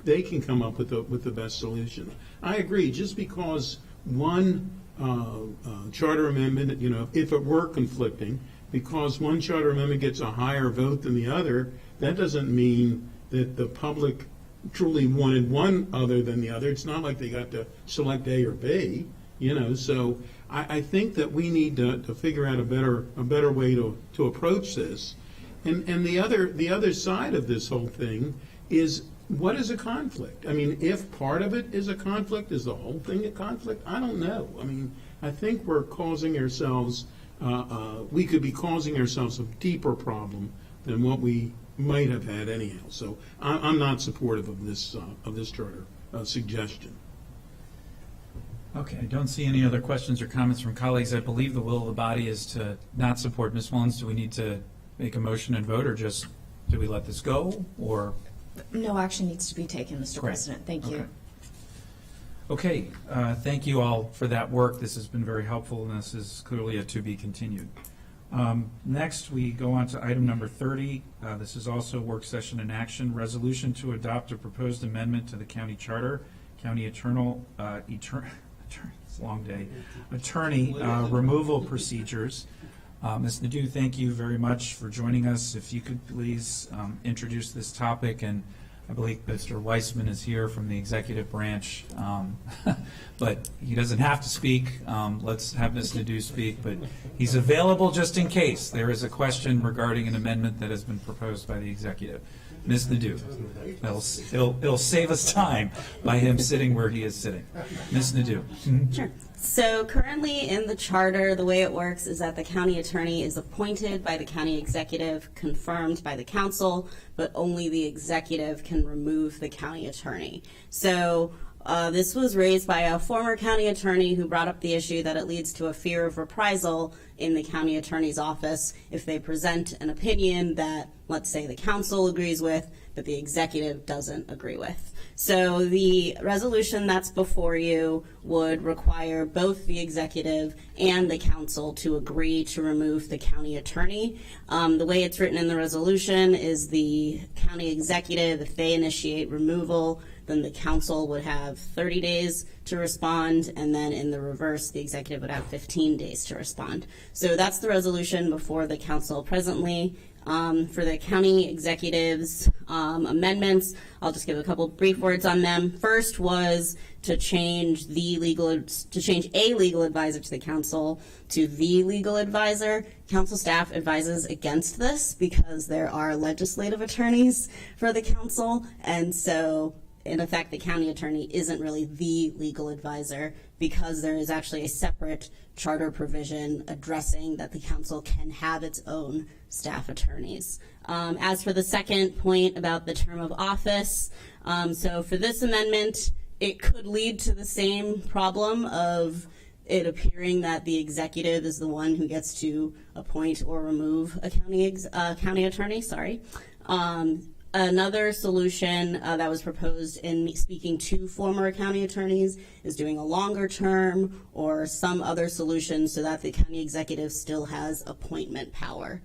they can come up with the best solution. I agree, just because one charter amendment, if it were conflicting, because one charter amendment gets a higher vote than the other, that doesn't mean that the public truly wanted one other than the other. It's not like they got to select A or B, so I think that we need to figure out a better way to approach this. And the other side of this whole thing is, what is a conflict? I mean, if part of it is a conflict, is the whole thing a conflict? I don't know. I mean, I think we're causing ourselves, we could be causing ourselves a deeper problem than what we might have had anyhow. So I'm not supportive of this charter suggestion. Okay, I don't see any other questions or comments from colleagues. I believe the will of the body is to not support. Ms. Mullins, do we need to make a motion and vote, or just do we let this go, or? No action needs to be taken, Mr. President. Thank you. Okay, thank you all for that work. This has been very helpful, and this is clearly a to be continued. Next, we go on to item number 30. This is also work session in action. Resolution to adopt a proposed amendment to the county charter, county it's a long day, attorney removal procedures. Ms. Nadeau, thank you very much for joining us. If you could please introduce this topic and I believe Mr. Weissman is here from the executive branch, but he doesn't have to speak. Let's have Ms. Nadeau speak, but he's available just in case there is a question regarding an amendment that has been proposed by the executive. Ms. Nadeau, it'll save us time by him sitting where he is sitting. Ms. Nadeau. Sure. So currently in the charter, the way it works is that the county attorney is appointed by the county executive, confirmed by the council, but only the executive can remove the county attorney. So this was raised by a former county attorney who brought up the issue that it leads to a fear of reprisal in the county attorney's office if they present an opinion that, let's say, the council agrees with, but the executive doesn't agree with. So the resolution that's before you would require both the executive and the council to agree to remove the county attorney. The way it's written in the resolution is the county executive, if they initiate removal, then the council would have 30 days to respond, and then in the reverse, the executive would have 15 days to respond. So that's the resolution before the council presently. For the county executives amendments, I'll just give a couple brief words on them. First was to change a legal advisor to the council to the legal advisor. Council staff advises against this because there are legislative attorneys for the council, and so in effect, the county attorney isn't really the legal advisor because there is actually a separate charter provision addressing that the council can have its own staff attorneys. As for the second point about the term of office, so for this amendment, it could lead to the same problem of it appearing that the executive is the one who gets to appoint or remove a county attorney. Another solution that was proposed in speaking to former county attorneys is doing a longer term or some other solution so that the county executive still has appointment power.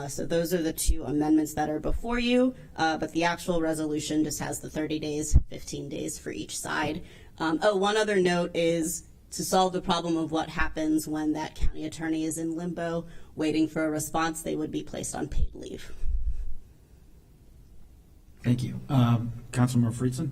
So those are the two amendments that are before you, but the actual resolution just has the 30 days, 15 days for each side. One other note is to solve the problem of what happens when that county attorney is in limbo waiting for a response, they would be placed on paid leave. Thank you. Councilmember Friedson?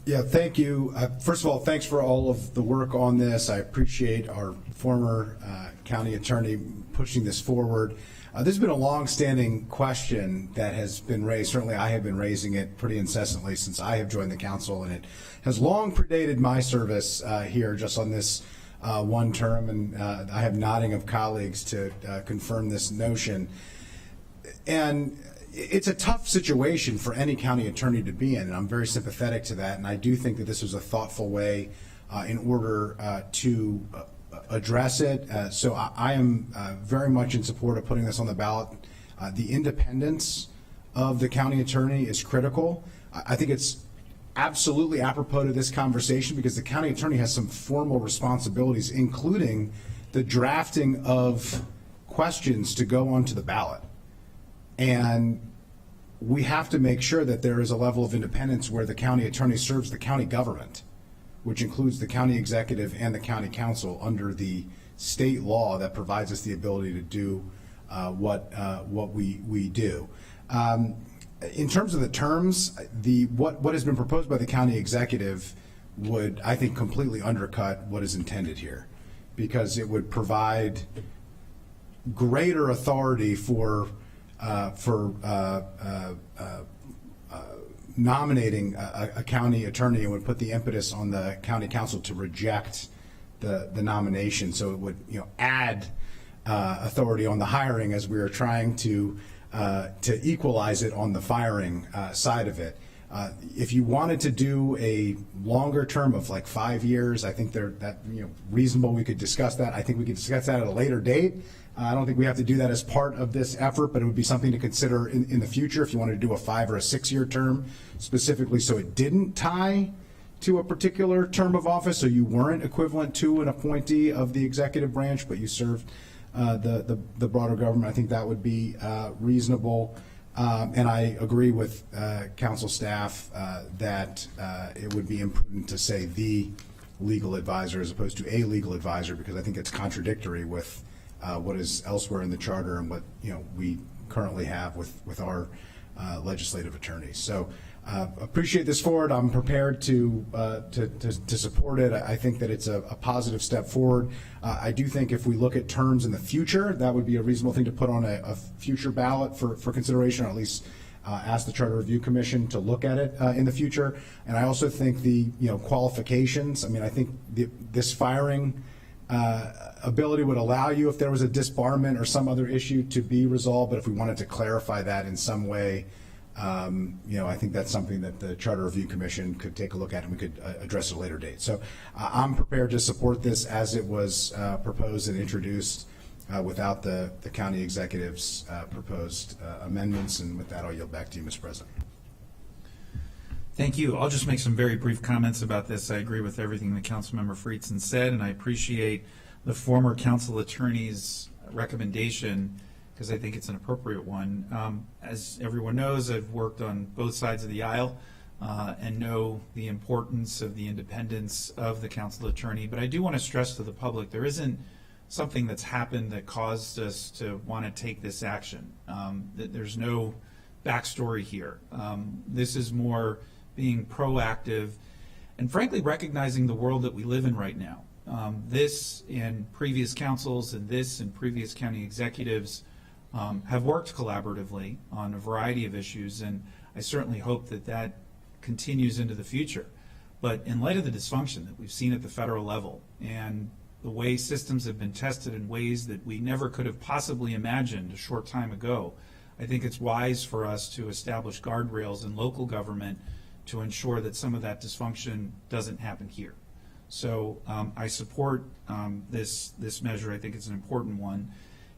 Yeah, thank you. First of all, thanks for all of the work on this. I appreciate our former county attorney pushing this forward. This has been a long-standing question that has been raised. Certainly, I have been raising it pretty incessantly since I have joined the council, and it has long predated my service here just on this one term, and I have nodding of colleagues to confirm this notion. And it's a tough situation for any county attorney to be in, and I'm very sympathetic to that, and I do think that this was a thoughtful way in order to address it. So I am very much in support of putting this on the ballot. The independence of the county attorney is critical. I think it's absolutely apropos to this conversation because the county attorney has some formal responsibilities, including the drafting of questions to go onto the ballot. And we have to make sure that there is a level of independence where the county attorney serves the county government, which includes the county executive and the county council under the state law that provides us the ability to do what we do. In terms of the terms, what has been proposed by the county executive would, I think, completely undercut what is intended here, because it would provide greater authority for nominating a county attorney, and would put the impetus on the county council to reject the nomination. So it would, add authority on the hiring as we are trying to equalize it on the firing side of it. If you wanted to do a longer term of like 5 years, I think reasonable. We could discuss that. I think we could discuss that at a later date. I don't think we have to do that as part of this effort, but it would be something to consider in the future if you wanted to do a 5 or a 6 year term specifically, so it didn't tie to a particular term of office, so you weren't equivalent to an appointee of the executive branch, but you served the broader government. I think that would be reasonable. And I agree with council staff that it would be imprudent to say the legal advisor as opposed to a legal advisor, because I think it's contradictory with what is elsewhere in the charter and what we currently have with our legislative attorneys. So appreciate this forward. I'm prepared to support it. I think that it's a positive step forward. I do think if we look at terms in the future, that would be a reasonable thing to put on a future ballot for consideration, or at least ask the Charter Review Commission to look at it in the future. And I also think the qualifications. I mean, I think this firing ability would allow you, if there was a disbarment or some other issue, to be resolved. But if we wanted to clarify that in some way, I think that's something that the Charter Review Commission could take a look at, and we could address at a later date. So I'm prepared to support this as it was proposed and introduced without the county executive's proposed amendments. And with that, I'll yield back to you, Mr. President. Thank you. I'll just make some very brief comments about this. I agree with everything that Councilmember Friedson said, and I appreciate the former council attorney's recommendation, because I think it's an appropriate one. As everyone knows, I've worked on both sides of the aisle and know the importance of the independence of the council attorney. But I do want to stress to the public, there isn't something that's happened that caused us to want to take this action. There's no backstory here. This is more being proactive and frankly recognizing the world that we live in right now. This and previous councils and this and previous county executives have worked collaboratively on a variety of issues, and I certainly hope that that continues into the future. But in light of the dysfunction that we've seen at the federal level and the way systems have been tested in ways that we never could have possibly imagined a short time ago, I think it's wise for us to establish guardrails in local government to ensure that some of that dysfunction doesn't happen here. So I support this measure. I think it's an important one.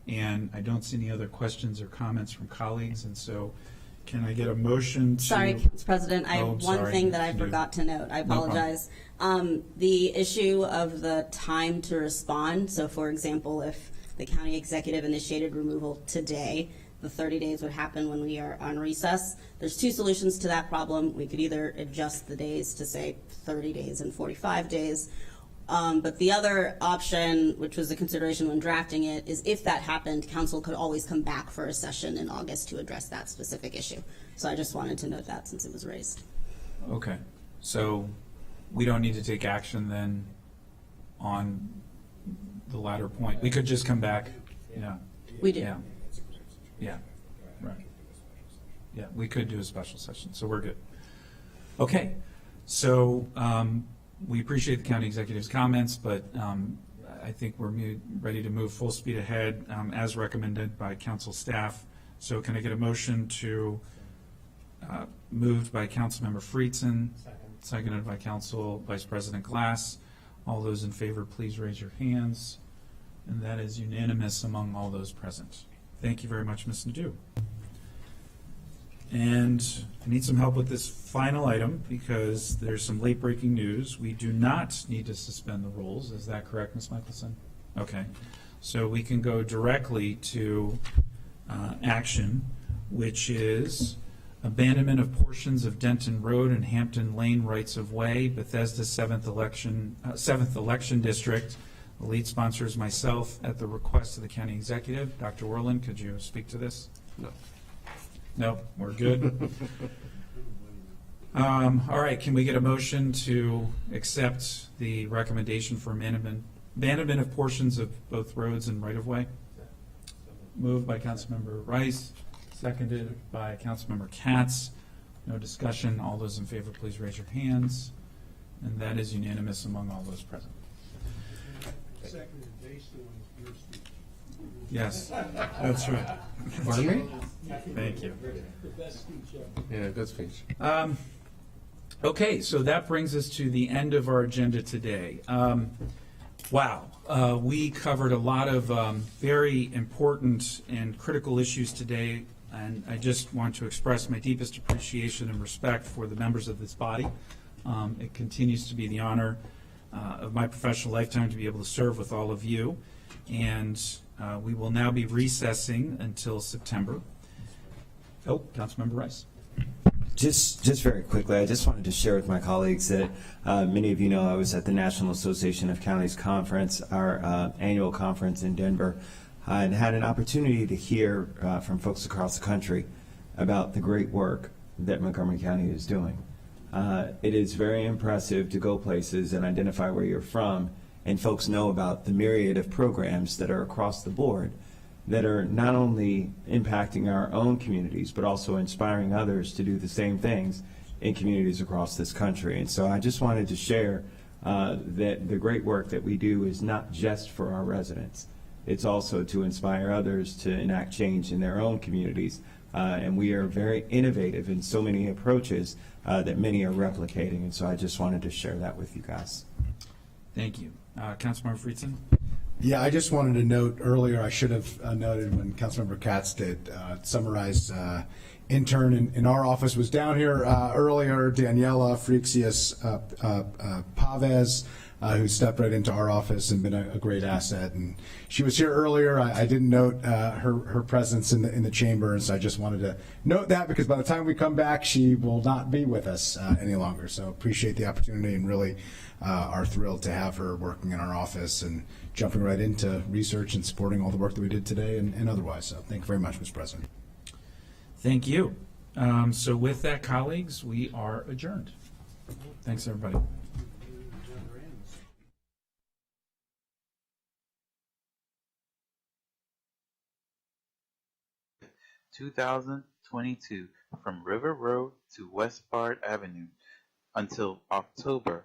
And I don't see any other questions or comments from colleagues. And so can I get a motion to... Sorry, Council President, I have one thing that I forgot to note. I apologize. The issue of the time to respond. So for example, if the county executive initiated removal today, the 30 days would happen when we are on recess. There's two solutions to that problem. We could either adjust the days to say 30 days and 45 days. But the other option, which was a consideration when drafting it, is if that happened, council could always come back for a session in August to address that specific issue. So I just wanted to note that since it was raised. Okay. So we don't need to take action then on the latter point. We could just come back. Yeah. We do. Yeah. Yeah. Right. Yeah, we could do a special session, so we're good. Okay. So we appreciate the county executive's comments, but I think we're ready to move full speed ahead as recommended by council staff. So can I get a motion to moved by Councilmember Friedson, seconded by Council Vice President Glass. All those in favor, please raise your hands. And that is unanimous among all those present. Thank you very much, Ms. Nadeau. And I need some help with this final item because there's some late breaking news. We do not need to suspend the rules. Is that correct, Ms. Michelson? Okay. So we can go directly to action, which is abandonment of portions of Denton Road and Hampton Lane rights of way, Bethesda 7th election district. The lead sponsor is myself at the request of the county executive. Dr. Worland, could you speak to this? No. No, we're good. All right, can we get a motion to accept the recommendation for abandonment of portions of both roads and right-of-way? Moved by Councilmember Rice, seconded by Councilmember Katz. No discussion. All those in favor, please raise your hands. And that is unanimous among all those present. Yes, that's right. Pardon me? Thank you. Yeah, good speech. Okay, so that brings us to the end of our agenda today. Wow, we covered a lot of very important and critical issues today, and I just want to express my deepest appreciation and respect for the members of this body. It continues to be the honor of my professional lifetime to be able to serve with all of you, and we will now be recessing until September. Oh, Councilmember Rice. Just very quickly, I just wanted to share with my colleagues that many of you know I was at the National Association of Counties Conference, our annual conference in Denver, and had an opportunity to hear from folks across the country about the great work that Montgomery County is doing. It is very impressive to go places and identify where you're from, and folks know about the myriad of programs that are across the board that are not only impacting our own communities, but also inspiring others to do the same things in communities across this country. And so I just wanted to share that the great work that we do is not just for our residents. It's also to inspire others to enact change in their own communities. And we are very innovative in so many approaches that many are replicating. And so I just wanted to share that with you guys. Thank you. Councilmember Friedson? Yeah, I just wanted to note earlier, I should have noted when Councilmember Katz did, summarize intern in our office was down here earlier, Daniela Frixius Pavez, who stepped right into our office and been a great asset. And she was here earlier. I didn't note her presence in the chamber, and so I just wanted to note that, because by the time we come back, she will not be with us any longer. So appreciate the opportunity, and really are thrilled to have her working in our office and jumping right into research and supporting all the work that we did today and otherwise. So thank you very much, Mr. President. Thank you. So with that, colleagues, we are adjourned. Thanks, everybody. 2022 from River Road to West Bard Avenue until October